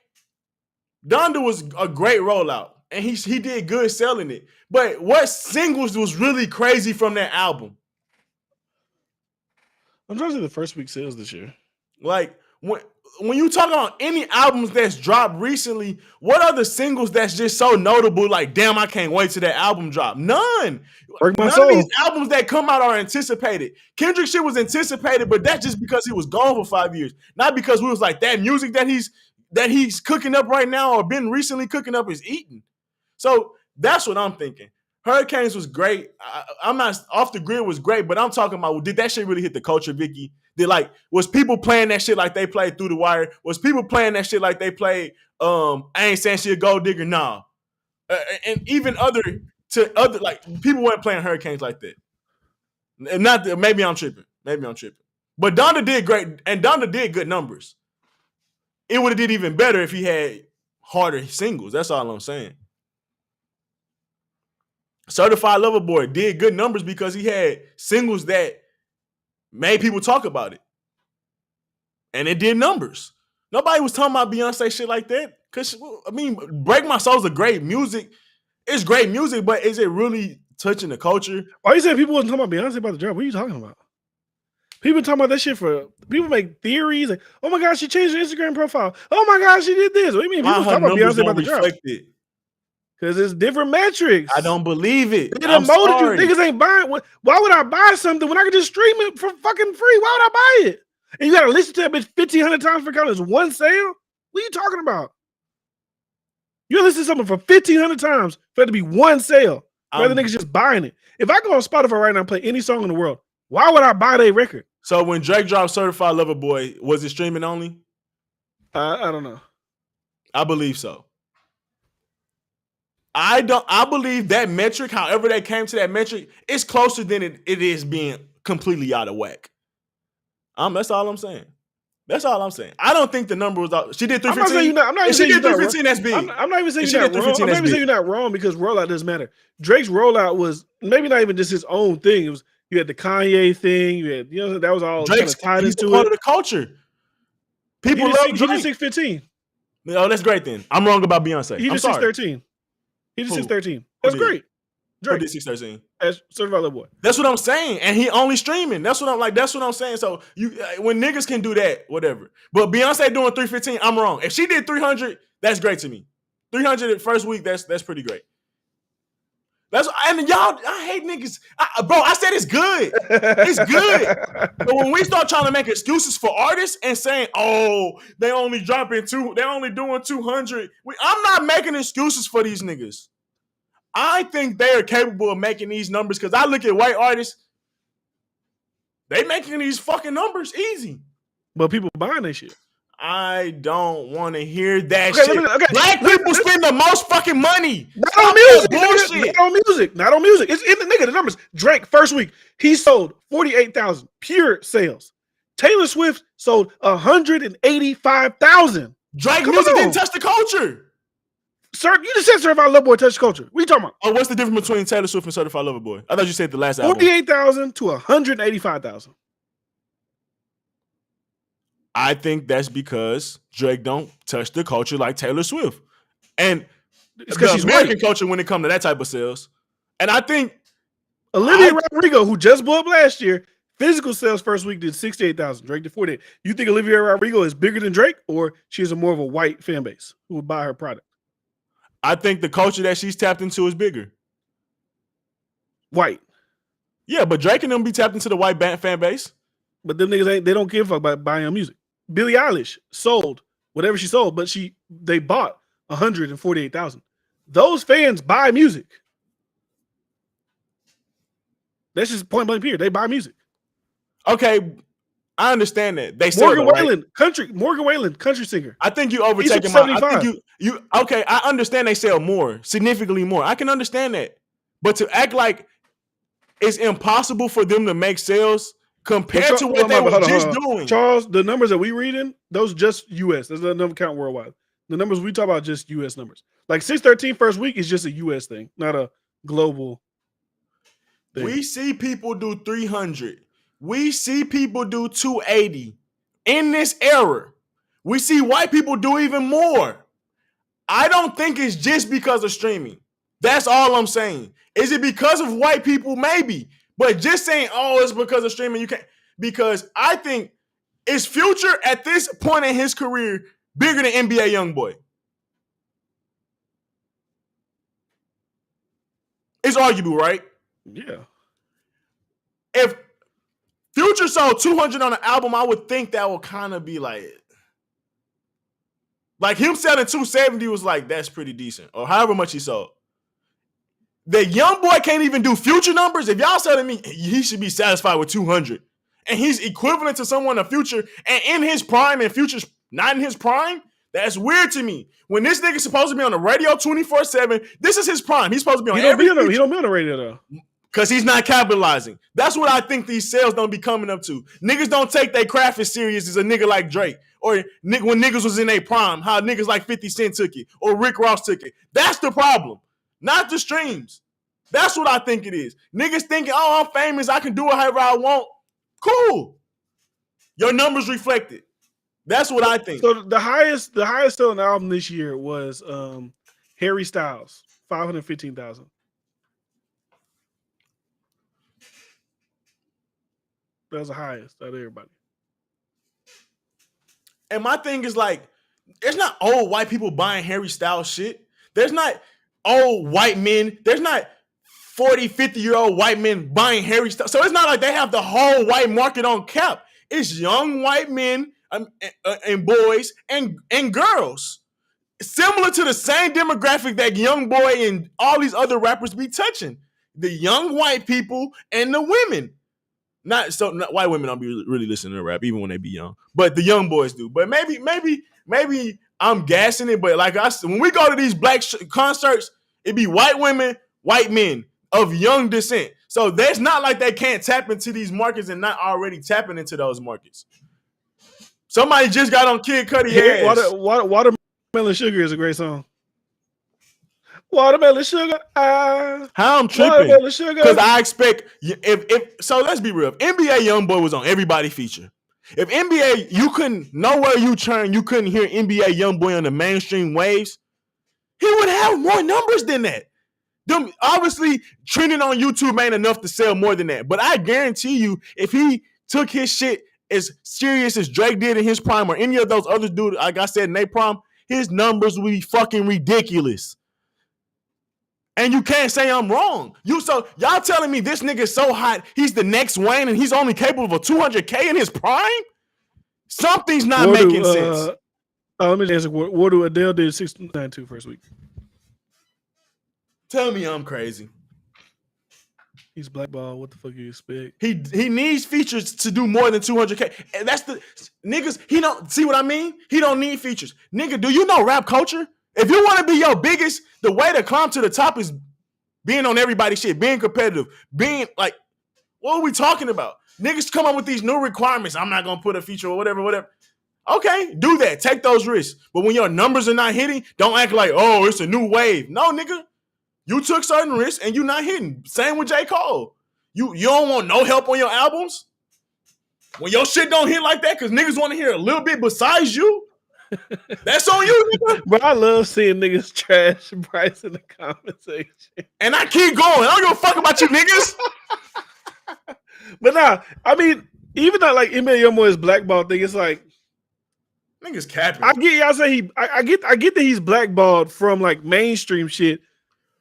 Donda was a great rollout, and he did good selling it. But what singles was really crazy from that album? I'm trying to see the first week sales this year. Like when you talk about any albums that's dropped recently, what are the singles that's just so notable? Like, damn, I can't wait till that album drop. None. None of these albums that come out are anticipated. Kendrick shit was anticipated, but that's just because he was gone for 5 years, not because we was like that music that he's cooking up right now or been recently cooking up is eating. So that's what I'm thinking. Hurricanes was great. I'm not off the grid was great, but I'm talking about, did that shit really hit the culture, Vicky? Was people playing that shit like they played Through the Wire? Was people playing that shit like they played I Ain't Saying She a Gold Digger? Nah. And even other like people weren't playing Hurricanes like that. And maybe I'm tripping. But Donda did great, and Donda did good numbers. It would have did even better if he had harder singles. That's all I'm saying. Certified Lover Boy did good numbers because he had singles that made people talk about it. And it did numbers. Nobody was talking about Beyonce shit like that. Cause I mean, Break My Soul's a great music. It's great music, but is it really touching the culture? Why you saying people wasn't talking about Beyonce about the drop? What are you talking about? People talking about that shit people make theories like, oh my gosh, she changed her Instagram profile. Oh my gosh, she did this. What do you mean? People talking about Beyonce about the drop? Because it's different metrics. I don't believe it. They demoted you. Niggas ain't buying. Why would I buy something when I could just stream it for fucking free? Why would I buy it? And you got to listen to that bitch 1,500 times for count as one sale? What are you talking about? You listen to something for 1,500 times for it to be one sale. Rather niggas just buying it. If I go on Spotify right now and play any song in the world, why would I buy their record? So when Drake dropped Certified Lover Boy, was it streaming only? I don't know. I believe so. I believe that metric, however they came to that metric, is closer than it is being completely out of whack. That's all I'm saying. I don't think the number was out. She did 315. I'm not even saying she did 315. That's big. I'm not even saying you're not wrong. I'm not even saying you're not wrong because rollout doesn't matter. Drake's rollout was maybe not even just his own thing. It was you had the Kanye thing. You had that was all kind of tied into part of the culture. People love Drake. He did 615. No, that's great. Then I'm wrong about Beyonce. He did 613. He did 613. That's great. Drake did 613 as Certified Lover Boy. That's what I'm saying, and he only streaming. That's what I'm saying. So when niggas can do that, whatever. But Beyonce doing 315, I'm wrong. If she did 300, that's great to me. 300 first week, that's pretty great. And y'all, I hate niggas, bro. I said it's good. It's good. But when we start trying to make excuses for artists and saying, "Oh, they only doing 200," I'm not making excuses for these niggas. I think they are capable of making these numbers because I look at white artists, they making these fucking numbers easy. But people buying that shit. I don't want to hear that shit. Black people spend the most fucking money. Not on music. Bullshit. Not on music. It's in the numbers. Drake, first week, he sold 48,000 pure sales. Taylor Swift sold 185,000. Drake music didn't touch the culture. Sir, you just said Certified Lover Boy touched culture. What are you talking about? Oh, what's the difference between Taylor Swift and Certified Lover Boy? I thought you said the last album. 48,000 to 185,000. I think that's because Drake don't touch the culture like Taylor Swift. And it's because she's American culture when it comes to that type of sales. And I think Olivia Rodrigo, who just blew up last year, physical sales first week did 68,000. Drake did 48. You think Olivia Rodrigo is bigger than Drake, or she has more of a white fan base who would buy her product? I think the culture that she's tapped into is bigger. White. Yeah, but Drake and them be tapped into the white fan base. But them niggas they don't give a fuck about buying her music. Billie Eilish sold whatever she sold, but they bought 148,000. Those fans buy music. That's just point blank period. They buy music. Okay, I understand that. They Morgan Wallen, country singer. I think you overtaking my. I think you okay. I understand they sell more, significantly more. I can understand that, but to act like it's impossible for them to make sales compared to what they were just doing. Charles, the numbers that we reading, those just U.S. There's another count worldwide. The numbers we talk about just U.S. numbers. Like 613 first week is just a U.S. thing, not a global thing. We see people do 300. We see people do 280. In this era, we see white people do even more. I don't think it's just because of streaming. That's all I'm saying. Is it because of white people? Maybe. But just saying, oh, it's because of streaming, you can't. Because I think is Future at this point in his career bigger than NBA YoungBoy? It's arguable, right? Yeah. If Future sold 200 on an album, I would think that would kind of be like him selling 270 was like, that's pretty decent. Or however much he sold. The YoungBoy can't even do Future numbers. If y'all telling me he should be satisfied with 200, and he's equivalent to someone in the future and in his prime and Future's not in his prime, that's weird to me. When this nigga's supposed to be on the radio 24/7, this is his prime. He's supposed to be on every feature. He don't be on the radio though. Because he's not capitalizing. That's what I think these sales don't be coming up to. Niggas don't take their craft as serious as a nigga like Drake. Or when niggas was in their prime, how niggas like 50 Cent took it. Or Rick Ross took it. That's the problem. Not the streams. That's what I think it is. Niggas thinking, oh, I'm famous. I can do it however I want. Cool. Your numbers reflect it. That's what I think. So the highest selling album this year was Harry Styles, 515,000. That was the highest out of everybody. And my thing is like, there's not old white people buying Harry Styles shit. There's not old white men. There's not 40, 50-year-old white men buying Harry Styles. So it's not like they have the whole white market on cap. It's young white men and boys and girls. Similar to the same demographic that Young Boy and all these other rappers be touching. The young white people and the women. Not white women don't be really listening to rap, even when they be young. But the young boys do. But maybe I'm gassing it. But like I said, when we go to these black concerts, it be white women, white men of young descent. So that's not like they can't tap into these markets and not already tapping into those markets. Somebody just got on Kid Cudi ass. Watermelon Sugar is a great song. Watermelon Sugar. How I'm tripping? Because I expect if so. Let's be real. If NBA YoungBoy was on everybody feature. If NBA, you couldn't nowhere you turn, you couldn't hear NBA YoungBoy on the mainstream waves. He would have more numbers than that. Them obviously trending on YouTube ain't enough to sell more than that. But I guarantee you, if he took his shit as serious as Drake did in his prime, or any of those other dudes, like I said in their prime, his numbers would be fucking ridiculous. And you can't say I'm wrong. Y'all telling me this nigga is so hot, he's the next Wayne, and he's only capable of a 200K in his prime? Something's not making sense. Let me answer. What do Adele did 692 first week? Tell me I'm crazy. He's blackballed. What the fuck you expect? He needs features to do more than 200K. And that's the niggas. He don't see what I mean. He don't need features, nigga. Do you know rap culture? If you want to be your biggest, the way to climb to the top is being on everybody's shit, being competitive, being like, what are we talking about? Niggas come up with these new requirements. I'm not gonna put a feature or whatever. Okay, do that. Take those risks. But when your numbers are not hitting, don't act like, oh, it's a new wave. No, nigga. You took certain risks and you not hitting. Same with J. Cole. You don't want no help on your albums? When your shit don't hit like that because niggas want to hear a little bit besides you? That's on you, nigga. But I love seeing niggas trash Bryce in the comment section. And I keep going. I don't give a fuck about you niggas. But nah, I mean, even though like NBA YoungBoy's blackball thing, it's like niggas capping. I get y'all say I get that he's blackballed from like mainstream shit.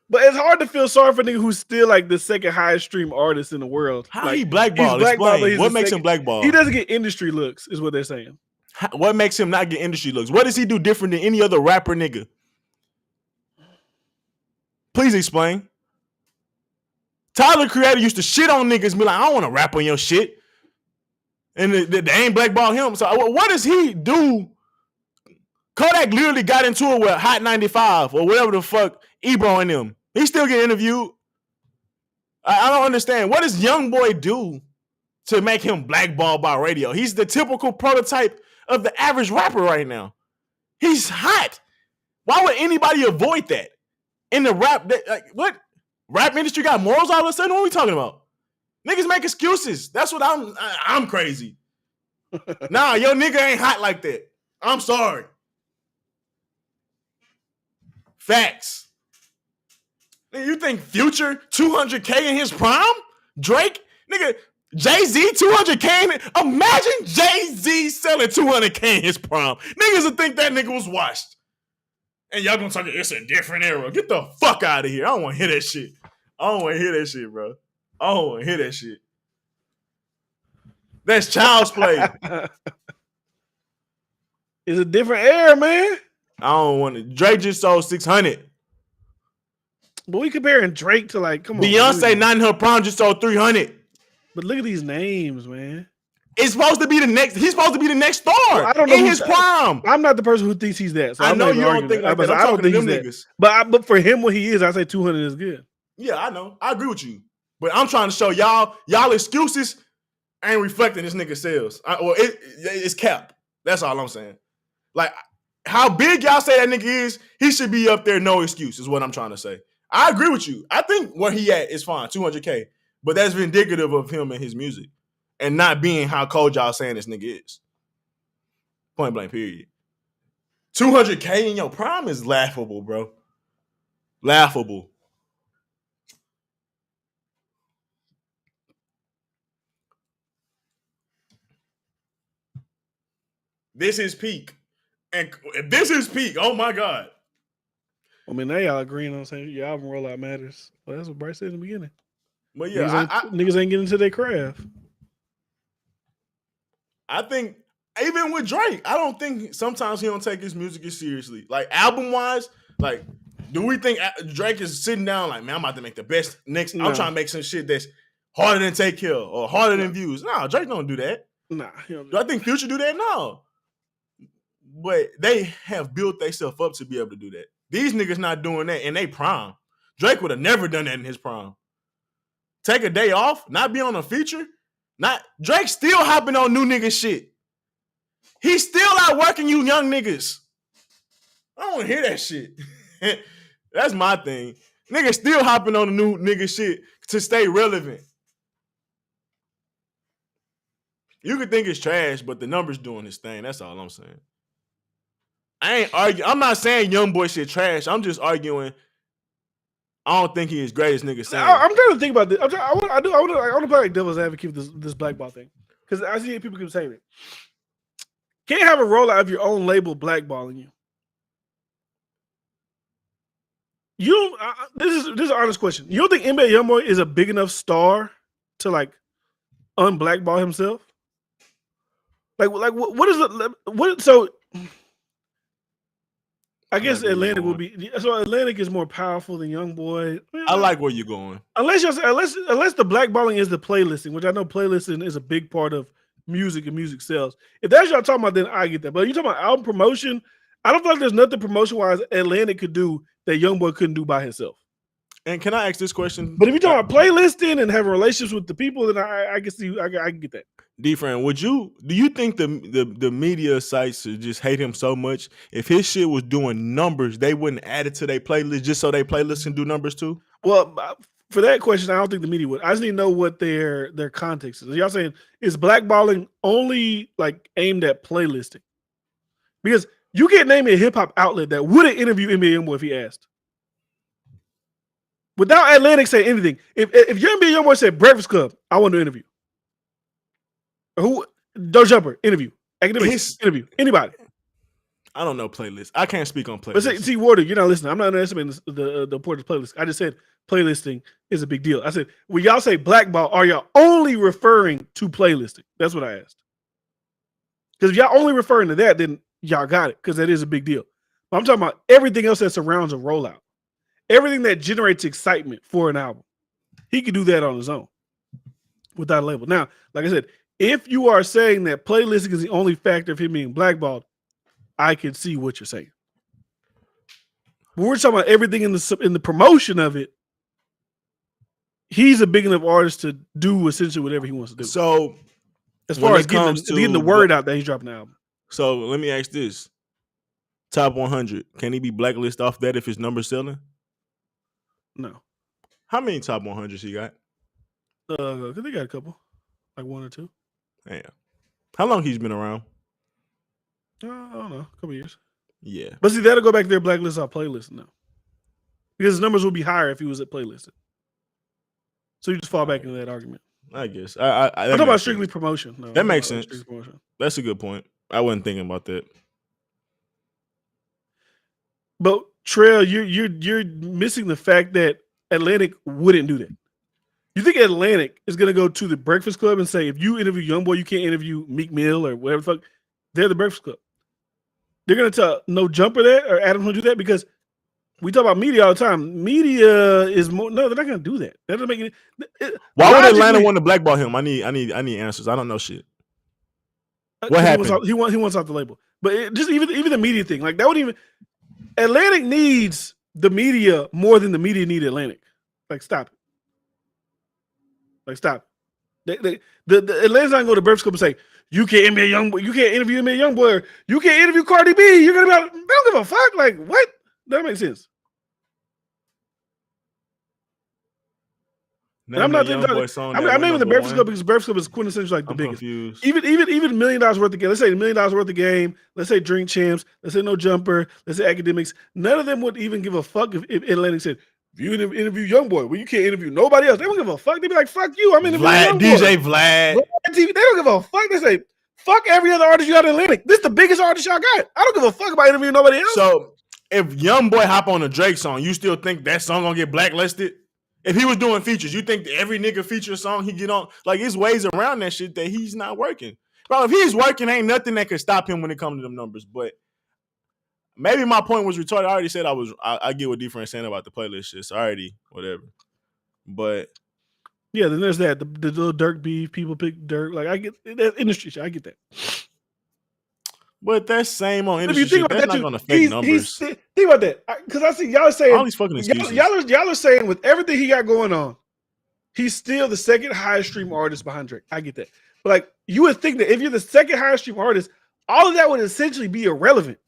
But it's hard to feel sorry for a nigga who's still like the second highest stream artist in the world. How like, he blackballed? Explain. What makes him blackballed? He doesn't get industry looks, is what they're saying. What makes him not get industry looks? What does he do different than any other rapper nigga? Please explain. Tyler Creator used to shit on niggas and be like, I don't want to rap on your shit. And they ain't blackball him. So what does he do? Kodak literally got into it with Hot 95 or whatever the fuck Ebro and them. He still get interviewed. I don't understand. What does Young Boy do to make him blackballed by radio? He's the typical prototype of the average rapper right now. He's hot. Why would anybody avoid that? In the rap, what? Rap industry got morals all of a sudden? What are we talking about? Niggas make excuses. That's what I'm crazy. Nah, your nigga ain't hot like that. I'm sorry. Facts. You think Future 200K in his prime? Drake? Nigga, Jay-Z 200K? Imagine Jay-Z selling 200K in his prime. Niggas would think that nigga was washed. And y'all gonna talk, it's a different era. Get the fuck out of here. I don't want to hear that shit. I don't want to hear that shit, bro. I don't want to hear that shit. That's child's play. It's a different era, man. I don't want to. Drake just sold 600. But we comparing Drake to like, come on. Beyonce, not in her prime, just sold 300. But look at these names, man. is supposed to be the next. He's supposed to be the next star I don't know in his prime. I'm not the person who thinks he's that. So I I'm know not you even don't think that. like that. I'm I don't talking to think them he's niggas. that. But for him, what he is, I say 200 is good. Yeah, I know. I agree with you. But I'm trying to show y'all excuses ain't reflecting this nigga sales. It's cap. That's all I'm saying. Like, how big y'all say that nigga is, he should be up there, no excuse, is what I'm trying to say. I agree with you. I think where he at is fine, 200K. But that's indicative of him and his music. And not being how cold y'all saying this nigga is. Point blank, period. 200K in your prime is laughable, bro. Laughable. This is peak. And if this is peak, oh my God. I mean, now y'all agreeing on saying your album rollout matters. Well, that's what Bryce said in the beginning. But yeah, niggas ain't getting into their craft. I think even with Drake, I don't think sometimes he don't take his music as seriously. Like album wise, like do we think Drake is sitting down like, man, I'm about to make the best next? No. I'm trying to make some shit that's harder than Take Care or harder than Views. No, Drake don't do that. Nah. Do I think Future do that? No. But they have built themselves up to be able to do that. These niggas not doing that in their prime. Drake would have never done that in his prime. Take a day off, not be on a feature. Drake still hopping on new nigga shit. He's still out working you young niggas. I don't want to hear that shit. That's my thing. Niggas still hopping on the new nigga shit to stay relevant. You could think it's trash, but the numbers doing this thing. That's all I'm saying. I ain't arguing. I'm not saying young boy shit trash. I'm just arguing. I don't think he is great as niggas saying. I'm trying to think about this. I want to play like devil's advocate with this blackball thing because I see people keep saying it. Can't have a rollout of your own label blackballing you. You don't. This is an honest question. You don't think NBA YoungBoy is a big enough star to like unblackball himself? Like what is it? What so? I guess Atlantic will be so. Atlantic is more powerful than YoungBoy. I like where you're going. Unless the blackballing is the playlisting, which I know playlisting is a big part of music and music sales. If that's y'all talking about, then I get that. But you talking about album promotion? I don't feel like there's nothing promotion wise Atlantic could do that YoungBoy couldn't do by himself. And can I ask this question? But if you're talking about playlisting and having relationships with the people, then I can see I can get that. D-Friend, do you think the media sites should just hate him so much? If his shit was doing numbers, they wouldn't add it to their playlist just so their playlist can do numbers too? Well, for that question, I don't think the media would. I just need to know what their context is. Y'all saying is blackballing only like aimed at playlisting? Because you can't name a hip hop outlet that wouldn't interview NBA YoungBoy if he asked. Without Atlantic saying anything, if your NBA YoungBoy said Breakfast Club, I want to interview. Who? Doe Jumper, interview. Academics, interview. Anybody. I don't know playlists. I can't speak on playlists. But see, Warder, you're not listening. I'm not underestimating the importance of playlist. I just said playlisting is a big deal. I said, when y'all say blackball, are y'all only referring to playlisting? That's what I asked. Because if y'all only referring to that, then y'all got it, because that is a big deal. But I'm talking about everything else that surrounds a rollout. Everything that generates excitement for an album. He could do that on his own without a label. Now, like I said, if you are saying that playlisting is the only factor of him being blackballed, I can see what you're saying. But we're talking about everything in the promotion of it. He's a big enough artist to do essentially whatever he wants to do. So, as far as getting the word out that he's dropping the album. So let me ask this: top 100, can he be blacklisted off that if his number's selling? No. How many top 100s he got? They got a couple, like one or two. Damn. How long he's been around? I don't know, a couple years. Yeah. But see, that'll go back to their blacklist off playlist now. Because his numbers will be higher if he was at playlisted. So you just fall back into that argument. I guess. I'm talking about strictly promotion. No, that makes sense. That's a good point. I wasn't thinking about that. But Trail, you're missing the fact that Atlantic wouldn't do that. You think Atlantic is going to go to the Breakfast Club and say, if you interview YoungBoy, you can't interview Meek Mill or whatever the fuck? They're the Breakfast Club. They're going to tell No Jumper that or Adam to do that because we talk about media all the time. Media is more. No, they're not going to do that. That doesn't make it. Why would Atlanta want to blackball him? I need answers. I don't know shit. What happened? He wants off the label. But just even the media thing, like that would even Atlantic needs the media more than the media need Atlantic. Like stop it. Like stop. The Atlantic's not going to go to Breakfast Club and say you can't interview a young boy, or you can't interview Cardi B. You're gonna be like, they don't give a fuck. Like what? That makes sense. And I'm not I'm naming the Breakfast Club because Breakfast Club is quintessential like the biggest. Confused. Even $1 million worth of game. Let's say $1 million worth of game. Let's say Drink Champs. Let's say No Jumper. Let's say Academics. None of them would even give a fuck if Atlantic said, if you interview YoungBoy, well, you can't interview nobody else. They don't give a fuck. They'd be like, fuck you. I'm interviewing DJ Vlad. TV. They don't give a fuck. They say, fuck every other artist you got in Atlantic. This is the biggest artist y'all got. I don't give a fuck about interviewing nobody else. So if YoungBoy hop on a Drake song, you still think that song gonna get blacklisted? If he was doing features, you think that every nigga feature song he get on, like it's ways around that shit that he's not working. Bro, if he's working, ain't nothing that could stop him when it comes to them numbers. But maybe my point was retarded. I already said I get what D-Friend saying about the playlist shit. So already, whatever. But yeah, then there's that. The little Dirk beef, people pick Dirk. Like I get that industry shit. I get that. But that's same on industry shit. That's not gonna affect numbers. Think about that. Because I see y'all saying all these fucking excuses. Y'all are saying with everything he got going on, he's still the second highest stream artist behind Drake. I get that. But like you would think that if you're the second highest stream artist, all of that would essentially be irrelevant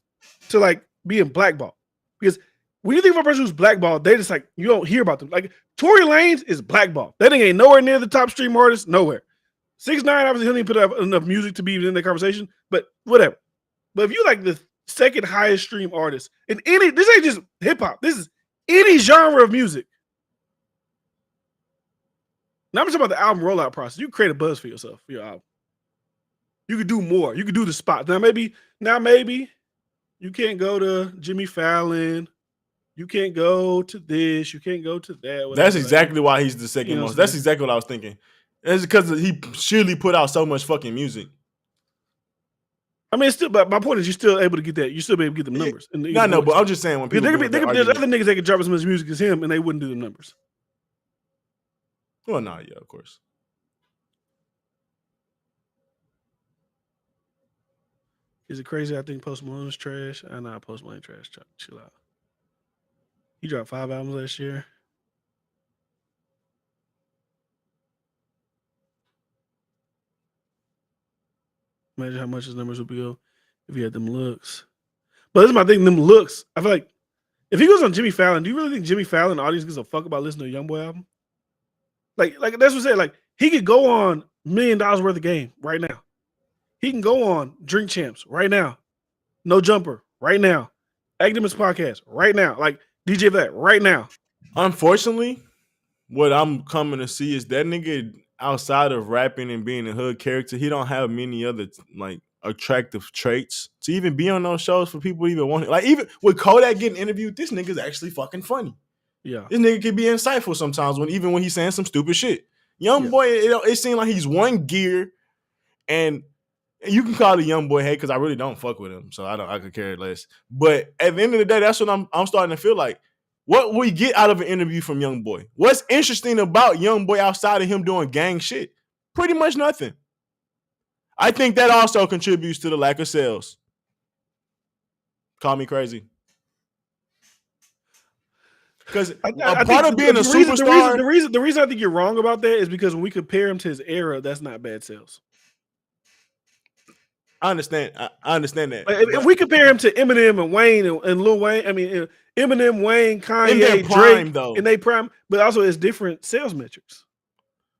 to like being blackballed. Because when you think of a person who's blackballed, they just like you don't hear about them. Like Tory Lanez is blackballed. That thing ain't nowhere near the top stream artist, nowhere. 6ix9ine obviously he didn't put up enough music to be even in the conversation, but whatever. But if you like the second highest stream artist in this ain't just hip hop. This is any genre of music. Now I'm talking about the album rollout process. You create a buzz for yourself for your album. You could do more. You could do the spots. Now maybe you can't go to Jimmy Fallon. You can't go to this. You can't go to that. Whatever. That's exactly why he's the second most. That's exactly what I was thinking. It's because he surely put out so much fucking music. I mean, still, but my point is, you're still able to get that. You still be able to get the numbers. No, no, but I'm just saying when people there's other niggas that could drop as much music as him, and they wouldn't do the numbers. Well, yeah, of course. Is it crazy? I think Post Malone is trash. I know Post Malone trash. Chill out. He dropped 5 albums last year. Imagine how much his numbers would be if he had them looks. But this is my thing, them looks. I feel like if he goes on Jimmy Fallon, do you really think Jimmy Fallon, the audience gives a fuck about listening to a YoungBoy album? Like that's what I'm saying. Like he could go on $1 million worth of game right now. He can go on Drink Champs right now. No Jumper right now. Academics Podcast right now. Like DJ that right now. Unfortunately, what I'm coming to see is that nigga outside of rapping and being a hood character, he don't have many other like attractive traits to even be on those shows for people to even want it. Like even with Kodak getting interviewed, this nigga's actually fucking funny. Yeah, this nigga can be insightful sometimes when he's saying some stupid shit. YoungBoy, it seems like he's one gear, and you can call the YoungBoy hate because I really don't fuck with him, so I could care less. But at the end of the day, that's what I'm starting to feel like. What we get out of an interview from YoungBoy? What's interesting about YoungBoy outside of him doing gang shit? Pretty much nothing. I think that also contributes to the lack of sales. Call me crazy. Because part of being a superstar... The reason I think you're wrong about that is because when we compare him to his era, that's not bad sales. I understand that. Like, if we compare him to Eminem and Wayne and Lil Wayne, I mean Eminem, Wayne, Kanye, prime, Drake, in they prime, but also it's different sales metrics.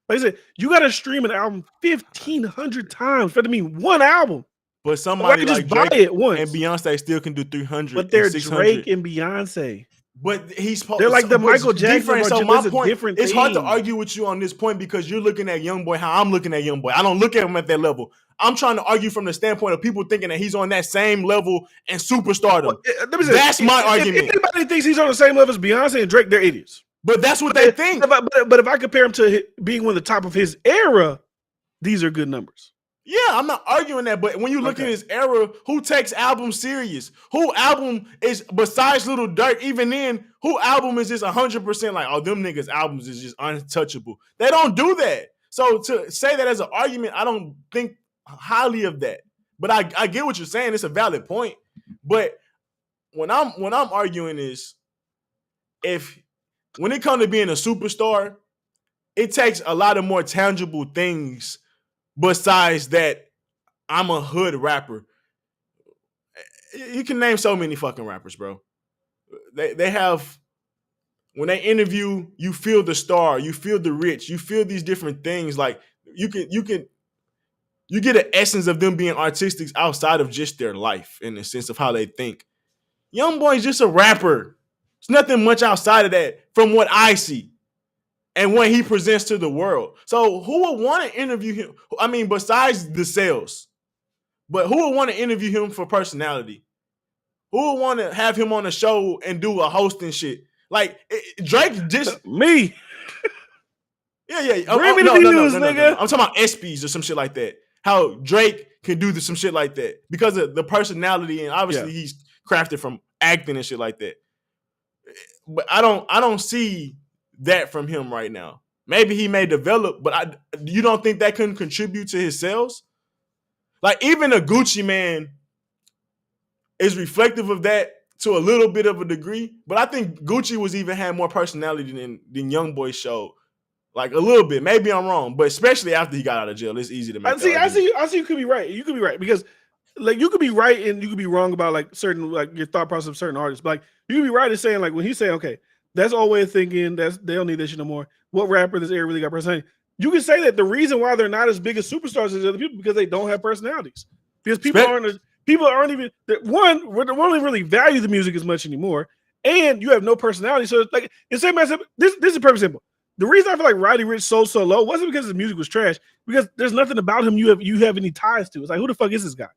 Like I said, you got to stream an album 1,500 times for it to mean one album. But somebody like Drake buy it once. And Beyonce still can do 300. But they're Drake and Beyonce. But they're like the Michael Jackson. So my point, it's hard to argue with you on this point because you're looking at YoungBoy how I'm looking at YoungBoy. I don't look at him at that level. I'm trying to argue from the standpoint of people thinking that he's on that same level and superstardom. That's my argument. If anybody thinks he's on the same level as Beyonce and Drake, they're idiots. But that's what they think. But if I compare him to being one of the top of his era, these are good numbers. Yeah, I'm not arguing that, but when you look at his era, who takes albums serious? Who album is, besides Little Durk, even then, who album is just 100% like, oh, them niggas' albums is just untouchable? They don't do that. So to say that as an argument, I don't think highly of that. But I get what you're saying. It's a valid point. But when I'm arguing is if when it comes to being a superstar, it takes a lot of more tangible things besides that I'm a hood rapper. You can name so many fucking rappers, bro. They have when they interview, you feel the star, you feel the rich, you feel these different things. Like you get an essence of them being artistic outside of just their life in the sense of how they think. Young Boy's just a rapper. There's nothing much outside of that from what I see and what he presents to the world. So who would want to interview him? I mean, besides the sales, but who would want to interview him for personality? Who would want to have him on the show and do a hosting shit? Like Drake just me. Yeah. Bring me the views, nigga. I'm talking about ESPYs or some shit like that. How Drake can do some shit like that because of the personality and obviously he's crafted from acting and shit like that. But I don't see that from him right now. Maybe he may develop, but you don't think that couldn't contribute to his sales? Like even a Gucci man is reflective of that to a little bit of a degree, but I think Gucci was even had more personality than Young Boy showed. Like a little bit. Maybe I'm wrong, but especially after he got out of jail, it's easy to make. I see. You could be right. You could be right because, like, you could be right and you could be wrong about like certain like your thought process of certain artists. But, like, you could be right in saying like when he's saying, okay, that's all way of thinking. They don't need this shit no more. What rapper this era really got personality? You can say that the reason why they're not as big as superstars as other people because they don't have personalities. Because people aren't even one don't really value the music as much anymore, and you have no personality. So it's like the same as this is perfect simple. The reason I feel like Roddy Ricch sold so low wasn't because his music was trash, because there's nothing about him you have any ties to. It's like, who the fuck is this guy?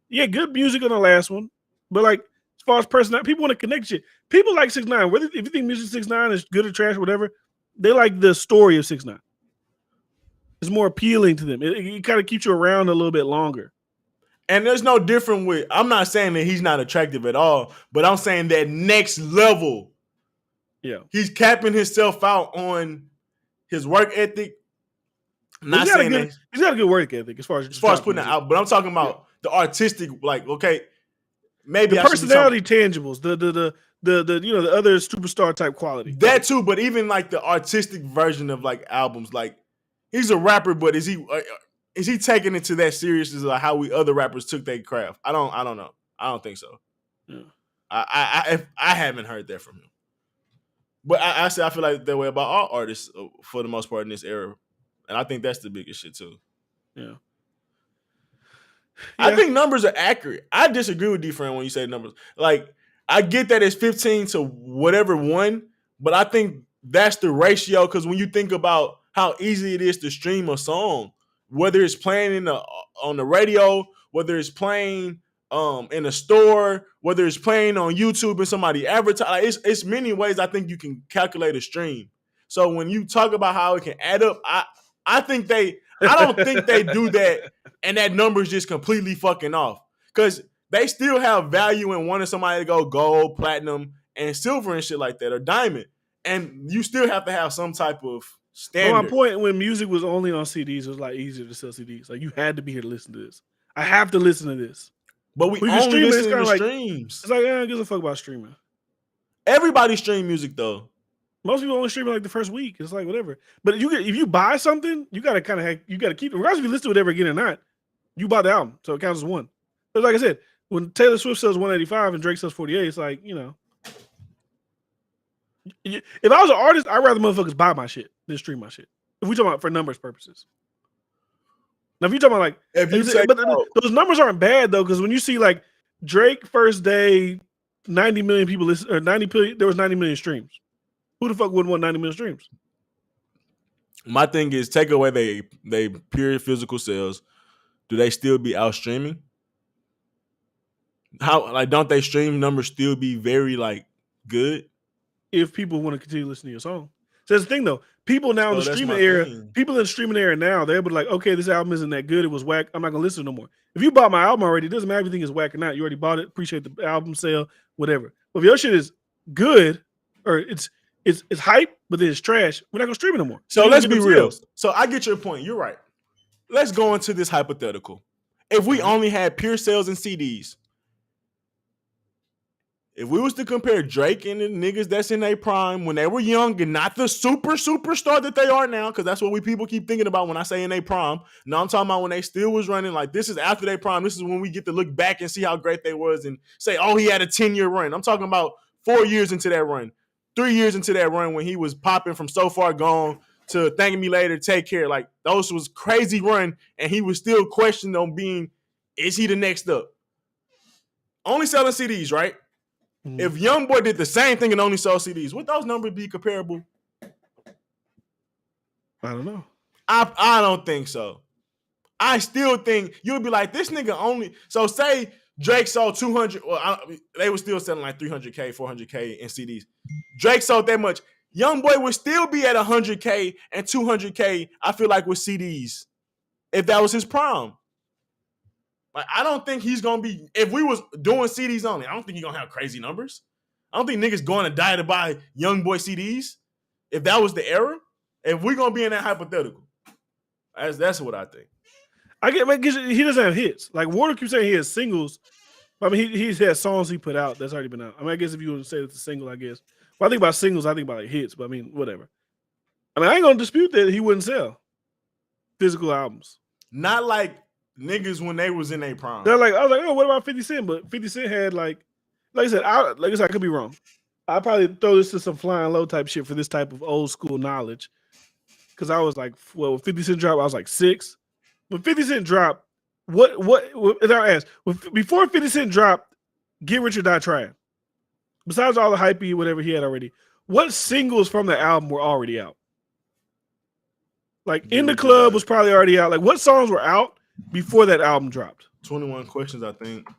Yeah, good music on the last one, but like as far as personality, people want to connect shit. People like 6ix9ine. Whether if you think music 6ix9ine is good or trash, or whatever, they like the story of 6ix9ine. It's more appealing to them. It kind of keeps you around a little bit longer. And there's no different with. I'm not saying that he's not attractive at all, but I'm saying that next level. Yeah, he's capping himself out on his work ethic. Not saying that he's got a good work ethic as far as putting it out, but I'm talking about the artistic. Like, okay, maybe the personality tangibles, the the other superstar type quality. That too, but even like the artistic version of like albums, like he's a rapper, but is he taking it to that serious as like how we other rappers took their craft? I don't know. I don't think so. Yeah. I haven't heard that from him. But I feel like that way about all artists for the most part in this era. And I think that's the biggest shit too. Yeah. I think numbers are accurate. I disagree with D-Friend when you say numbers. Like, I get that it's 15 to whatever one, but I think that's the ratio because when you think about how easy it is to stream a song, whether it's playing on the radio, whether it's playing in a store, whether it's playing on YouTube and somebody advertise, it's many ways I think you can calculate a stream. So when you talk about how it can add up, I don't think they do that and that number is just completely fucking off. Because they still have value in wanting somebody to go gold, platinum, and silver and shit like that, or diamond. And you still have to have some type of standard. Well, my point, when music was only on CDs, it was like easier to sell CDs. Like you had to be here to listen to this. I have to listen to this. But we only listen to streams. It's like, who gives a fuck about streaming? Everybody stream music though. Most people only stream it like the first week. It's like whatever. But if you buy something, you gotta keep it. Regardless if you listen to it ever again or not, you bought the album, so it counts as one. But like I said, when Taylor Swift sells 185 and Drake sells 48, it's like, if I was an artist, I'd rather motherfuckers buy my shit than stream my shit. If we talking about for numbers purposes. Now, if you're talking about those numbers aren't bad though, because when you see like Drake first day, 90 million people listen, or 90 there was 90 million streams. Who the fuck wouldn't want 90 million streams? My thing is, take away they pure physical sales. Do they still be out streaming? How, like, don't they stream numbers still be very like good? If people want to continue listening to your song. So that's the thing though. People now in the streaming era, people in the streaming era now, they're able to like, okay, this album isn't that good. It was whack. I'm not gonna listen no more. If you bought my album already, it doesn't matter if you think it's whack or not. You already bought it. Appreciate the album sale, whatever. But if your shit is good or it's hype, but then it's trash, we're not gonna stream it no more. So let's be real. So I get your point. You're right. Let's go into this hypothetical. If we only had pure sales and CDs. If we was to compare Drake and the niggas that's in their prime when they were young and not the superstar that they are now, because that's what we people keep thinking about when I say in their prime. No, I'm talking about when they still was running. Like, this is after their prime. This is when we get to look back and see how great they was and say, oh, he had a 10-year run. I'm talking about 4 years into that run, 3 years into that run when he was popping from So Far Gone to Thank Me Later, Take Care. Like, those was crazy run, and he was still questioned on being, is he the next up? Only selling CDs, right? If YoungBoy did the same thing and only sold CDs, would those numbers be comparable? I don't know. I don't think so. I still think you'll be like, this nigga only. So say Drake sold 200, or they were still selling like 300K, 400K in CDs. Drake sold that much. YoungBoy would still be at 100K and 200K, I feel like, with CDs if that was his prime. Like, I don't think he's gonna be. If we was doing CDs only, I don't think he's gonna have crazy numbers. I don't think niggas going to die to buy YoungBoy CDs. If that was the era, if we're gonna be in that hypothetical, that's what I think. I get he doesn't have hits. Like, Water keeps saying he has singles. I mean, he's had songs he put out that's already been out. I mean, I guess if you want to say it's a single, I guess. When I think about singles, I think about like hits. But I mean, whatever. I mean, I ain't gonna dispute that he wouldn't sell physical albums. Not like niggas when they was in their prime. They're like, I was like, oh, what about 50 Cent? But 50 Cent had like I said, I could be wrong. I probably throw this to some flying low type shit for this type of old school knowledge. Because I was like, well, when 50 Cent dropped, I was like 6. When 50 Cent dropped, what and I asked, before 50 Cent dropped, Get Rich or Die Trying, besides all the hypey, whatever he had already, what singles from the album were already out? Like, In the Club was probably already out. Like, what songs were out before that album dropped? 21 Questions, I think.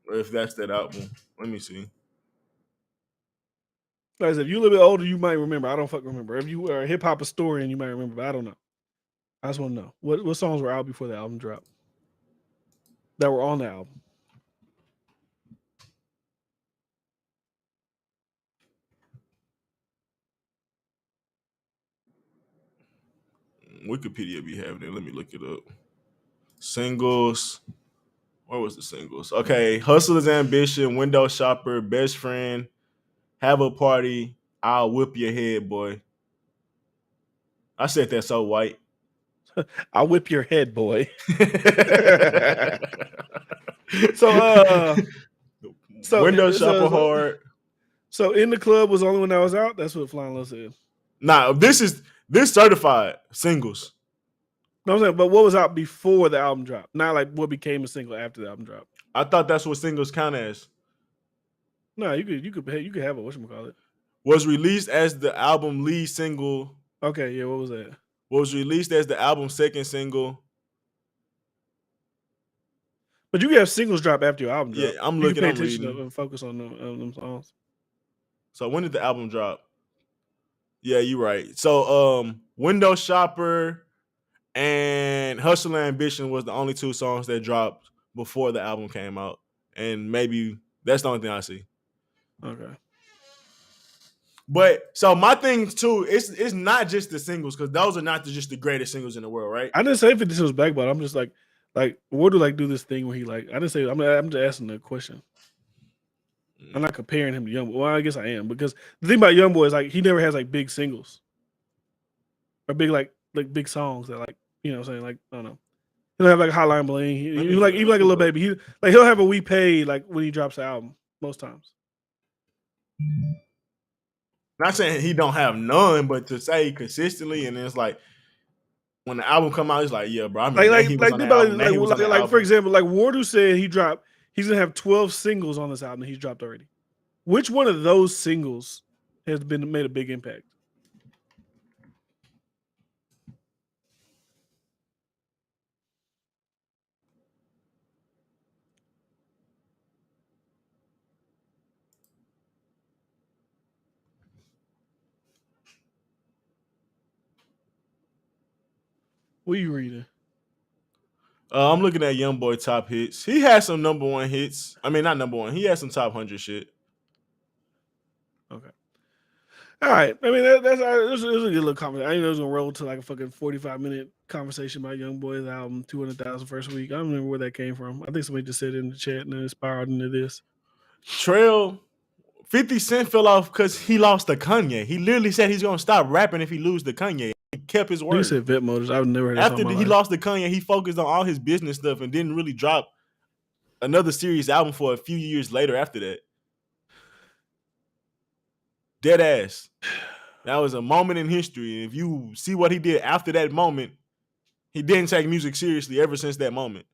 Or if that's that album. Let me see. Like I said, if you're a little bit older, you might remember. I don't fucking remember. If you are a hip hop historian, you might remember, but I don't know. I just want to know what songs were out before the album dropped that were on the album. Wikipedia be having it. Let me look it up. Singles. Where was the singles? Okay, Hustler's Ambition, Window Shopper, Best Friend, Have a Party, I'll Whip Your Head, Boy. I said that so white. I'll whip your head, boy. So Window Shopper Hard. So In the Club was the only one that was out. That's what Flying Low said. Nah, this certified singles. No, I'm saying, but what was out before the album dropped? Not like what became a single after the album dropped. I thought that's what singles count as. No, you could have a whatchamacallit. Was released as the album lead single. Okay, yeah, what was that? Was released as the album's second single. But you can have singles drop after your album drop. Yeah, I'm looking. Pay attention and focus on them songs. So when did the album drop? Yeah, you're right. So Window Shopper and Hustle and Ambition was the only 2 songs that dropped before the album came out. And maybe that's the only thing I see. Okay. But so my thing too, it's not just the singles, because those are not just the greatest singles in the world, right? I didn't say 50 Cent was back, but I'm just like what do do this thing where he I didn't say I'm just asking the question. I'm not comparing him to YoungBoy. Well, I guess I am, because the thing about YoungBoy is like he never has like big singles or big like big songs that you know what I'm saying, like I don't know. He'll have like Hotline Bling. Even like a Little Baby. He'll have a We Paid like when he drops the album most times. Not saying he don't have none, but to say consistently, and it's like when the album come out, it's like, yeah, bro. I mean, he was on the album. For example, like Wardu said, he's gonna have 12 singles on this album that he's dropped already. Which one of those singles has made a big impact? What are you reading? I'm looking at YoungBoy top hits. He has some number 1 hits. I mean, not number 1. He has some top 100 shit. Okay. All right. I mean, that's it was a good little comment. I didn't know it was gonna roll to like a fucking 45-minute conversation about Young Boy's album, 200,000 first week. I don't remember where that came from. I think somebody just said it in the chat and then it spiraled into this. Trail 50 Cent fell off because he lost to Kanye. He literally said he's gonna stop rapping if he lose to Kanye. He kept his word. You said Vet Motors. I've never heard that After song in my he life. lost to Kanye, he focused on all his business stuff and didn't really drop another serious album for a few years later after that. Dead ass. That was a moment in history. If you see what he did after that moment, he didn't take music seriously ever since that moment.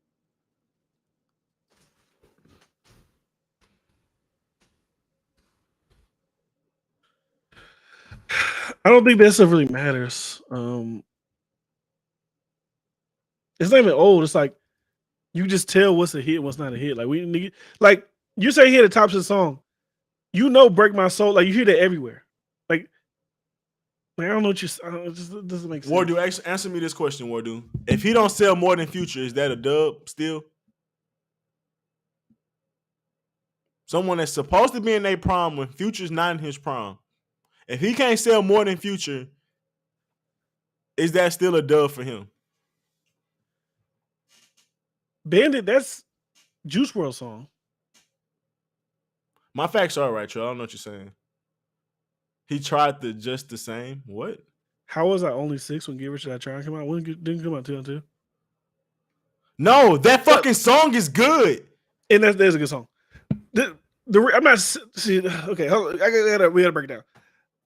I don't think that stuff really matters. It's not even old. It's like you just tell what's a hit and what's not a hit. Like you say hit the tops of the song. You know, Break My Soul. Like you hear that everywhere. Like I don't know what it just doesn't make sense. Wardu, answer me this question, Wardu. If he don't sell more than Future, is that a dub still? Someone that's supposed to be in their prime when Future's not in his prime. If he can't sell more than Future, is that still a dub for him? Bandit, that's Juice WRLD song. My facts are right, Joe. I don't know what you're saying. He tried the just the same. What? How was I only 6 when Get Rich Or Die Trying come out? When didn't come out 2002? No, that fucking song is good. And there's a good song. I'm not see. Okay, hold on. We gotta break it down.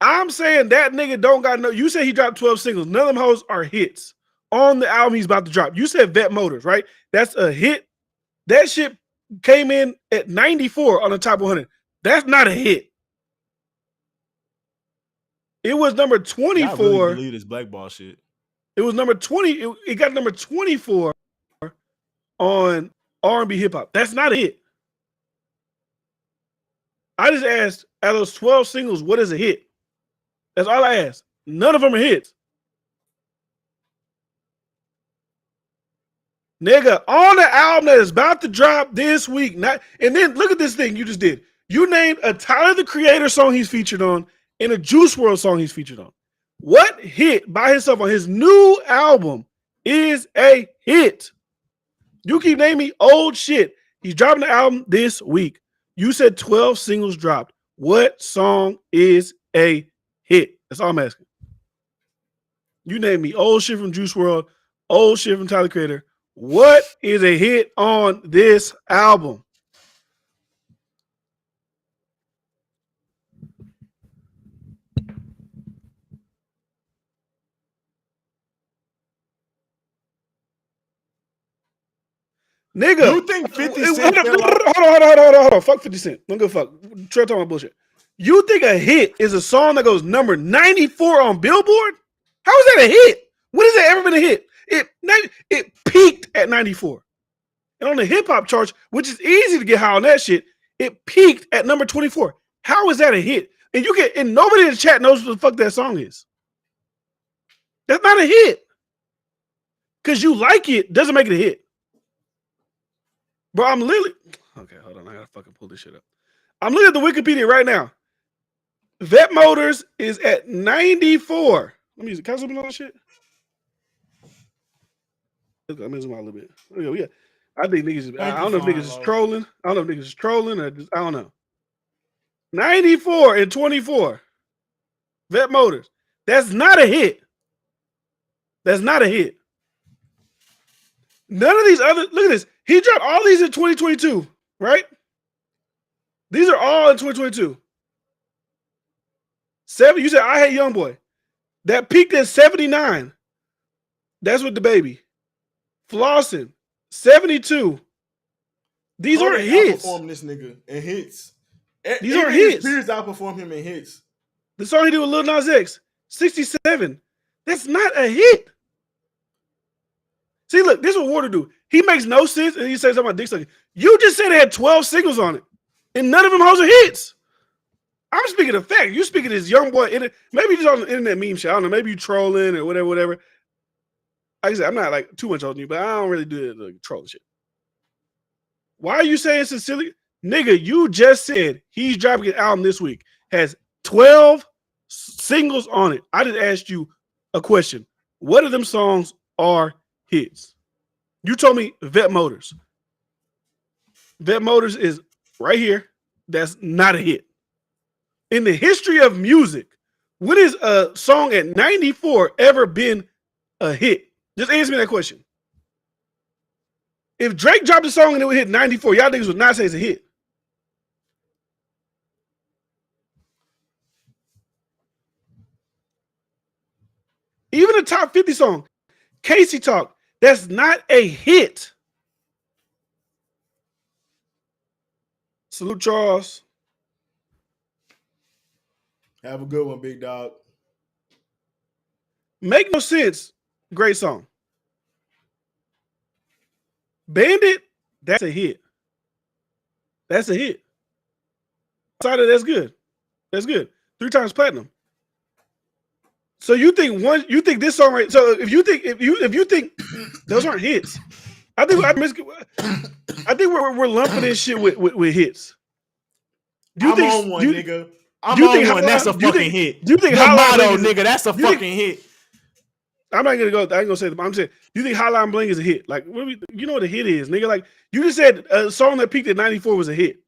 I'm saying that nigga don't got no. You said he dropped 12 singles. None of them hoes are hits on the album he's about to drop. You said Vet Motors, right? That's a hit. That shit came in at 94 on the top 100. That's not a hit. It was number 24. I really believe this blackball shit. It was number 20. It got number 24 on R&B hip hop. That's not a hit. I just asked, out of those 12 singles, what is a hit? That's all I asked. None of them are hits. Nigga, on the album that is about to drop this week. And then look at this thing you just did. You named a Tyler the Creator song he's featured on and a Juice WRLD song he's featured on. What hit by himself on his new album is a hit? You keep naming old shit. He's dropping the album this week. You said 12 singles dropped. What song is a hit? That's all I'm asking. You named me old shit from Juice WRLD, old shit from Tyler the Creator. What is a hit on this album? Nigga, You think 50 Cent? Hold on. Fuck 50 Cent. Don't go fuck. Try talking about bullshit. You think a hit is a song that goes number 94 on Billboard? How is that a hit? When has that ever been a hit? It peaked at 94. And on the hip hop charts, which is easy to get high on that shit, it peaked at number 24. How is that a hit? And nobody in the chat knows what the fuck that song is. That's not a hit. Because you like it doesn't make it a hit. Bro, I'm literally... Okay, hold on. I gotta fucking pull this shit up. I'm looking at the Wikipedia right now. Vet Motors is at 94. Let me use it. Can I zoom in on that shit? Let me zoom out a little bit. There we go. Yeah. I think niggas... I don't know if niggas is trolling. I don't know if niggas is trolling or just... I don't know. 94 and 24. Vet Motors. That's not a hit. That's not a hit. None of these other... Look at this. He dropped all these in 2022, right? These are all in 2022. You said I Hate Youngboy. That peaked at 79. That's with the baby. Flossing, 72. These aren't hits. Outperform this nigga in hits. These aren't hits. Peers outperform him in hits. The song he did with Lil Nas X, 67. That's not a hit. See, look, this is what Warder do. He makes no sense, and he says something about dick sucking. You just said it had 12 singles on it, and none of them hoes are hits. I'm speaking of fact. You speaking this young boy, maybe just on the internet meme shit. I don't know. Maybe you trolling or whatever. Like I said, I'm not like too much older than you, but I don't really do the trolling shit. Why are you saying sincerely? Nigga, you just said he's dropping an album this week. Has 12 singles on it. I just asked you a question. What of them songs are hits? You told me Vet Motors. Vet Motors is right here. That's not a hit. In the history of music, when is a song at 94 ever been a hit? Just answer me that question. If Drake dropped a song and it would hit 94, y'all niggas would not say it's a hit. Even a top 50 song, Casey Talk, that's not a hit. Salute, Charles. Have a good one, big dog. Make No Sense, great song. Bandit, that's a hit. That's a hit. Outside of that's good. That's good. 3 times platinum. So you think this song right? So if you think those aren't hits, I think we're lumping this shit with hits. I'm on one, nigga. I'm on one. That's a fucking hit. Do you think Motto, nigga? That's a fucking hit. I'm not gonna go. I ain't gonna say. I'm saying. You think Hotline Bling is a hit? Like, you know what a hit is, nigga? Like, you just said a song that peaked at 94 was a hit.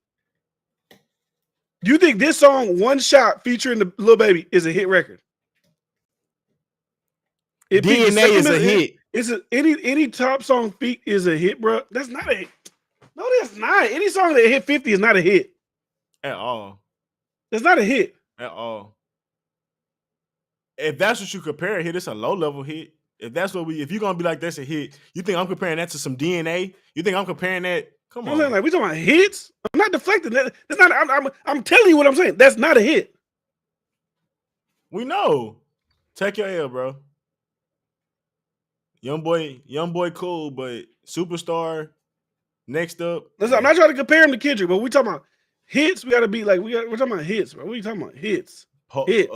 Do you think this song, One Shot, featuring the Lil Baby, is a hit record? DNA is a hit. Is it any top song feat is a hit, bro? That's not a hit. No, that's not. Any song that hit 50 is not a hit at all. That's not a hit at all. If that's what you compare a hit, it's a low level hit. If you're gonna be like that's a hit, you think I'm comparing that to some DNA? You think I'm comparing that? Come on, like we talking about hits. I'm not deflecting. That's not. I'm telling you what I'm saying. That's not a hit. We know. Take your L, bro. Young boy, cool, but superstar. Next up, listen, I'm not trying to compare him to Kendrick, but we talking about hits. We gotta be like we're talking about hits, bro. What are you talking about? Hits. Hits.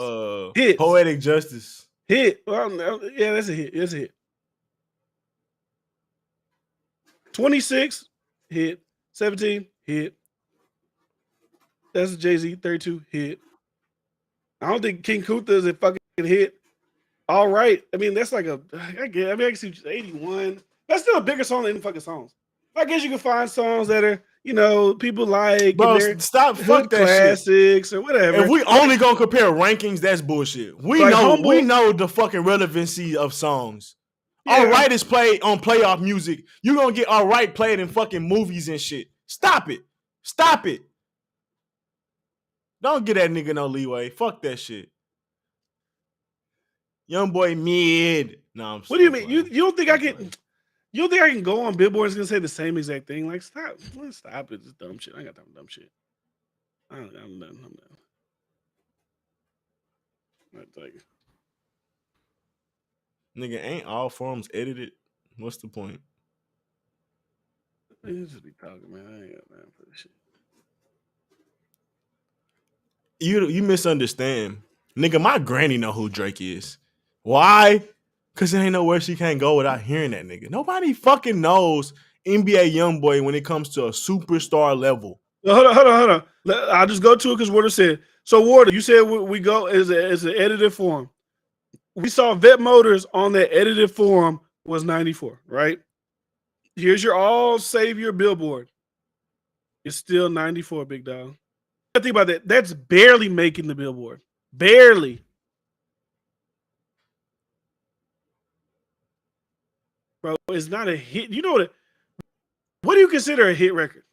Poetic Justice. Hit. Well, yeah, that's a hit. That's a hit. 26 hit. 17 hit. That's a Jay-Z. 32 hit. I don't think King Kunta is a fucking hit. All right. I mean, that's like I can see 81. That's still a bigger song than any fucking songs. I guess you can find songs that are, people like. Bro, stop. Fuck that classics shit. Or whatever. If we only gonna compare rankings, that's bullshit. We know the fucking relevancy of songs. Yeah. All Right is played on playoff music. You're gonna get All Right played in fucking movies and shit. Stop it. Don't get that nigga no leeway. Fuck that shit. Young boy mid. No, what do you mean? You don't think I can? You don't think I can go on Billboard and say the same exact thing? Like, stop it. It's dumb shit. I ain't got time for dumb shit. I'm done. Like, nigga, ain't all forms edited? What's the point? You just be talking, man. I ain't got time for this shit. You misunderstand. Nigga, my granny know who Drake is. Why? Because there ain't nowhere she can't go without hearing that nigga. Nobody fucking knows NBA Youngboy when it comes to a superstar level. Hold on. I'll just go to it because Warder said. So, Warder, you said we go as an edited form. We saw Vet Motors on that edited form was 94, right? Here's your all savior Billboard. It's still 94, big dog. Think about that. That's barely making the Billboard. Barely. Bro, it's not a hit. You know what do you consider a hit record?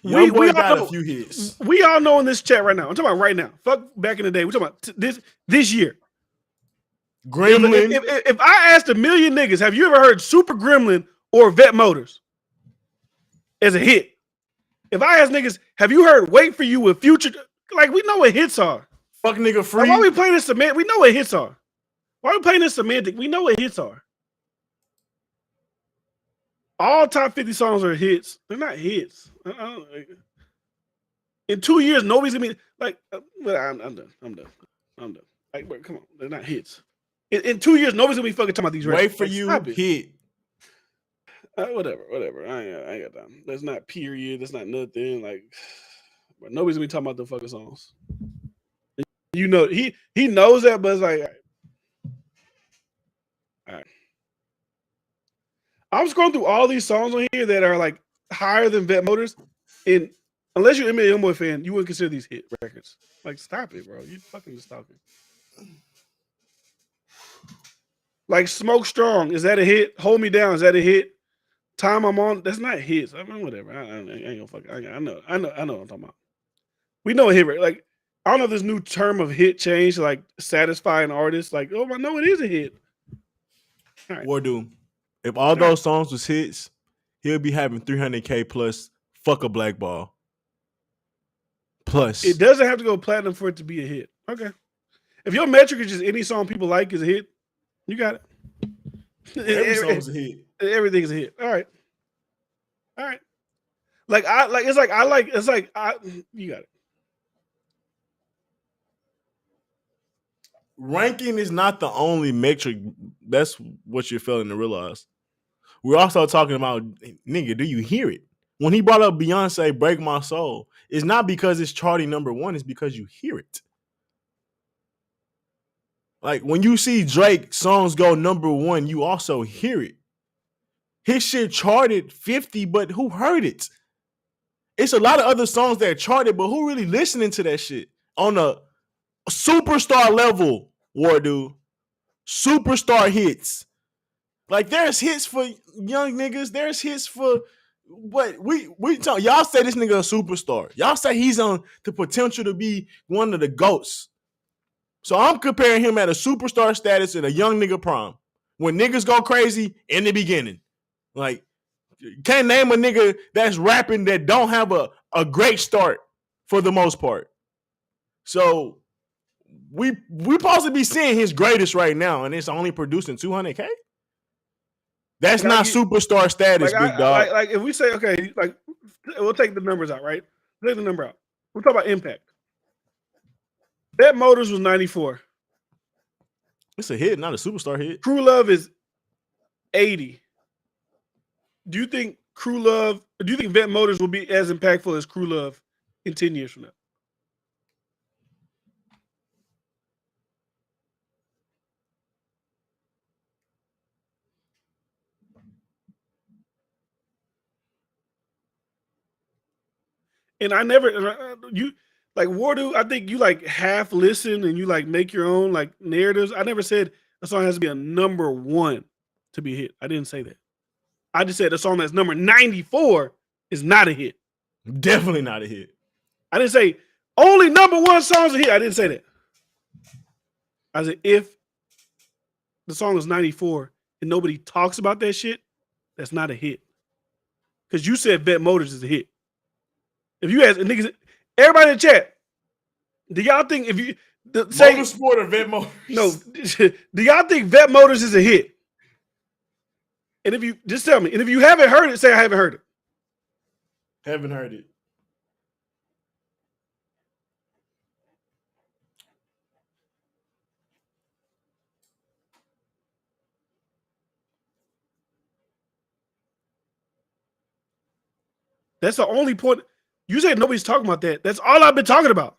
We got a few hits. We all know in this chat right now. I'm talking about right now. Fuck back in the day. We're talking about this year. Gremlin. If I asked a million niggas, have you ever heard Super Gremlin or Vet Motors as a hit? If I ask niggas, have you heard Wait For You with Future? Like, we know what hits are. Fuck nigga free. Like, why we playing this semantic? We know what hits are. Why are we playing this semantic? We know what hits are. All top 50 songs are hits. They're not hits. In 2 years, nobody's gonna be like. I'm done. Like, come on, they're not hits. In 2 years, nobody's gonna be fucking talking about these records. Wait For You hit. Whatever. I ain't got time. That's not period. That's not nothing. Like, But nobody's gonna be talking about the fucking songs. You know, he knows that, but it's like, all right. I'm scrolling through all these songs on here that are like higher than Vet Motors, and unless you're an NBA Youngboy fan, you wouldn't consider these hit records. Like, stop it, bro. You fucking just talking. Like Smoke Strong, is that a hit? Hold Me Down, is that a hit? Time I'm On, that's not hits. I mean, whatever. I ain't gonna fuck. I know what I'm talking about. We know a hit record. Like, I don't know if this new term of hit changed, like satisfying artists. Like, oh, I know it is a hit. All right. Wardu, if all those songs was hits, he'll be having 300K plus. Fuck a black ball. Plus, it doesn't have to go platinum for it to be a hit. Okay. If your metric is just any song people like is a hit, you got it. Every song's a hit. Everything's a hit. All right. You got it. Ranking is not the only metric. That's what you're failing to realize. We're also talking about, nigga, do you hear it? When he brought up Beyonce, Break My Soul, it's not because it's charting number one, it's because you hear it. Like, when you see Drake songs go number one, you also hear it. His shit charted 50, but who heard it? It's a lot of other songs that charted, but who really listening to that shit? On a superstar level, Wardu. Superstar hits. Like, there's hits for young niggas. There's hits for what we talk. Y'all say this nigga a superstar. Y'all say he's on the potential to be one of the GOATs. So I'm comparing him at a superstar status in a young nigga prime. When niggas go crazy in the beginning. Like, can't name a nigga that's rapping that don't have a great start for the most part. So we possibly be seeing his greatest right now, and it's only producing 200K. That's not superstar status, big dog. Like if we say, okay, like we'll take the numbers out, right? Take the number out. We'll talk about impact. Vet Motors was 94. It's a hit, not a superstar hit. Crew Love is 80. Do you think Vet Motors will be as impactful as Crew Love in 10 years from now? And I never, you like Wardu, I think you like half listen and you like make your own like narratives. I never said a song has to be a number one to be a hit. I didn't say that. I just said a song that's number 94 is not a hit. Definitely not a hit. I didn't say only number one songs a hit. I didn't say that. I said if the song is 94 and nobody talks about that shit, that's not a hit. Because you said Vet Motors is a hit. If you ask niggas, everybody in the chat, do y'all think if you say Motorsport or Vet Motors? No, do y'all think Vet Motors is a hit? And if you just tell me, and if you haven't heard it, say I haven't heard it. Haven't heard it. That's the only point. You said nobody's talking about that. That's all I've been talking about.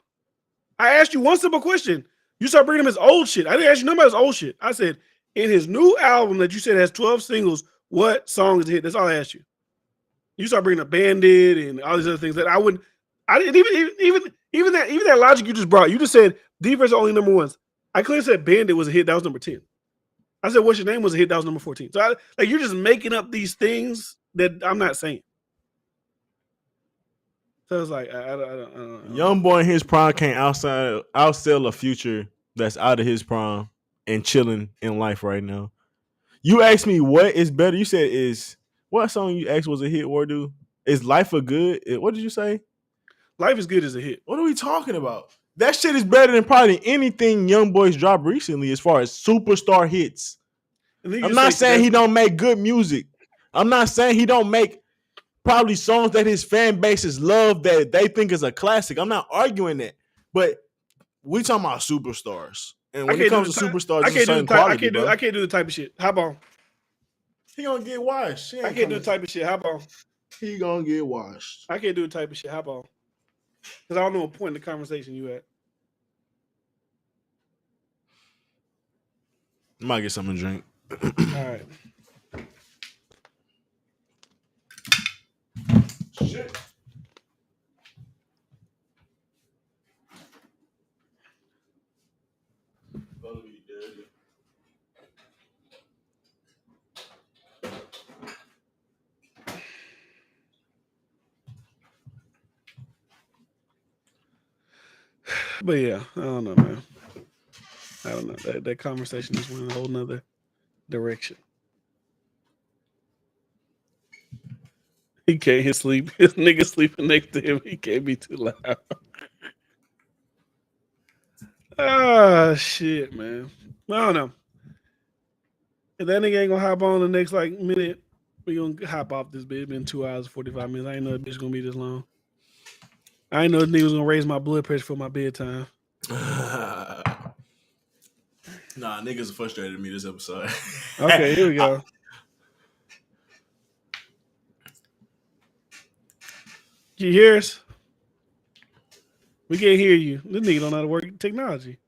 I asked you one simple question. You start bringing him his old shit. I didn't ask you none about his old shit. I said, in his new album that you said has 12 singles, what song is a hit? That's all I asked you. You start bringing up Bandit and all these other things that I didn't even that logic you just brought. You just said Defense are only number ones. I clearly said Bandit was a hit. That was number 10. I said What's Your Name was a hit. That was number 14. So you're just making up these things that I'm not saying. So it's like I don't Young boy in his prime can't outsell a Future that's out of his prime and chilling in life right now. You asked me what is better. You said what song you asked was a hit, Wardu? Is Life a Good? What did you say? Life is Good is a hit. What are we talking about? That shit is better than probably anything Young Boy's dropped recently as far as superstar hits. I'm not saying he don't make good music. I'm not saying he don't make probably songs that his fan bases love that they think is a classic. I'm not arguing that. But we talking about superstars. And when it comes to superstars, I can't do the type of shit. Hop on. He gonna get washed. I can't do the type of shit. Hop on. He gonna get washed. I can't do the type of shit. Hop on. Because I don't know what point in the conversation you at. I might get something to drink. All right. Shit. But yeah, I don't know, man. I don't know. That conversation just went in a whole nother direction. He can't sleep. His nigga sleeping next to him. He can't be too loud. Ah, shit, man. I don't know. If that nigga ain't gonna hop on the next like minute, we gonna hop off this bitch. It's been 2 hours 45 minutes. I ain't know that bitch gonna be this long. I ain't know this nigga was gonna raise my blood pressure for my bedtime. Nah, niggas are frustrated at me this episode. Okay, here we go. You hear us? We can't hear you. This nigga don't know how to work technology.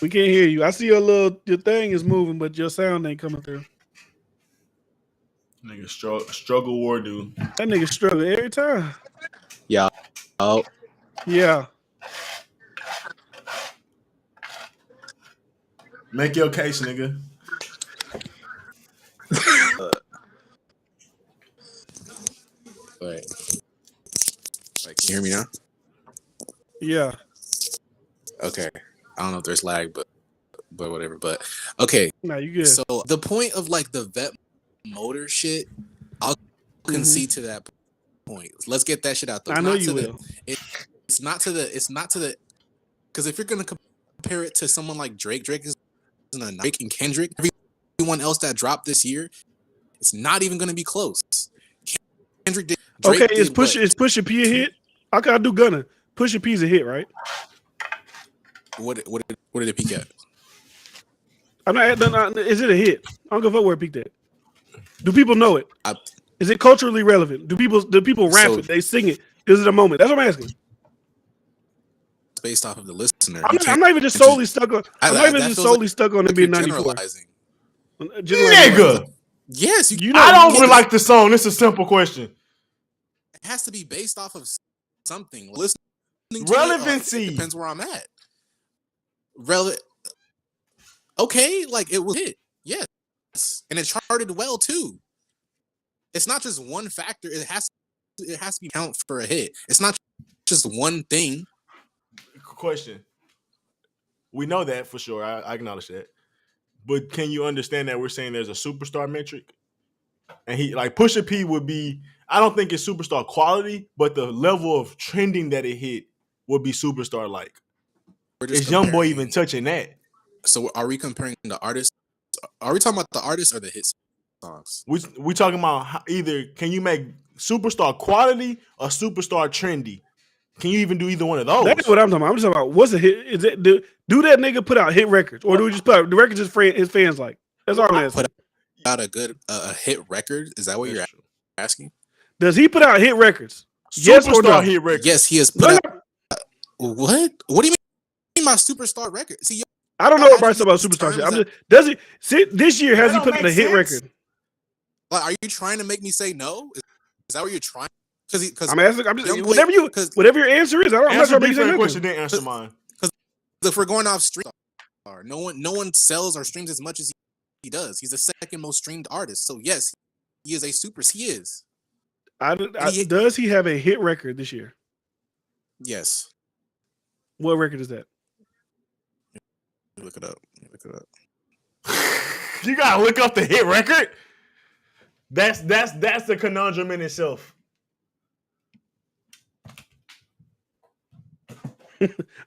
We can't hear you. I see your thing is moving, but your sound ain't coming through. Nigga struggle war dude. That nigga struggle every time. Yeah. Oh. Yeah. Make your case, nigga. Wait. Can you hear me now? Yeah. Okay. I don't know if there's lag, but whatever. But okay. Nah, you good. So the point of like the vet motor shit, I'll concede to that point. Let's get that shit out though. I know you will. It's not to the because if you're gonna compare it to someone like Drake is Drake and Kendrick, everyone else that dropped this year, it's not even gonna be close. Kendrick did. Drake okay, is Pusha P a hit? I gotta do Gunna. Pusha P's a hit, right? What did it peak at? I'm not. Is it a hit? I don't give a fuck where it peaked at. Do people know it? Is it culturally relevant? Do people rap it? They sing it? Is it a moment? That's what I'm asking. It's based off of the listener. I'm not even just solely stuck on. I'm not even just solely stuck on it being 94. Nigga. Yes, I don't even like the song. It's a simple question. It has to be based off of something. Listening relevancy. It depends where I'm at. Okay, like it was hit. Yes. And it charted well too. It's not just one factor. It has to be count for a hit. It's not just one thing. Question. We know that for sure. I acknowledge that. But can you understand that we're saying there's a superstar metric? And he like Pusha P would be, I don't think it's superstar quality, but the level of trending that it hit would be superstar like. Is Youngboy even touching that? So are we comparing the artists? Are we talking about the artists or the hit songs? We talking about either can you make superstar quality or superstar trendy? Can you even do either one of those? That's what I'm talking about. I'm just talking about what's a hit. Is it do that nigga put out hit records, or do we just put out the records his fans like? That's all I'm asking. Put out a good hit record. Is that what you're asking? Does he put out hit records? Yes or no? Hit records. Yes, he has put out. What? What do you mean by superstar record? See, I don't know what Bryce about superstar shit. I'm just does he see this year has he put out a hit record? Like, are you trying to make me say no? Is that what you're trying? Because I'm asking. I'm just whatever your answer is. I'm not trying to make you question. Didn't answer mine. Because if we're going off stream, no one sells or streams as much as he does. He's the second most streamed artist. So yes, he is a super. He is. Does he have a hit record this year? Yes. What record is that? Look it up. You gotta look up the hit record. That's the conundrum in itself.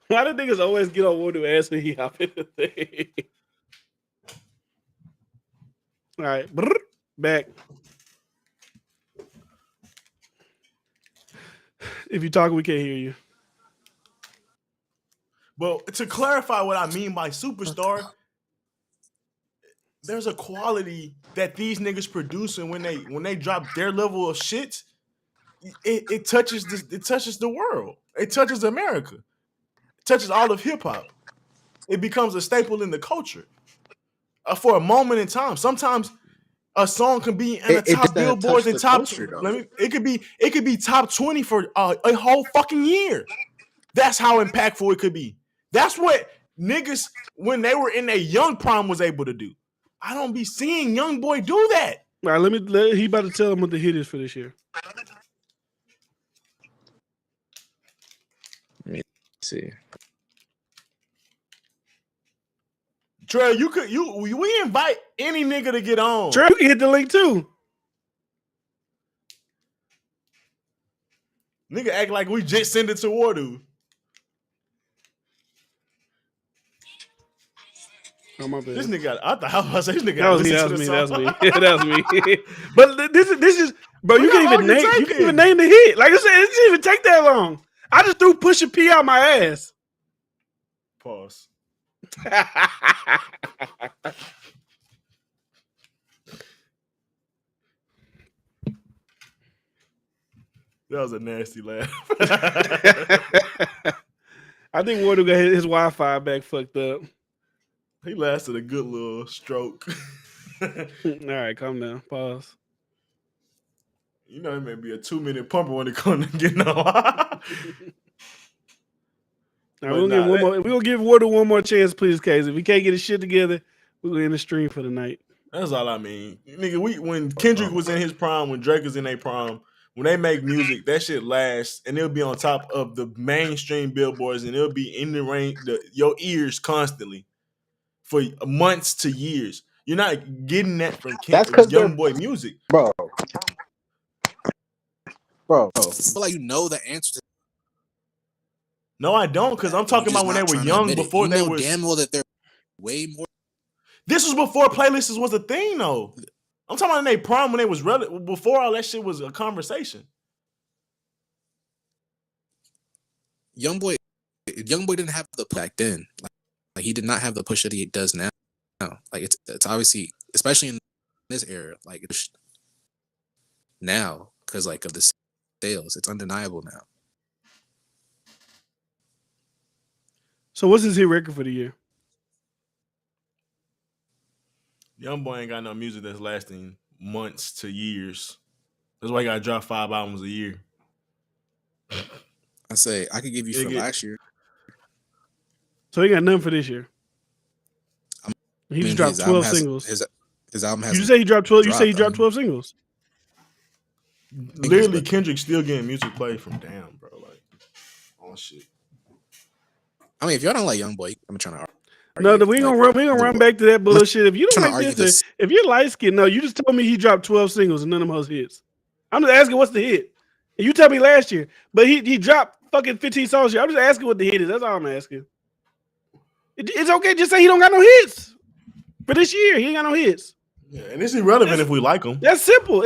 Why do niggas always get on one to ask me hop in the thing? All right, back. If you're talking, we can't hear you. But to clarify what I mean by superstar, there's a quality that these niggas producing when they drop their level of shit. it touches this. It touches the world. It touches America. It touches all of hip hop. It becomes a staple in the culture for a moment in time. Sometimes a song can be in the top billboards and top. It could be top 20 for a whole fucking year. That's how impactful it could be. That's what niggas when they were in their young prime was able to do. I don't be seeing young boy do that. All right, he about to tell him what the hit is for this year. Let me see. Trey, we invite any nigga to get on. Trey, you can hit the link too. Nigga act like we just send it to Wardu. Oh, my bad. This nigga, I thought I was saying this nigga. That was me. But this is, bro. You can't even name the hit. Like I said, it didn't even take that long. I just threw Pusha P out my ass. Pause. That was a nasty laugh. I think Wardo got his Wi-Fi back fucked up. He lasted a good little stroke. All right, calm down. Pause. You know, it may be a 2-minute pumper when it comes to getting on. We're gonna give Wardo one more chance, please, Case. If we can't get his shit together, we're gonna end the stream for the night. That's all I mean. Nigga, when Kendrick was in his prime, when Drake was in their prime, when they make music, that shit lasts and it'll be on top of the mainstream billboards and it'll be in the range, your ears constantly for months to years. You're not getting that from young boy music. Bro. I feel like you know the answer to. No, I don't, because I'm talking about when they were young before they were. Damn well that they're way more. This was before playlists was a thing, though. I'm talking about in their prime when they was before all that shit was a conversation. Young boy didn't have the back then. Like he did not have the push that he does now. Like it's obviously, especially in this era, like it's now because like of the sales, it's undeniable now. So what's his hit record for the year? Young boy ain't got no music that's lasting months to years. That's why he got to drop 5 albums a year. I say I could give you for last year. So he got none for this year. He just dropped 12 singles. His album has. You say he dropped 12. You say he dropped 12 singles. Literally, Kendrick still getting music played from Damn, bro. Like, oh shit. I mean, if y'all don't like Young Boy, I'm trying to argue. No, we gonna run back to that bullshit. If you don't like this, if you're light skinned, no, you just told me he dropped 12 singles and none of them hits. I'm just asking what's the hit. And you tell me last year, but he dropped fucking 15 songs here. I'm just asking what the hit is. That's all I'm asking. It's okay. Just say he don't got no hits for this year. He ain't got no hits. Yeah, and it's irrelevant if we like him. That's simple.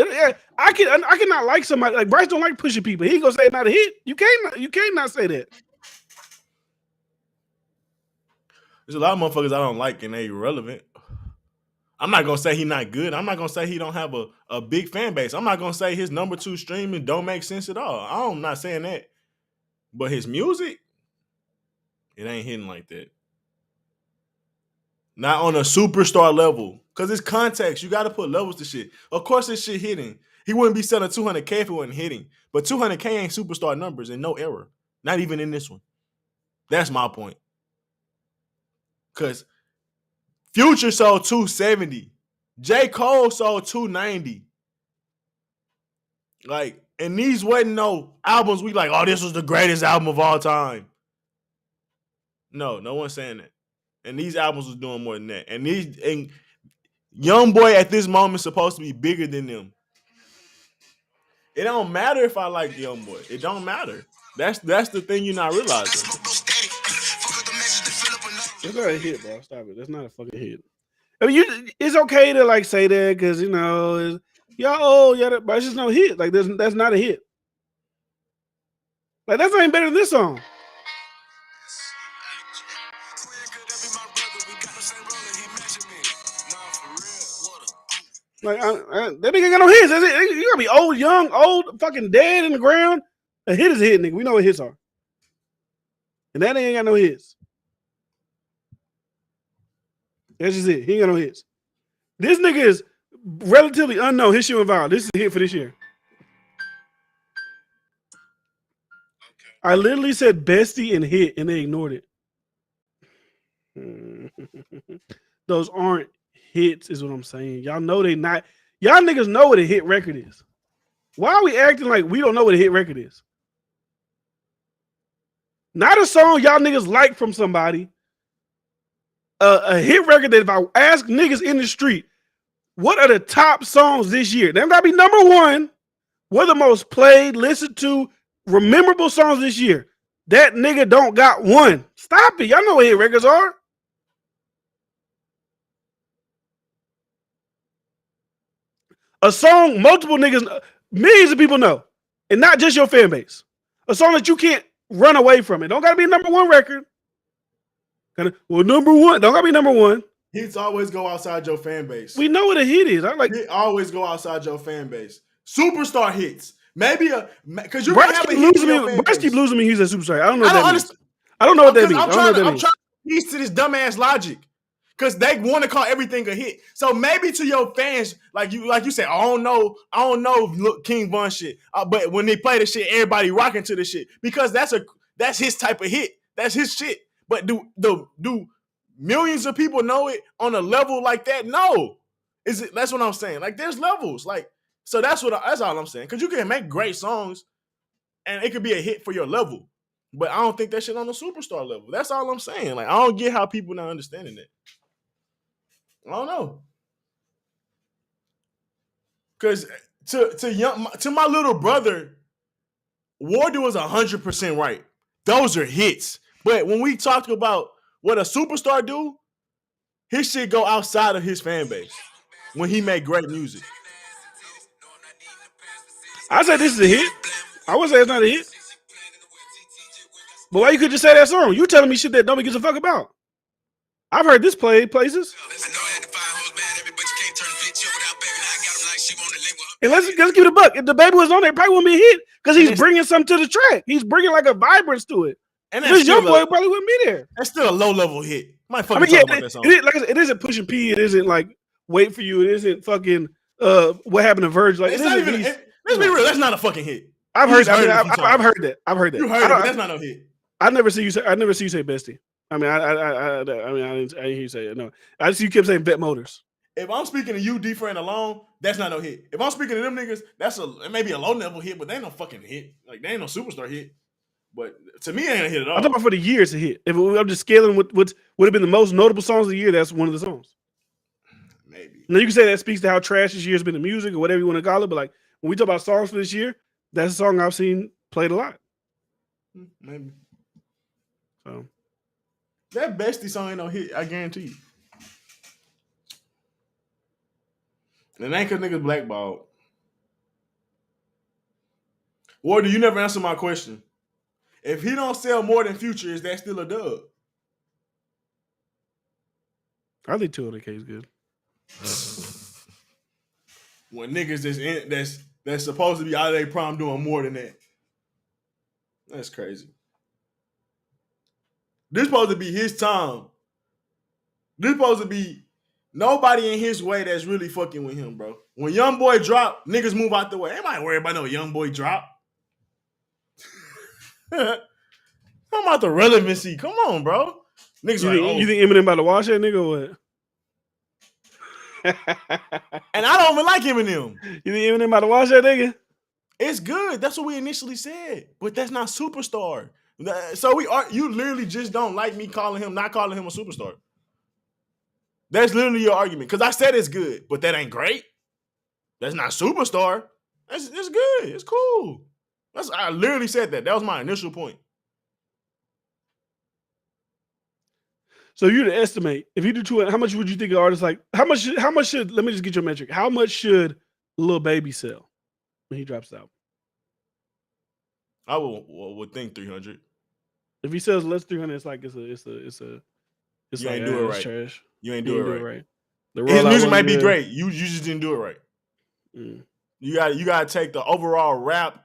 I cannot like somebody like Bryce. Don't like pushing people. He ain't gonna say it's not a hit. You can't not say that. There's a lot of motherfuckers I don't like and they irrelevant. I'm not gonna say he's not good. I'm not gonna say he don't have a big fan base. I'm not gonna say his number 2 streaming don't make sense at all. I'm not saying that. But his music, it ain't hitting like that. Not on a superstar level. Because it's context. You got to put levels to shit. Of course this shit hitting. He wouldn't be selling 200K if it wasn't hitting. But 200K ain't superstar numbers in no era. Not even in this one. That's my point. Because Future sold 270. J. Cole sold 290. Like, and these wasn't no albums we like, oh, this was the greatest album of all time. No one's saying that. And these albums was doing more than that. And Young Boy at this moment is supposed to be bigger than them. It don't matter if I like Young Boy. It don't matter. That's the thing you're not realizing. It's not a hit, bro. Stop it. That's not a fucking hit. I mean, it's okay to like say that because y'all old, but it's just no hit. Like that's not a hit. Like that's not even better than this song. Like that nigga ain't got no hits. That's it. You gotta be old, young, old, fucking dead in the ground. A hit is a hit, nigga. We know what hits are. And that nigga ain't got no hits. That's just it. He ain't got no hits. This nigga is relatively unknown. His shit went viral. This is a hit for this year. I literally said bestie and hit, and they ignored it. Those aren't hits, is what I'm saying. Y'all know they not. Y'all niggas know what a hit record is. Why are we acting like we don't know what a hit record is? Not a song y'all niggas like from somebody. A hit record that if I ask niggas in the street, what are the top songs this year? They gotta be number one. What are the most played, listened to, rememberable songs this year? That nigga don't got one. Stop it. Y'all know what hit records are. A song multiple niggas, millions of people know. And not just your fan base. A song that you can't run away from. It don't gotta be a number one record. Number one. Don't gotta be number one. Hits always go outside your fan base. We know what a hit is. I like it always go outside your fan base. Superstar hits. Maybe because you Bryce have a keep hit losing in your me. fan Bryce base. keep losing me. He's a superstar. I don't know what I don't that means. understand. I don't know what that means. I'm trying to piece to this dumbass logic. Because they want to call everything a hit. So maybe to your fans, like you said, I don't know King Von shit. But when they play the shit, everybody rocking to the shit. Because that's his type of hit. That's his shit. But do millions of people know it on a level like that? No. That's what I'm saying. Like there's levels. Like, so that's all I'm saying. Because you can make great songs and it could be a hit for your level. But I don't think that shit on the superstar level. That's all I'm saying. Like, I don't get how people not understanding that. I don't know. Because to my little brother, Wardy was 100% right. Those are hits. But when we talk about what a superstar do, his shit go outside of his fan base when he make great music. I said this is a hit. I would say it's not a hit. But why you could just say that song? You telling me shit that nobody gives a fuck about. I've heard this played places. And let's give it a buck. If the baby was on there, it probably wouldn't be a hit because he's bringing something to the track. He's bringing like a vibrance to it. And this young boy probably wouldn't be there. That's still a low level hit. Might fucking talk about that song. Like I said, it isn't Pushing P. It isn't like Wait for You. It isn't fucking What Happened to Virgil. Like, it's not even. Let's be real. That's not a fucking hit. I've heard that. You heard it, but that's not no hit. I never see you say bestie. I mean, I didn't hear you say it. No, I just see you kept saying Bet Motors. If I'm speaking to you, D-Friend alone, that's not no hit. If I'm speaking to them niggas, it may be a low level hit, but they ain't no fucking hit. Like they ain't no superstar hit. But to me, it ain't a hit at all. I'm talking about for the year it's a hit. If I'm just scaling what would have been the most notable songs of the year, that's one of the songs. Maybe. Now you can say that speaks to how trash this year's been in music or whatever you want to call it. But like when we talk about songs for this year, that's a song I've seen played a lot. Maybe. So that bestie song ain't no hit, I guarantee you. And it ain't cause niggas blackballed. Wardy, you never answer my question. If he don't sell more than Future, is that still a dub? I think 200K is good. When niggas that's supposed to be out of their prime doing more than that. That's crazy. This supposed to be his time. This supposed to be nobody in his way that's really fucking with him, bro. When Young Boy drop, niggas move out the way. Ain't nobody worried about no Young Boy drop. How about the relevancy? Come on, bro. Niggas you think Eminem about to wash that nigga or what? And I don't even like Eminem. You think Eminem about to wash that nigga? It's good. That's what we initially said. But that's not superstar. So you literally just don't like me not calling him a superstar. That's literally your argument. Because I said it's good, but that ain't great. That's not superstar. It's good. It's cool. I literally said that. That was my initial point. So you to estimate, if you do 200, how much would you think an artist like? How much should? Let me just get your metric. How much should Lil Baby sell when he drops out? I would think 300. If he sells less 300, it's like it's You like, ain't do it right. Trash. You ain't do it right. The His rollout music one, might be yeah. great. You just didn't do it right. You got to take the overall rap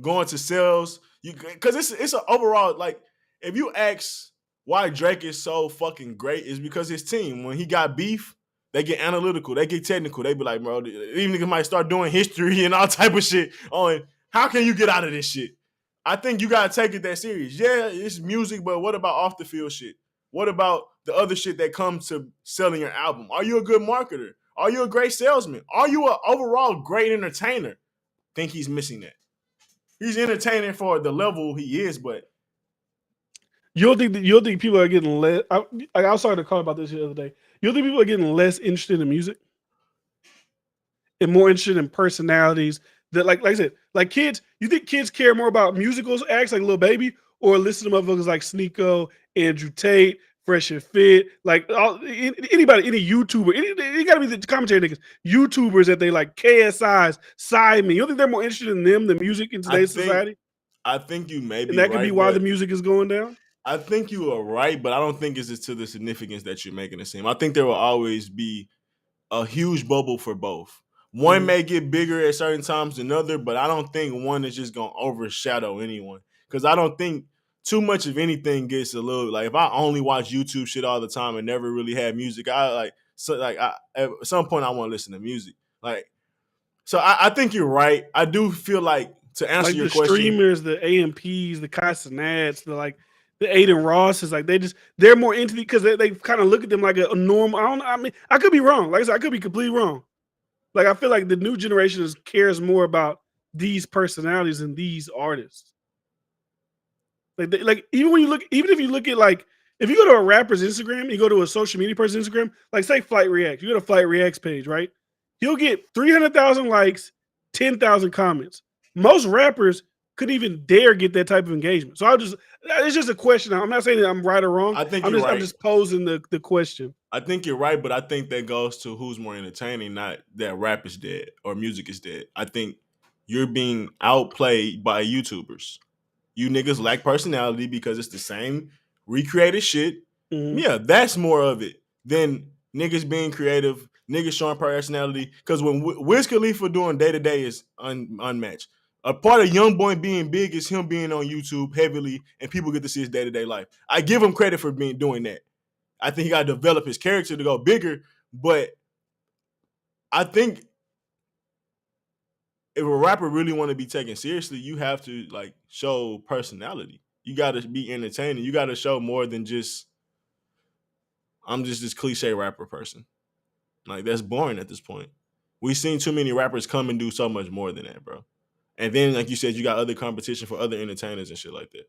going to sales. Because it's an overall, like, if you ask why Drake is so fucking great, is because his team, when he got beef, they get analytical, they get technical. They be like, bro, even niggas might start doing history and all type of shit on how can you get out of this shit. I think you gotta take it that serious. Yeah, it's music, but what about off the field shit? What about the other shit that comes to selling your album? Are you a good marketer? Are you a great salesman? Are you an overall great entertainer? Think he's missing that. He's entertaining for the level he is, but You'll think people are getting less. I was talking to Carl about this the other day. You'll think people are getting less interested in music and more interested in personalities. That like I said, like kids. You think kids care more about musicals acts like Lil Baby or listen to motherfuckers like Sneeko, Andrew Tate, Fresh and Fit, like anybody, any YouTuber, it got to be the commentary niggas, YouTubers that they like, KSIs, Simon. You don't think they're more interested in them than music in today's society? I think you may And be that could be right, why the but music is going down. I think you are right, but I don't think it's to the significance that you're making it seem. I think there will always be a huge bubble for both. One may get bigger at certain times than another, but I don't think one is just gonna overshadow anyone. Because I don't think too much of anything gets a little like if I only watch YouTube shit all the time and never really had music, at some point I want to listen to music. Like, so I think you're right. I do feel like to answer Like your the question, streamers, the AMPs, the Castanets, the Aiden Rosses, like they're more into it because they kind of look at them like a normal. I mean, I could be wrong. Like I said, I could be completely wrong. Like I feel like the new generation cares more about these personalities and these artists. Like even if you look at like if you go to a rapper's Instagram, you go to a social media person's Instagram, like say Flight React, you go to Flight React's page, right? He'll get 300,000 likes, 10,000 comments. Most rappers couldn't even dare get that type of engagement. So it's just a question. I'm not saying that I'm right or wrong. I think I'm you're just right. I'm just posing the question. I think you're right, but I think that goes to who's more entertaining, not that rap is dead or music is dead. I think you're being outplayed by YouTubers. You niggas lack personality because it's the same recreated shit. Mhm. Yeah, that's more of it than niggas being creative, niggas showing personality. Because when Wiz Khalifa doing day to day is unmatched. A part of Young Boy being big is him being on YouTube heavily, and people get to see his day to day life. I give him credit for doing that. I think he got to develop his character to go bigger, but I think if a rapper really want to be taken seriously, you have to like show personality. You got to be entertaining. You got to show more than just I'm just this cliche rapper person. Like that's boring at this point. We've seen too many rappers come and do so much more than that, bro. And then, like you said, you got other competition for other entertainers and shit like that.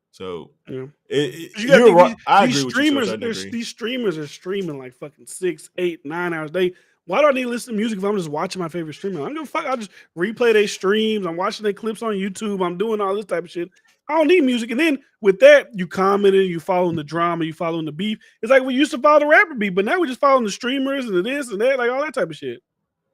So Yeah. You gotta you're think right. I these agree with you to a streamers, certain degree. these streamers are streaming like fucking 6, 8, 9 hours a day. Why do I need to listen to music if I'm just watching my favorite streamer? I don't give a fuck. I just replay their streams. I'm watching their clips on YouTube. I'm doing all this type of shit. I don't need music. And then with that, you commenting, you following the drama, you following the beef. It's like we used to follow the rapper beef, but now we just following the streamers and the this and that, like all that type of shit.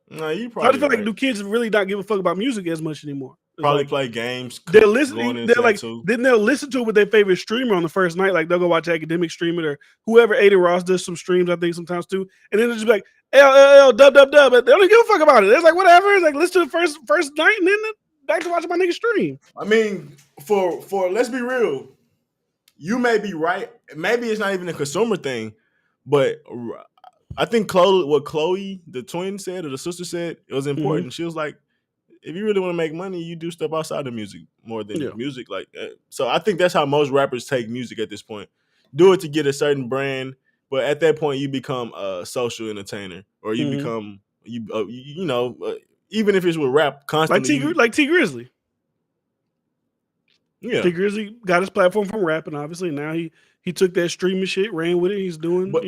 No, you So I just probably feel like right. do kids really not give a fuck about music as much anymore? It's Probably like play games. they'll Going listen. into They're that like too. then they'll listen to it with their favorite streamer on the first night. Like they'll go watch Academic stream it or whoever Aiden Ross does some streams. I think sometimes too, and then they'll just be like LLL dub dub dub. But they don't even give a fuck about it. It's like whatever. It's like listen to the first night and then back to watching my nigga stream. I mean, for let's be real, you may be right. Maybe it's not even a consumer thing, but I think what Chloe, the twin said or the sister said, it was important. She was like, if you really want to make money, you do stuff outside of music more than Yeah. music. Like, so I think that's how most rappers take music at this point. Do it to get a certain brand, but at that point, you become a social entertainer, or you become even if it's with rap, constantly. Like T Grizzly. Yeah, T Grizzly got his platform from rapping, obviously. Now he took that streaming shit, ran with it. He's doing, but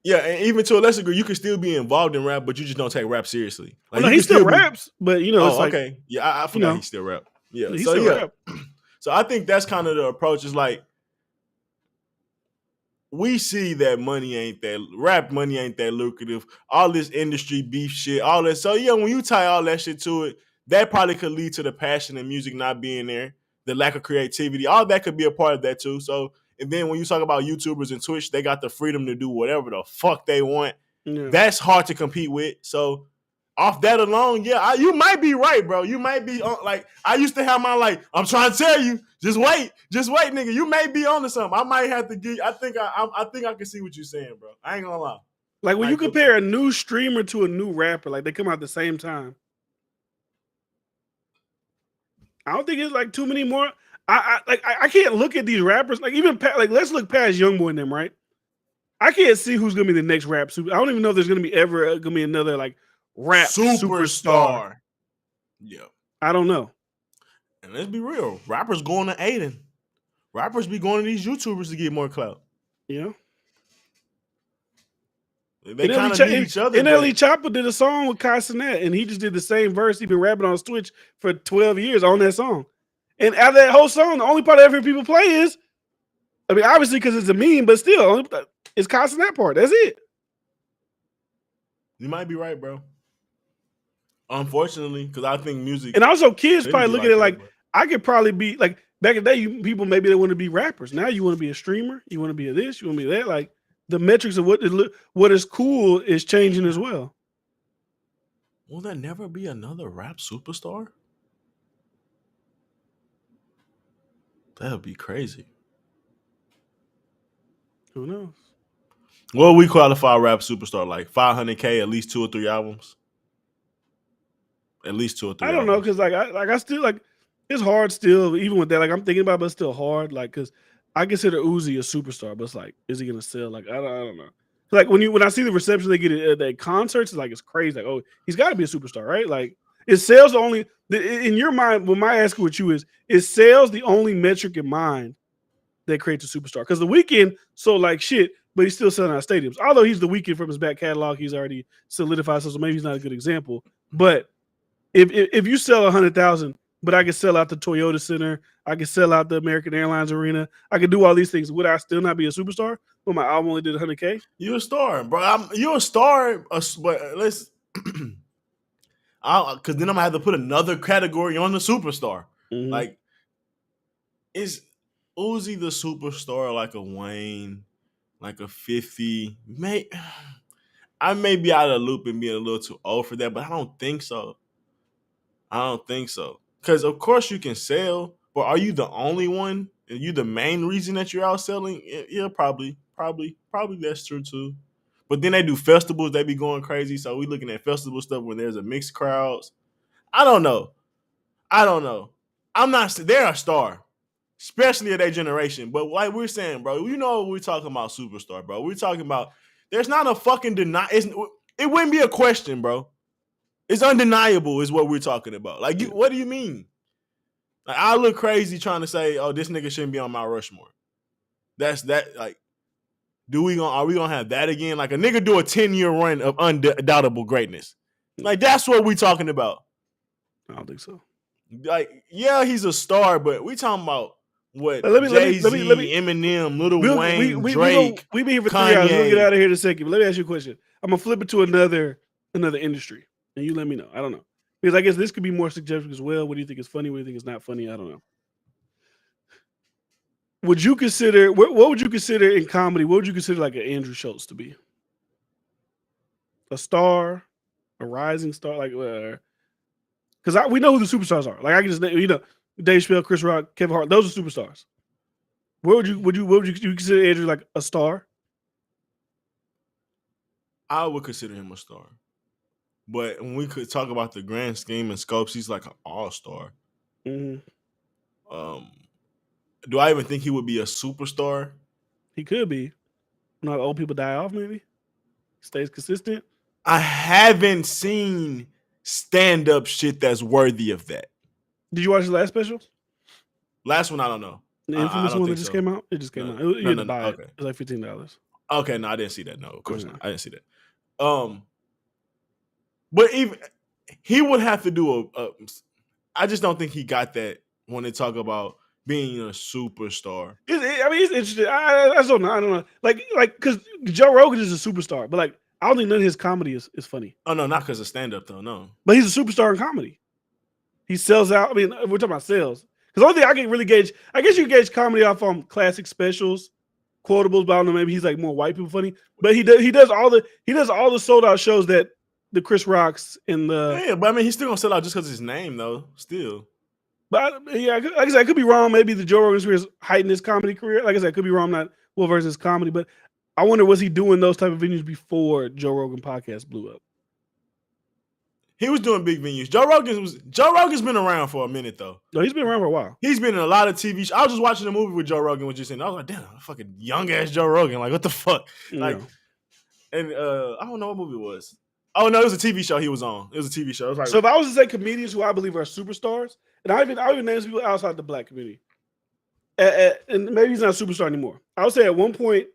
yeah, and even to a lesser degree, you can still be involved in rap, but you just don't take rap seriously. Like no, you he can still be. raps, but it's Oh, like okay. Yeah, I forgot he still rap. Yeah, he so still yeah, rap. so I think that's kind of the approach. Is like we see that rap money ain't that lucrative. All this industry beef shit, all that. So yeah, when you tie all that shit to it, that probably could lead to the passion in music not being there, the lack of creativity. All that could be a part of that too. So and then when you talk about YouTubers and Twitch, they got the freedom to do whatever the fuck they want. That's hard to compete with. So off that alone, you might be right, bro. You might be like I used to have my I'm trying to tell you, just wait, nigga. You may be onto something. I might have to get. I think I can see what you're saying, bro. I ain't gonna lie. Like when you compare a new streamer to a new rapper, like they come out at the same time. I don't think it's like too many more. I can't look at these rappers like even let's look past YoungBoy and them, right? I can't see who's gonna be the next rap super. I don't even know if there's gonna be another like rap superstar. Yeah, I don't know. And let's be real, rappers going to Aiden. Rappers be going to these YouTubers to get more clout. Yeah. They kind of need each other. NLE Chopper did a song with Kai Cenat, and he just did the same verse. He been rapping on Twitch for 12 years on that song. And out of that whole song, the only part I ever people play is, I mean, obviously because it's a meme, but still, it's Kai Cenat part. That's it. You might be right, bro. Unfortunately, because I think music. And also, kids probably look at it like, I could probably be, like, back in the day, people maybe they want to be rappers. Now you want to be a streamer. You want to be a this. You want to be that. Like, the metrics of what is cool is changing as well. Will there never be another rap superstar? That would be crazy. Who knows? What we qualify a rap superstar like? 500K, at least 2 or 3 albums. At least 2 or 3. I don't know because I still like it's hard still even with that. Like I'm thinking about, it, but it's still hard. Like because I consider Uzi a superstar, but it's like, is he gonna sell? Like I don't know. Like when I see the reception they get at concerts, it's like it's crazy. Like oh, he's got to be a superstar, right? Like is sales the only in your mind? When my ask with you is sales the only metric in mind that creates a superstar? Because the Weeknd sold like shit, but he's still selling out stadiums. Although he's the Weeknd from his back catalog, he's already solidified. So maybe he's not a good example. But if you sell 100,000, but I can sell out the Toyota Center, I can sell out the American Airlines Arena, I can do all these things. Would I still not be a superstar? But my album only did 100K. You're a star, bro. You're a star, but let's. Because then I'm gonna have to put another category on the superstar. Mm-hmm. Like, is Uzi the superstar like a Wayne, like a 50? I may be out of the loop and being a little too old for that, but I don't think so. Because of course you can sell, but are you the only one? Are you the main reason that you're out selling? Yeah, probably that's true too. But then they do festivals, they be going crazy. So we looking at festival stuff when there's a mixed crowds. I don't know. They're a star, especially at their generation. But like we're saying, bro, you know we're talking about superstar, bro. We're talking about there's not a fucking it wouldn't be a question, bro. It's undeniable is what we're talking about. Like, what do you mean? Like, I look crazy trying to say, oh, this nigga shouldn't be on Mount Rushmore. That's that. Like, are we gonna have that again? Like, a nigga do a 10-year run of undoubtable greatness. Like, that's what we talking about. I don't think so. Like, yeah, he's a star, but we talking about what Jay-Z, Eminem, Lil Wayne, Drake. We be here for Kanye. 3 hours. We'll get out of here in a second. But let me ask you a question. I'm gonna flip it to another industry. And you let me know. I don't know. Because I guess this could be more suggestive as well. What do you think is funny? What do you think is not funny? I don't know. Would you consider, what would you consider in comedy? What would you consider like an Andrew Schultz to be? A star? A rising star? Like, because we know who the superstars are. Like, I can just, Dave Chappelle, Chris Rock, Kevin Hart, those are superstars. What would you consider Andrew like a star? I would consider him a star. But when we could talk about the grand scheme and scopes, he's like an all-star. Mm-hmm. Do I even think he would be a superstar? He could be. Not old people die off, maybe. Stays consistent. I haven't seen stand-up shit that's worthy of that. Did you watch the last special? Last one, I don't know. The infamous one that just came out? It just came out. You had to buy it. Okay. It was like $15. Okay, no, I didn't see that. No, of course not. I didn't see that. But even he would have to do I just don't think he got that when they talk about being a superstar. It's interesting. I don't know. I don't know. Like, because Joe Rogan is a superstar, but like, I don't think none of his comedy is funny. Oh no, not because of stand-up though. No, but he's a superstar in comedy. He sells out. I mean, we're talking about sales. Because the only thing I can really gauge, I guess you can gauge comedy off on classic specials, quotables, but I don't know, maybe he's like more white people funny. But he does all the sold out shows that the Chris Rocks and the Yeah, but I mean, he's still gonna sell out just because his name, though. Still, but yeah, like I said, I could be wrong. Maybe the Joe Rogan is heightened his comedy career. Like I said, I could be wrong. I'm not well versed in his comedy, but I wonder, was he doing those type of venues before Joe Rogan podcast blew up? he was doing big venues. Joe Rogan's been around for a minute though. No, he's been around for a while. He's been in a lot of TV shows. I was just watching a movie with Joe Rogan, was just in. I was like, damn, fucking young ass Joe Rogan. Like, what the fuck? Like, and I don't know what movie it was. Oh no, it was a TV show he was on. It was a TV show. It was like, so if I was to say comedians who I believe are superstars, and I even name some people outside the black community, and maybe he's not a superstar anymore. I would say at one point,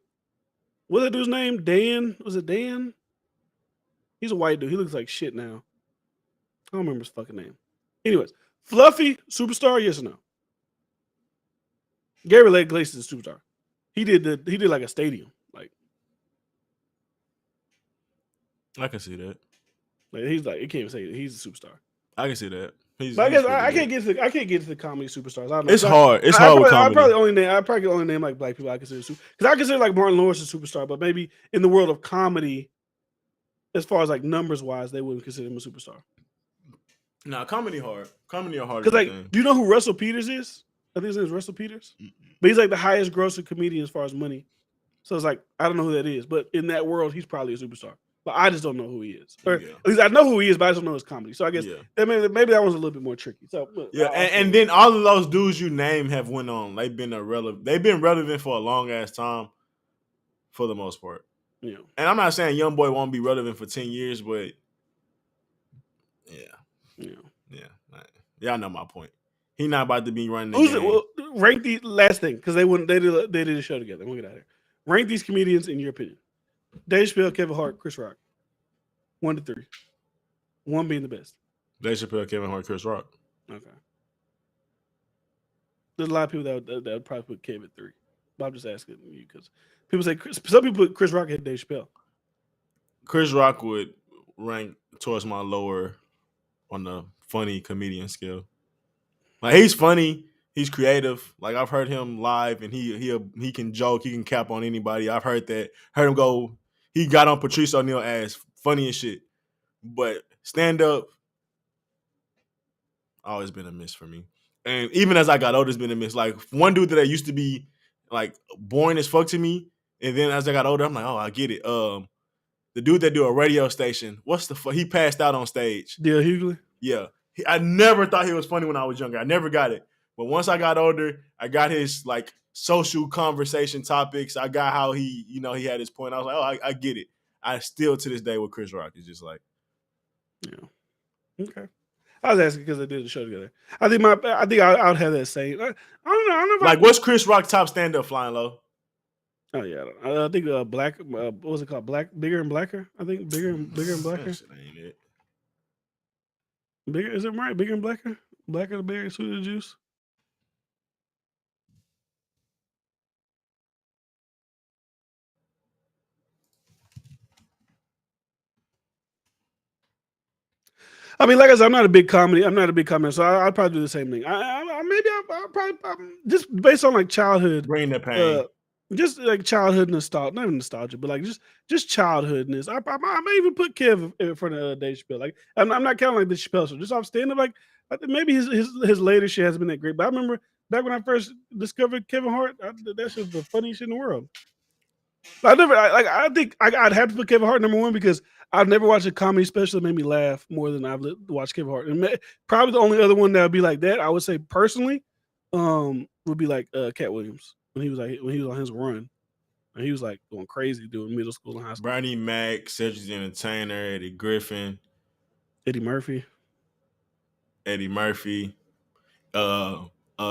what's that dude's name? Dan? Was it Dan? He's a white dude. He looks like shit now. I don't remember his fucking name. Anyways, Fluffy, superstar, yes or no? Gary Lake Glacier is a superstar. He did like a stadium. Like, I can see that. Like he's like, you can't even say it. He's a superstar. I can see that. But I guess I can't get to the comedy superstars. I don't know. It's hard. It's hard with comedy. I probably can only name like black people I consider because I consider like Martin Lawrence a superstar, but maybe in the world of comedy, as far as like numbers wise, they wouldn't consider him a superstar. Nah, comedy hard. Comedy are hard. Because like, do you know who Russell Peters is? I think his name is Russell Peters. But he's like the highest grossing comedian as far as money. So it's like, I don't know who that is, but in that world, he's probably a superstar. But I just don't know who he is. Or at least I know who he is, but I just don't know his comedy. So I guess maybe that one's a little bit more tricky. So yeah, and then all of those dudes you name have went on. They've been relevant for a long ass time, for the most part. Yeah. And I'm not saying Young Boy won't be relevant for 10 years, but y'all know my point. He's not about to be running the game. Well, rank the last thing because they did a show together. We'll get out of here. Rank these comedians in your opinion. Dave Chappelle, Kevin Hart, Chris Rock. 1 to 3. 1 being the best. Dave Chappelle, Kevin Hart, Chris Rock. Okay. There's a lot of people that would probably put Kevin at 3. But I'm just asking you because some people put Chris Rock ahead of Dave Chappelle. Chris Rock would rank towards my lower on the funny comedian scale. Like, he's funny, he's creative. Like, I've heard him live, and he can joke, he can cap on anybody. I've heard that. Heard him go. He got on Patrice O'Neal ass, funny as shit. But stand up, always been a miss for me. And even as I got older, it's been a miss. Like, one dude that I used to be like boring as fuck to me, and then as I got older, I'm like, oh, I get it. The dude that do a radio station, what's the fuck? He passed out on stage. Dale Hughley? Yeah. I never thought he was funny when I was younger. I never got it. But once I got older, I got his like social conversation topics. I got how he had his point. I was like, oh, I get it. I still to this day with Chris Rock is just like, yeah. Okay. I was asking because they did the show together. I think I would have that same. I don't know. Like, what's Chris Rock top stand up, Flying Low? Oh yeah, I think Black. What was it called? Bigger and Blacker. I think bigger and blacker. That shit ain't it. Bigger, is it right? Bigger and blacker. Blacker the berry, sweeter the juice. I mean, like I said, I'm not a big comedy, so I'd probably do the same thing. I'll probably just based on like childhood, Bring the pain. just like childhood nostalgia, not even nostalgia, but like just childhoodness. I may even put Kev in front of Dave Chappelle. Like I'm not counting like the Chappelle show, just off stand up. Like I think maybe his later shit hasn't been that great, but I remember back when I first discovered Kevin Hart, that shit was the funniest shit in the world. I think I'd have to put Kevin Hart number 1 because I've never watched a comedy special that made me laugh more than I've watched Kevin Hart. And probably the only other one that would be like that, I would say personally, would be like Cat Williams when he was on his run, and he was like going crazy doing middle school and high school. Bernie Mac, Cedric the Entertainer, Eddie Griffin, Eddie Murphy,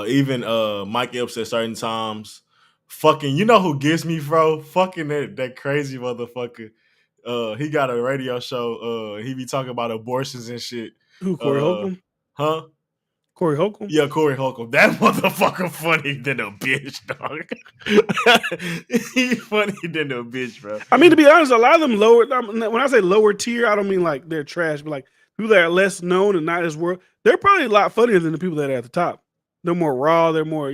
even Mike Epps at certain times. Fucking, you know who gets me, bro? Fucking that crazy motherfucker. He got a radio show. He be talking about abortions and shit. Who, Corey Holcomb? Huh? Corey Holcomb? Yeah, Corey Holcomb. That motherfucker funny than a bitch, dog. He funny than a bitch, bro. I mean, to be honest, a lot of them lower. When I say lower tier, I don't mean like they're trash, but like people that are less known and not as world. They're probably a lot funnier than the people that are at the top. They're more raw. They're more,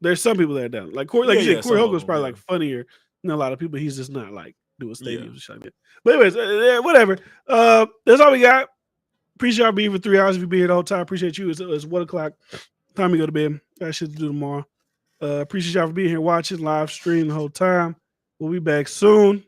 There's some people that don't. Like Corey, like you Yeah, said, Corey some of Holcomb's them, probably yeah. like funnier than a lot of people. He's just not like doing stadiums Yeah. and shit like that. But anyways, whatever. That's all we got. Appreciate y'all being here for 3 hours. If you be here the whole time, appreciate you. It's 1:00. Time to go to bed. Got shit to do tomorrow. Appreciate y'all for being here watching live stream the whole time. We'll be back soon.